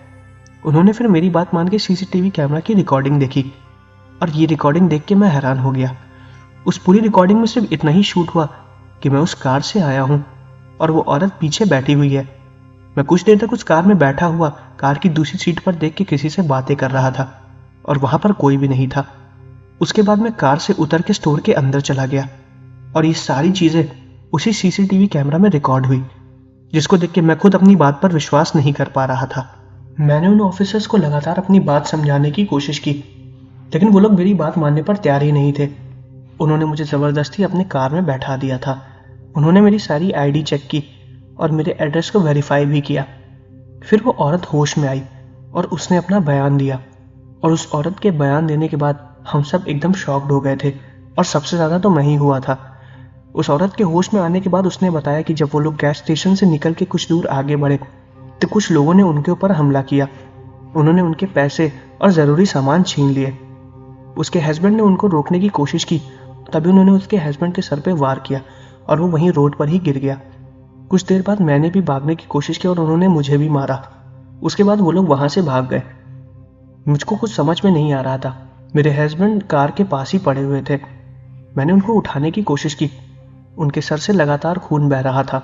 उन्होंने फिर मेरी बात मान के सीसीटीवी कैमरा की रिकॉर्डिंग देखी और ये रिकॉर्डिंग देख के मैं हैरान हो गया। उस पूरी रिकॉर्डिंग में सिर्फ इतना ही शूट हुआ कि मैं उस कार से आया हूँ और वो औरत पीछे बैठी हुई है। मैं कुछ देर तक उस कार में बैठा हुआ कार की दूसरी सीट पर देख के किसी से बातें कर रहा था और वहां पर कोई भी नहीं था। उसके बाद मैं कार से उतर के स्टोर के अंदर चला गया और ये सारी चीजें उसी सीसीटीवी कैमरा में रिकॉर्ड हुई, जिसको देख के मैं खुद अपनी बात पर विश्वास नहीं कर पा रहा था। मैंने उन ऑफिसर्स को लगातार अपनी बात समझाने की कोशिश की, लेकिन वो लोग मेरी बात मानने पर तैयार ही नहीं थे। उन्होंने मुझे ज़बरदस्ती अपने कार में बैठा दिया था। उन्होंने मेरी सारी आईडी चेक की और मेरे एड्रेस को वेरीफाई भी किया। फिर वो औरत होश में आई और उसने अपना बयान दिया, और उस औरत के बयान देने के बाद हम सब एकदम शॉक्ड हो गए थे और सबसे ज़्यादा तो मैं ही हुआ था। उस औरत के होश में आने के बाद उसने बताया कि जब वो लोग गैस स्टेशन से निकल के कुछ दूर आगे बढ़े तो कुछ लोगों ने उनके ऊपर हमला किया। उन्होंने उनके पैसे और ज़रूरी सामान छीन लिए। उसके हस्बैंड ने उनको रोकने की कोशिश की, तभी उन्होंने उसके हस्बैंड के सर पे वार किया और वो वहीं रोड पर ही गिर गया। कुछ देर बाद मैंने भी भागने की कोशिश की और उन्होंने मुझे भी मारा। उसके बाद वो लोग वहाँ से भाग गए। मुझको कुछ समझ में नहीं आ रहा था। मेरे हस्बैंड कार के पास ही पड़े हुए थे। मैंने उनको उठाने की कोशिश की, उनके सर से लगातार खून बह रहा था।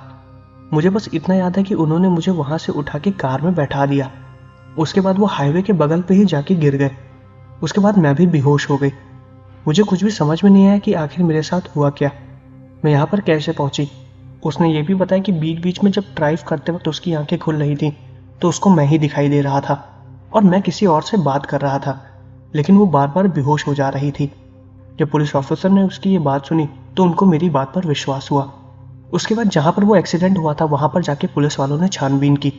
मुझे बस इतना याद है कि उन्होंने मुझे वहाँ से उठा के कार में बैठा दिया। उसके बाद वो हाईवे के बगल पे ही जाके गिर गए। उसके बाद मैं भी बेहोश हो गई। मुझे कुछ भी समझ में नहीं आया कि आखिर मेरे साथ हुआ क्या, मैं यहाँ पर कैसे पहुंची। उसने ये भी बताया कि बीच बीच में जब ड्राइव करते वक्त उसकी आंखें खुल रही थी तो उसको मैं ही दिखाई दे रहा था और मैं किसी और से बात कर रहा था, लेकिन वो बार बार बेहोश हो जा रही थी। जब पुलिस ऑफिसर ने उसकी ये बात सुनी तो उनको मेरी बात पर विश्वास हुआ। उसके बाद जहाँ पर वो एक्सीडेंट हुआ था वहाँ पर जाके पुलिस वालों ने छानबीन की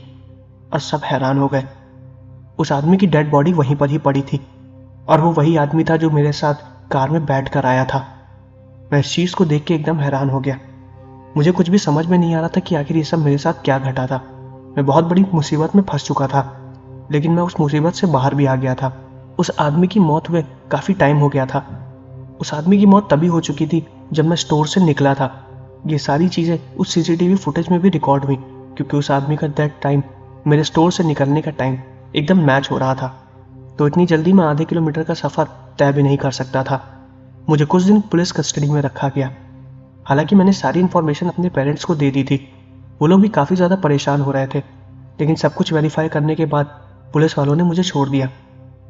और सब हैरान हो गए। उस आदमी की डेड बॉडी वहीं पर ही पड़ी थी और वो वही आदमी था जो मेरे साथ कार में बैठ कर आया था। मैं इस चीज़ को देख के एकदम हैरान हो गया। मुझे कुछ भी समझ में नहीं आ रहा था कि आखिर ये सब मेरे साथ क्या घटा था। मैं बहुत बड़ी मुसीबत में फंस चुका था, लेकिन मैं उस मुसीबत से बाहर भी आ गया था। उस आदमी की मौत हुए काफ़ी टाइम हो गया था। उस आदमी की मौत तभी हो चुकी थी जब मैं स्टोर से निकला था। ये सारी चीज़ें उस सीसीटीवी फुटेज में भी रिकॉर्ड हुई, क्योंकि उस आदमी का दैट टाइम मेरे स्टोर से निकलने का टाइम एकदम मैच हो रहा था। तो इतनी जल्दी मैं आधे किलोमीटर का सफ़र तय भी नहीं कर सकता था। मुझे कुछ दिन पुलिस कस्टडी में रखा गया। हालांकि मैंने सारी इन्फॉर्मेशन अपने पेरेंट्स को दे दी थी। वो लोग भी काफ़ी ज़्यादा परेशान हो रहे थे, लेकिन सब कुछ वेरीफाई करने के बाद पुलिस वालों ने मुझे छोड़ दिया।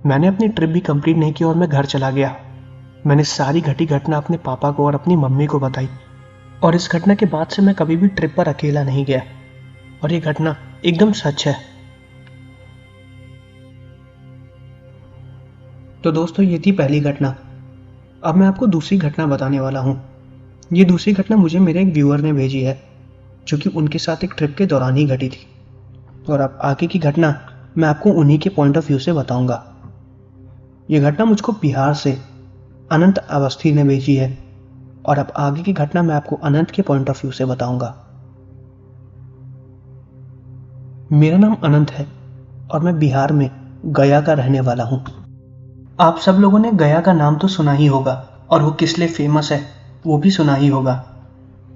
मैंने अपनी ट्रिप भी कंप्लीट नहीं की और मैं घर चला गया। मैंने सारी घटी घटना अपने पापा को और अपनी मम्मी को बताई, और इस घटना के बाद से मैं कभी भी ट्रिप पर अकेला नहीं गया, और ये घटना एकदम सच है। तो दोस्तों, ये थी पहली घटना। अब मैं आपको दूसरी घटना बताने वाला हूँ। ये दूसरी घटना मुझे मेरे एक व्यूअर ने भेजी है, जो कि उनके साथ एक ट्रिप के दौरान ही घटी थी। और अब आगे की घटना मैं आपको उन्हीं के पॉइंट ऑफ व्यू से बताऊंगा। ये घटना मुझको बिहार से अनंत अवस्थी ने भेजी है, और अब आगे की घटना मैं आपको अनंत के पॉइंट ऑफ व्यू से बताऊंगा। मेरा नाम अनंत है और मैं बिहार में गया का रहने वाला हूँ। आप सब लोगों ने गया का नाम तो सुना ही होगा, और वो किस लिए फेमस है वो भी सुना ही होगा।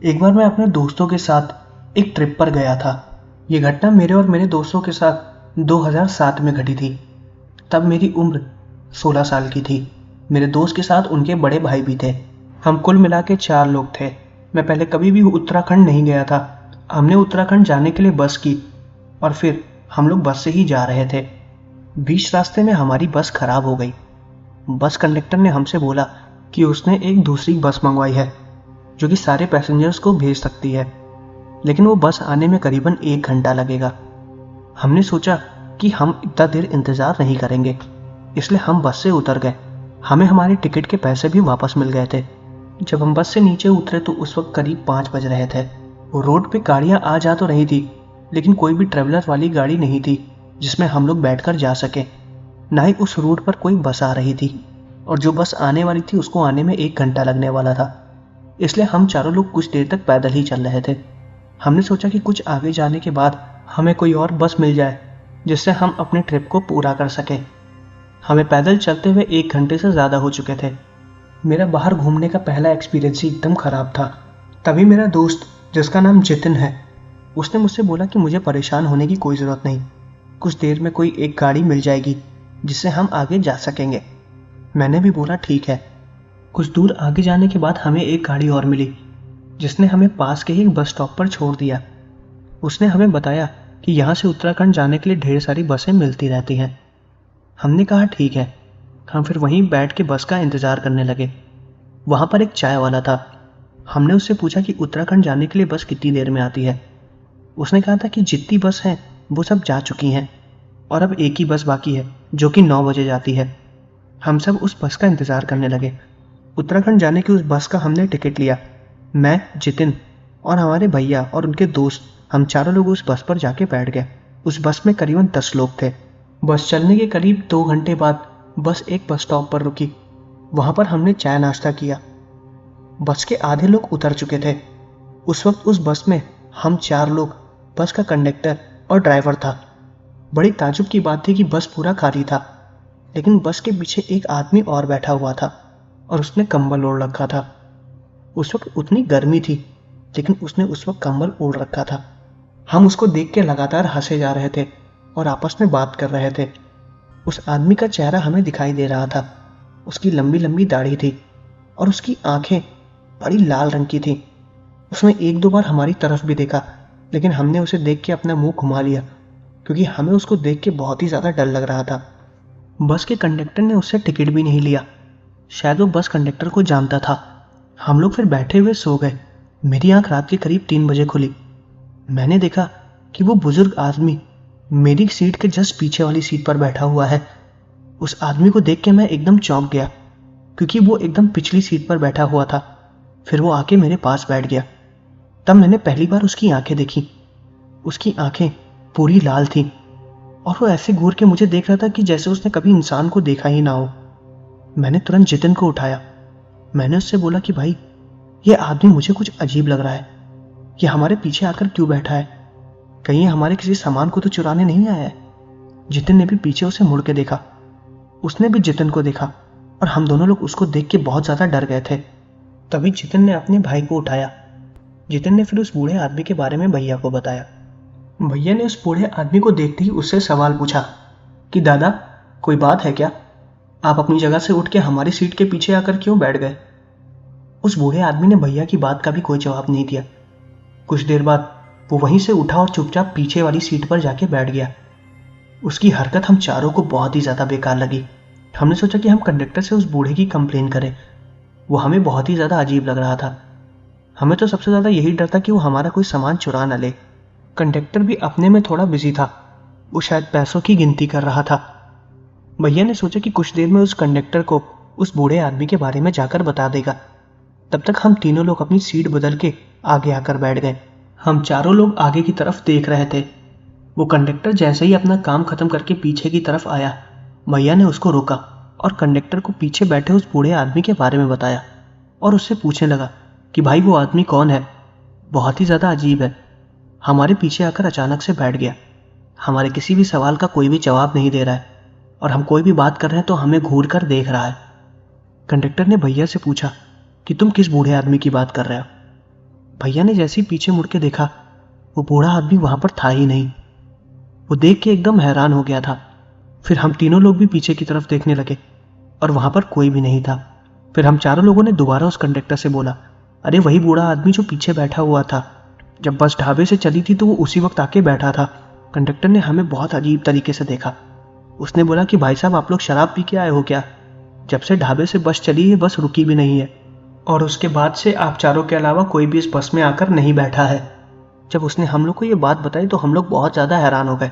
एक बार मैं अपने दोस्तों के साथ एक ट्रिप पर गया था। ये घटना मेरे और मेरे दोस्तों के साथ 2007 में घटी थी। तब मेरी उम्र 16 साल की थी। मेरे दोस्त के साथ उनके बड़े भाई भी थे। हम कुल मिला के 4 लोग थे। मैं पहले कभी भी उत्तराखंड नहीं गया था। हमने उत्तराखंड जाने के लिए बस की, और फिर हम लोग बस से ही जा रहे थे। बीच रास्ते में हमारी बस खराब हो गई। बस कंडक्टर ने हमसे बोला कि उसने एक दूसरी बस मंगवाई है, जो कि सारे पैसेंजर्स को भेज सकती है, लेकिन वो बस आने में करीबन 1 घंटा लगेगा। हमने सोचा कि हम इतना देर इंतज़ार नहीं करेंगे, इसलिए हम बस से उतर गए। हमें हमारे टिकट के पैसे भी वापस मिल गए थे। जब हम बस से नीचे उतरे तो उस वक्त करीब 5 बज रहे थे। रोड पे गाड़ियाँ आ जा तो रही थी, लेकिन कोई भी ट्रेवलर वाली गाड़ी नहीं थी जिसमें हम लोग बैठकर जा सके। ना ही उस रूट पर कोई बस आ रही थी, और जो बस आने वाली थी उसको आने में 1 घंटा लगने वाला था। इसलिए हम चारों लोग कुछ देर तक पैदल ही चल रहे थे। हमने सोचा कि कुछ आगे जाने के बाद हमें कोई और बस मिल जाए जिससे हम अपने ट्रिप को पूरा कर सकें। हमें पैदल चलते हुए 1 घंटे से ज़्यादा हो चुके थे। मेरा बाहर घूमने का पहला एक्सपीरियंस ही एकदम ख़राब था। तभी मेरा दोस्त, जिसका नाम जितिन है, उसने मुझसे बोला कि मुझे परेशान होने की कोई ज़रूरत नहीं, कुछ देर में कोई एक गाड़ी मिल जाएगी जिससे हम आगे जा सकेंगे। मैंने भी बोला ठीक है। कुछ दूर आगे जाने के बाद हमें एक गाड़ी और मिली, जिसने हमें पास के ही बस स्टॉप पर छोड़ दिया। उसने हमें बताया कि यहाँ से उत्तराखंड जाने के लिए ढेर सारी बसें मिलती रहती हैं। हमने कहा ठीक है। हम फिर वहीं बैठ के बस का इंतज़ार करने लगे। वहाँ पर एक चाय वाला था। हमने उससे पूछा कि उत्तराखंड जाने के लिए बस कितनी देर में आती है। उसने कहा था कि जितनी बस हैं वो सब जा चुकी हैं, और अब एक ही बस बाकी है जो कि 9 बजे जाती है। हम सब उस बस का इंतज़ार करने लगे। उत्तराखंड जाने की उस बस का हमने टिकट लिया। मैं, जितिन और हमारे भैया और उनके दोस्त, हम चारों लोग उस बस पर जाके बैठ गए। उस बस में करीबन 10 लोग थे। बस चलने के करीब 2 घंटे बाद बस एक बस स्टॉप पर रुकी। वहाँ पर हमने चाय नाश्ता किया। बस के आधे लोग उतर चुके थे। उस वक्त उस बस में हम 4 लोग, बस का कंडक्टर और ड्राइवर था। बड़ी ताज्जुब की बात थी कि बस पूरा खाली था, लेकिन बस के पीछे एक आदमी और बैठा हुआ था, और उसने कंबल ओढ़ रखा था। उस वक्त उतनी गर्मी थी, लेकिन उसने उस वक्त कंबल ओढ़ रखा था। हम उसको देख के लगातार हंसे जा रहे थे और आपस में बात कर रहे थे। उस आदमी का चेहरा हमें दिखाई दे रहा था। उसकी लंबी लंबी दाढ़ी थी और उसकी आंखें बड़ी लाल रंग की थी। उसने 1-2 बार हमारी तरफ भी देखा, लेकिन हमने उसे देख के अपना मुंह घुमा लिया, क्योंकि हमें उसको देख के बहुत ही ज़्यादा डर लग रहा था। बस के कंडक्टर ने उससे टिकट भी नहीं लिया। शायद वो बस कंडक्टर को जानता था। हम लोग फिर बैठे हुए सो गए। मेरी आंख रात के करीब 3 बजे खुली। मैंने देखा कि वो बुजुर्ग आदमी मेरी सीट के जस्ट पीछे वाली सीट पर बैठा हुआ है। उस आदमी को देख के मैं एकदम चौंक गया, क्योंकि वो एकदम पिछली सीट पर बैठा हुआ था। फिर वो आके मेरे पास बैठ गया। तब मैंने पहली बार उसकी आंखें देखी। उसकी आंखें पूरी लाल थीं, और वो ऐसे घूर के मुझे देख रहा था कि जैसे उसने कभी इंसान को देखा ही ना हो। मैंने तुरंत जितिन को उठाया। मैंने उससे बोला कि भाई, ये आदमी मुझे कुछ अजीब लग रहा है। ये हमारे पीछे आकर क्यों बैठा है? कहीं हमारे किसी सामान को तो चुराने नहीं आया है? जितिन ने भी पीछे उसे मुड़ के देखा। उसने भी जितिन को देखा, और हम दोनों लोग उसको देख के बहुत ज़्यादा डर गए थे। तभी जितिन ने अपने भाई को उठाया। जितिन ने फिर उस बूढ़े आदमी के बारे में भैया को बताया। भैया ने उस बूढ़े आदमी को देखते ही उससे सवाल पूछा कि दादा, कोई बात है क्या? आप अपनी जगह से उठ के हमारी सीट के पीछे आकर क्यों बैठ गए? उस बूढ़े आदमी ने भैया की बात का भी कोई जवाब नहीं दिया। कुछ देर बाद वो वहीं से उठा और चुपचाप पीछे वाली सीट पर जाके बैठ गया। उसकी हरकत हम चारों को बहुत ही ज़्यादा बेकार लगी। हमने सोचा कि हम कंडक्टर से उस बूढ़े की कंप्लेन करें। वो हमें बहुत ही ज़्यादा अजीब लग रहा था। हमें तो सबसे ज़्यादा यही डर था कि वो हमारा कोई सामान चुरा न ले। कंडक्टर भी अपने में थोड़ा बिजी था, वो शायद पैसों की गिनती कर रहा था। भैया ने सोचा कि कुछ देर में उस कंडक्टर को उस बूढ़े आदमी के बारे में जाकर बता देगा। तब तक हम तीनों लोग अपनी सीट बदल के आगे आकर बैठ गए। हम चारों लोग आगे की तरफ देख रहे थे। वो कंडक्टर जैसे ही अपना काम खत्म करके पीछे की तरफ आया, भैया ने उसको रोका और कंडक्टर को पीछे बैठे उस बूढ़े आदमी के बारे में बताया और उससे पूछने लगा कि भाई वो आदमी कौन है, बहुत ही ज़्यादा अजीब है। हमारे पीछे आकर अचानक से बैठ गया। हमारे किसी भी सवाल का कोई भी जवाब नहीं दे रहा है और हम कोई भी बात कर रहे हैं तो हमें घूर कर देख रहा है। कंडक्टर ने भैया से पूछा कि तुम किस बूढ़े आदमी की बात कर रहे हो। भैया ने जैसे ही पीछे मुड़ के देखा, वो बूढ़ा आदमी वहां पर था ही नहीं। वो देख के एकदम हैरान हो गया था। फिर हम तीनों लोग भी पीछे की तरफ देखने लगे और वहां पर कोई भी नहीं था। फिर हम चारों लोगों ने दोबारा उस कंडक्टर से बोला, अरे वही बूढ़ा आदमी जो पीछे बैठा हुआ था, जब बस ढाबे से चली थी तो वो उसी वक्त आके बैठा था। कंडक्टर ने हमें बहुत अजीब तरीके से देखा। उसने बोला कि भाई साहब आप लोग शराब पी के आए हो क्या? जब से ढाबे से बस चली है बस रुकी भी नहीं है और उसके बाद से आप चारों के अलावा कोई भी इस बस में आकर नहीं बैठा है। जब उसने हम लोग को ये बात बताई तो हम लोग बहुत ज़्यादा हैरान हो गए।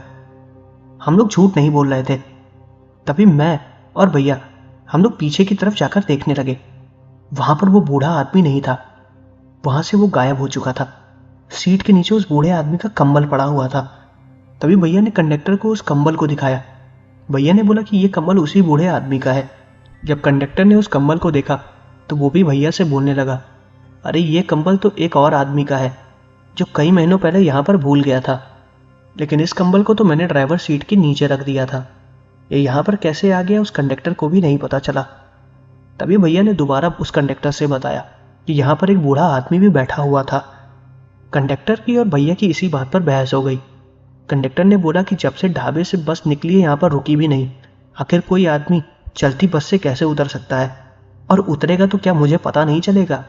हम लोग झूठ नहीं बोल रहे थे। तभी मैं और भैया हम लोग पीछे की तरफ जाकर देखने लगे। वहां पर वो बूढ़ा आदमी नहीं था, वहां से वो गायब हो चुका था। सीट के नीचे उस बूढ़े आदमी का कंबल पड़ा हुआ था। तभी भैया ने कंडक्टर को उस कंबल को दिखाया। भैया ने बोला कि ये कंबल उसी बूढ़े आदमी का है। जब कंडक्टर ने उस कंबल को देखा तो वो भी भैया से बोलने लगा, अरे ये कंबल तो एक और आदमी का है जो कई महीनों पहले यहाँ पर भूल गया था, लेकिन इस कंबल को तो मैंने ड्राइवर सीट के नीचे रख दिया था। ये यहाँ पर कैसे आ गया उस कंडक्टर को भी नहीं पता चला। तभी भैया ने दोबारा उस कंडक्टर से बताया कि यहाँ पर एक बूढ़ा आदमी भी बैठा हुआ था। कंडक्टर की और भैया की इसी बात पर बहस हो गई। कंडक्टर ने बोला कि जब से ढाबे से बस निकली है यहाँ पर रुकी भी नहीं। आखिर कोई आदमी चलती बस से कैसे उतर सकता है, और उतरेगा तो क्या मुझे पता नहीं चलेगा?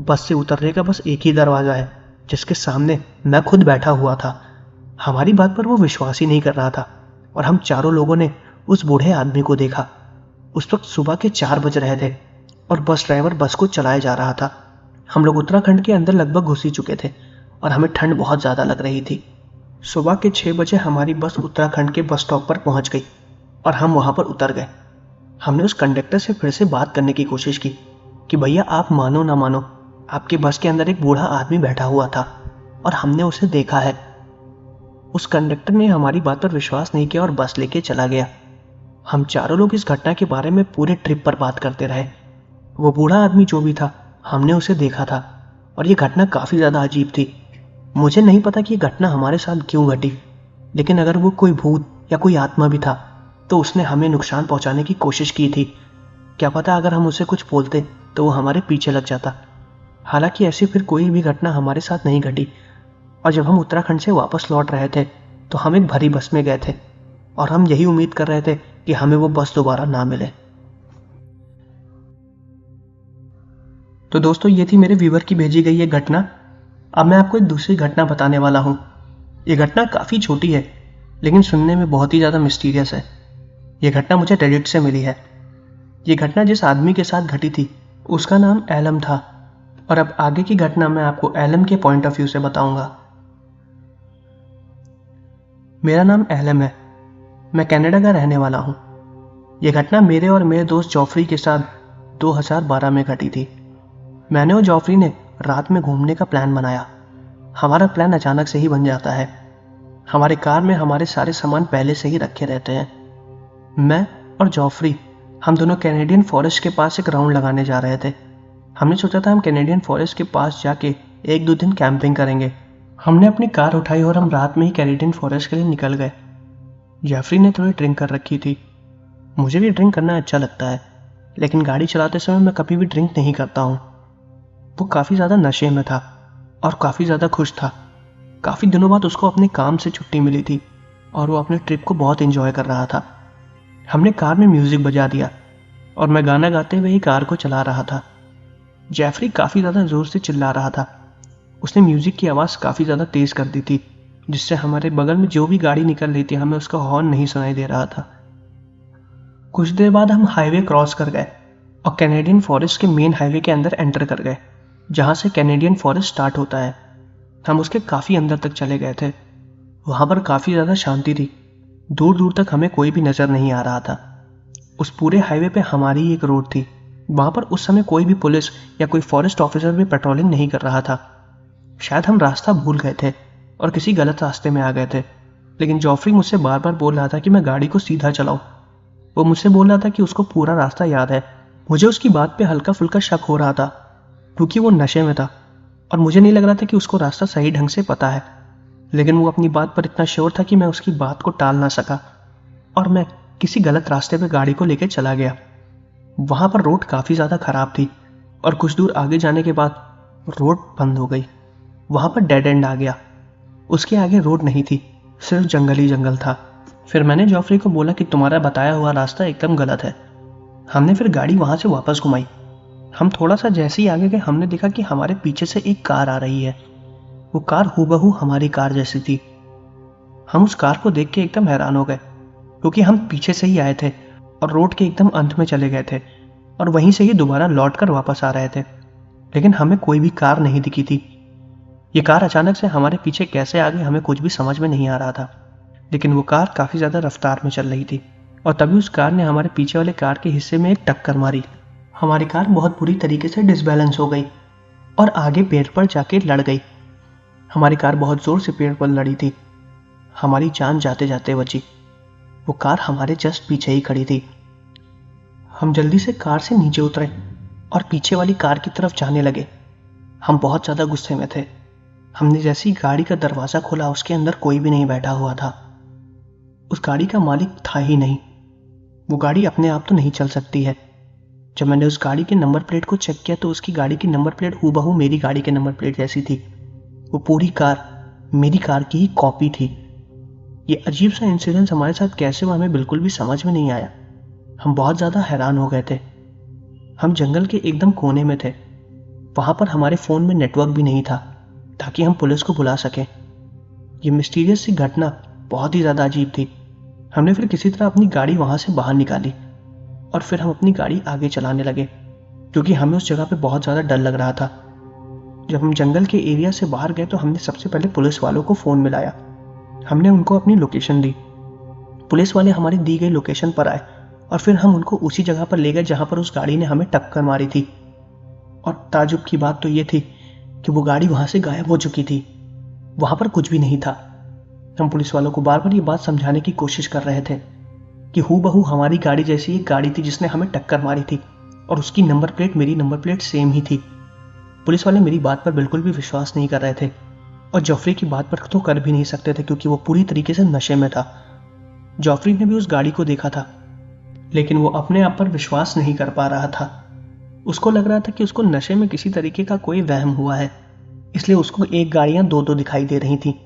बस से उतरने का बस एक ही दरवाज़ा है जिसके सामने मैं खुद बैठा हुआ था। हमारी बात पर वो विश्वास ही नहीं कर रहा था और हम चारों लोगों ने उस बूढ़े आदमी को देखा। उस वक्त सुबह के 4 बज रहे थे और बस ड्राइवर बस को चलाए जा रहा था। हम लोग उत्तराखंड के अंदर लगभग घुस ही चुके थे और हमें ठंड बहुत ज़्यादा लग रही थी। सुबह के 6 बजे हमारी बस उत्तराखंड के बस स्टॉप पर पहुंच गई और हम वहां पर उतर गए। हमने उस कंडक्टर से फिर से बात करने की कोशिश की कि भैया आप मानो ना मानो, आपकी बस के अंदर एक बूढ़ा आदमी बैठा हुआ था और हमने उसे देखा है। उस कंडक्टर ने हमारी बात पर विश्वास नहीं किया और बस लेके चला गया। हम चारों लोग इस घटना के बारे में पूरे ट्रिप पर बात करते रहे। वो बूढ़ा आदमी जो भी था, हमने उसे देखा था और ये घटना काफ़ी ज़्यादा अजीब थी। मुझे नहीं पता कि ये घटना हमारे साथ क्यों घटी, लेकिन अगर वो कोई भूत या कोई आत्मा भी था तो उसने हमें नुकसान पहुंचाने की कोशिश की थी। क्या पता अगर हम उसे कुछ बोलते तो वो हमारे पीछे लग जाता। हालांकि ऐसी फिर कोई भी घटना हमारे साथ नहीं घटी और जब हम उत्तराखंड से वापस लौट रहे थे तो हम एक भरी बस में गए थे और हम यही उम्मीद कर रहे थे कि हमें वो बस दोबारा ना मिले। तो दोस्तों, ये थी मेरे व्यूवर की भेजी गई ये घटना। अब मैं आपको एक दूसरी घटना बताने वाला हूँ। ये घटना काफ़ी छोटी है लेकिन सुनने में बहुत ही ज़्यादा मिस्टीरियस है। ये घटना मुझे रेडिट से मिली है। ये घटना जिस आदमी के साथ घटी थी उसका नाम एलम था और अब आगे की घटना मैं आपको एलम के पॉइंट ऑफ व्यू से बताऊंगा। मेरा नाम एलम है, मैं कनाडा का रहने वाला हूँ। ये घटना मेरे और मेरे दोस्त जॉफरी के साथ 2012 में घटी थी। मैंने और जॉफरी ने रात में घूमने का प्लान बनाया। हमारा प्लान अचानक से ही बन जाता है। हमारे कार में हमारे सारे सामान पहले से ही रखे रहते हैं। मैं और जॉफरी हम दोनों कैनेडियन फॉरेस्ट के पास एक राउंड लगाने जा रहे थे। हमने सोचा था हम कैनेडियन फॉरेस्ट के पास जाके 1-2 दिन कैंपिंग करेंगे। हमने अपनी कार उठाई और हम रात में ही कैनेडियन फॉरेस्ट के लिए निकल गए। जॉफरी ने थोड़ी ड्रिंक कर रखी थी। मुझे भी ड्रिंक करना अच्छा लगता है, लेकिन गाड़ी चलाते समय मैं कभी भी ड्रिंक नहीं करता हूँ। वो काफ़ी ज़्यादा नशे में था और काफ़ी ज़्यादा खुश था। काफ़ी दिनों बाद उसको अपने काम से छुट्टी मिली थी और वो अपने ट्रिप को बहुत एंजॉय कर रहा था। हमने कार में म्यूज़िक बजा दिया और मैं गाना गाते हुए ही कार को चला रहा था। जॉफरी काफ़ी ज़्यादा ज़ोर से चिल्ला रहा था। उसने म्यूज़िक की आवाज़ काफ़ी ज़्यादा तेज़ कर दी थी जिससे हमारे बगल में जो भी गाड़ी निकल रही थी हमें उसका हॉर्न नहीं सुनाई दे रहा था। कुछ देर बाद हम हाईवे क्रॉस कर गए और कैनेडियन फॉरेस्ट के मेन हाईवे के अंदर एंटर कर गए, जहाँ से कैनेडियन फॉरेस्ट स्टार्ट होता है। हम उसके काफ़ी अंदर तक चले गए थे। वहाँ पर काफ़ी ज़्यादा शांति थी, दूर दूर तक हमें कोई भी नज़र नहीं आ रहा था। उस पूरे हाईवे पे हमारी एक रोड थी। वहाँ पर उस समय कोई भी पुलिस या कोई फॉरेस्ट ऑफिसर भी पेट्रोलिंग नहीं कर रहा था। शायद हम रास्ता भूल गए थे और किसी गलत रास्ते में आ गए थे, लेकिन जॉफरी मुझसे बार बार बोल रहा था कि मैं गाड़ी को सीधा चलाऊं। वो मुझसे बोल रहा था कि उसको पूरा रास्ता याद है। मुझे उसकी बात पे हल्का फुल्का शक हो रहा था, क्योंकि वो नशे में था और मुझे नहीं लग रहा था कि उसको रास्ता सही ढंग से पता है। लेकिन वो अपनी बात पर इतना श्योर था कि मैं उसकी बात को टाल ना सका और मैं किसी गलत रास्ते पे गाड़ी को लेकर चला गया। वहाँ पर रोड काफ़ी ज़्यादा ख़राब थी और कुछ दूर आगे जाने के बाद रोड बंद हो गई। वहाँ पर डेड एंड आ गया। उसके आगे रोड नहीं थी, सिर्फ जंगल ही जंगल था। फिर मैंने जॉफरी को बोला कि तुम्हारा बताया हुआ रास्ता एकदम गलत है। हमने फिर गाड़ी वहाँ से वापस घुमाई। हम थोड़ा सा जैसे ही आगे गए हमने देखा कि हमारे पीछे से एक कार आ रही है। वो कार हूबहू हमारी कार जैसी थी। हम उस कार को देख के एकदम हैरान हो गए, क्योंकि हम पीछे से ही आए थे और रोड के एकदम अंत में चले गए थे और वहीं से ही दोबारा लौट कर वापस आ रहे थे, लेकिन हमें कोई भी कार नहीं दिखी थी। ये कार अचानक से हमारे पीछे कैसे आ गई हमें कुछ भी समझ में नहीं आ रहा था, लेकिन वो कार काफ़ी ज़्यादा रफ्तार में चल रही थी और तभी उस कार ने हमारे पीछे वाले कार के हिस्से में एक टक्कर मारी। हमारी कार बहुत बुरी तरीके से डिसबैलेंस हो गई और आगे पेड़ पर जाके लड़ गई। हमारी कार बहुत ज़ोर से पेड़ पर लड़ी थी। हमारी जान जाते जाते बची। वो कार हमारे जस्ट पीछे ही खड़ी थी। हम जल्दी से कार से नीचे उतरे और पीछे वाली कार की तरफ जाने लगे। हम बहुत ज़्यादा गुस्से में थे। हमने जैसे ही गाड़ी का दरवाज़ा खोला उसके अंदर कोई भी नहीं बैठा हुआ था। उस गाड़ी का मालिक था ही नहीं। वो गाड़ी अपने आप तो नहीं चल सकती है। जब मैंने उस गाड़ी के नंबर प्लेट को चेक किया तो उसकी गाड़ी की नंबर प्लेट हूबहू मेरी गाड़ी के नंबर प्लेट जैसी थी। वो पूरी कार मेरी कार की ही कॉपी थी। ये अजीब सा इंसिडेंस हमारे साथ कैसे हुआ हमें बिल्कुल भी समझ में नहीं आया। हम बहुत ज़्यादा हैरान हो गए थे। हम जंगल के एकदम कोने में थे। वहाँ पर हमारे फ़ोन में नेटवर्क भी नहीं था ताकि हम पुलिस को बुला सकें। ये मिस्टीरियस सी घटना बहुत ही ज़्यादा अजीब थी। हमने फिर किसी तरह अपनी गाड़ी वहाँ से बाहर निकाली और फिर हम अपनी गाड़ी आगे चलाने लगे, क्योंकि हमें उस जगह पे बहुत ज़्यादा डर लग रहा था। जब हम जंगल के एरिया से बाहर गए तो हमने सबसे पहले पुलिस वालों को फ़ोन मिलाया। हमने उनको अपनी लोकेशन दी। पुलिस वाले हमारी दी गई लोकेशन पर आए और फिर हम उनको उसी जगह पर ले गए जहाँ पर उस गाड़ी ने हमें टक्कर मारी थी। और ताजुब की बात तो ये थी कि वो गाड़ी वहाँ से गायब हो चुकी थी। वहाँ पर कुछ भी नहीं था। हम पुलिस वालों को बार बार ये बात समझाने की कोशिश कर रहे थे कि हूबहू हमारी गाड़ी जैसी एक गाड़ी थी जिसने हमें टक्कर मारी थी और उसकी नंबर प्लेट मेरी नंबर प्लेट सेम ही थी। पुलिस वाले मेरी बात पर बिल्कुल भी विश्वास नहीं कर रहे थे और जॉफरी की बात पर तो कर भी नहीं सकते थे, क्योंकि वो पूरी तरीके से नशे में था। जॉफरी ने भी उस गाड़ी को देखा था, लेकिन वो अपने आप पर विश्वास नहीं कर पा रहा था। उसको लग रहा था कि उसको नशे में किसी तरीके का कोई वहम हुआ है, इसलिए उसको एक गाड़ियां दो दो दिखाई दे रही थी।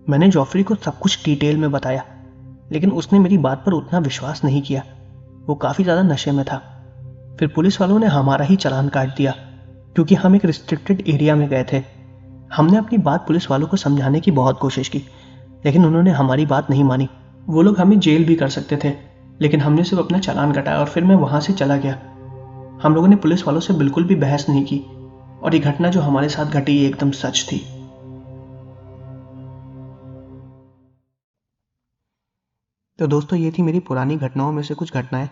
मैंने जॉफरी को सब कुछ डिटेल में बताया, लेकिन उसने मेरी बात पर उतना विश्वास नहीं किया। वो काफ़ी ज़्यादा नशे में था। फिर पुलिस वालों ने हमारा ही चालान काट दिया, क्योंकि हम एक रिस्ट्रिक्टेड एरिया में गए थे। हमने अपनी बात पुलिस वालों को समझाने की बहुत कोशिश की, लेकिन उन्होंने हमारी बात नहीं मानी। वो लोग हमें जेल भी कर सकते थे, लेकिन हमने सिर्फ अपना चालान कटाया और फिर मैं वहाँ से चला गया। हम लोगों ने पुलिस वालों से बिल्कुल भी बहस नहीं की और ये घटना जो हमारे साथ घटी ये एकदम सच थी। तो दोस्तों, ये थी मेरी पुरानी घटनाओं में से कुछ घटनाएं।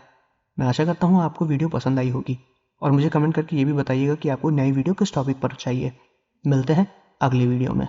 मैं आशा करता हूँ आपको वीडियो पसंद आई होगी और मुझे कमेंट करके ये भी बताइएगा कि आपको नई वीडियो किस टॉपिक पर चाहिए। मिलते हैं अगली वीडियो में।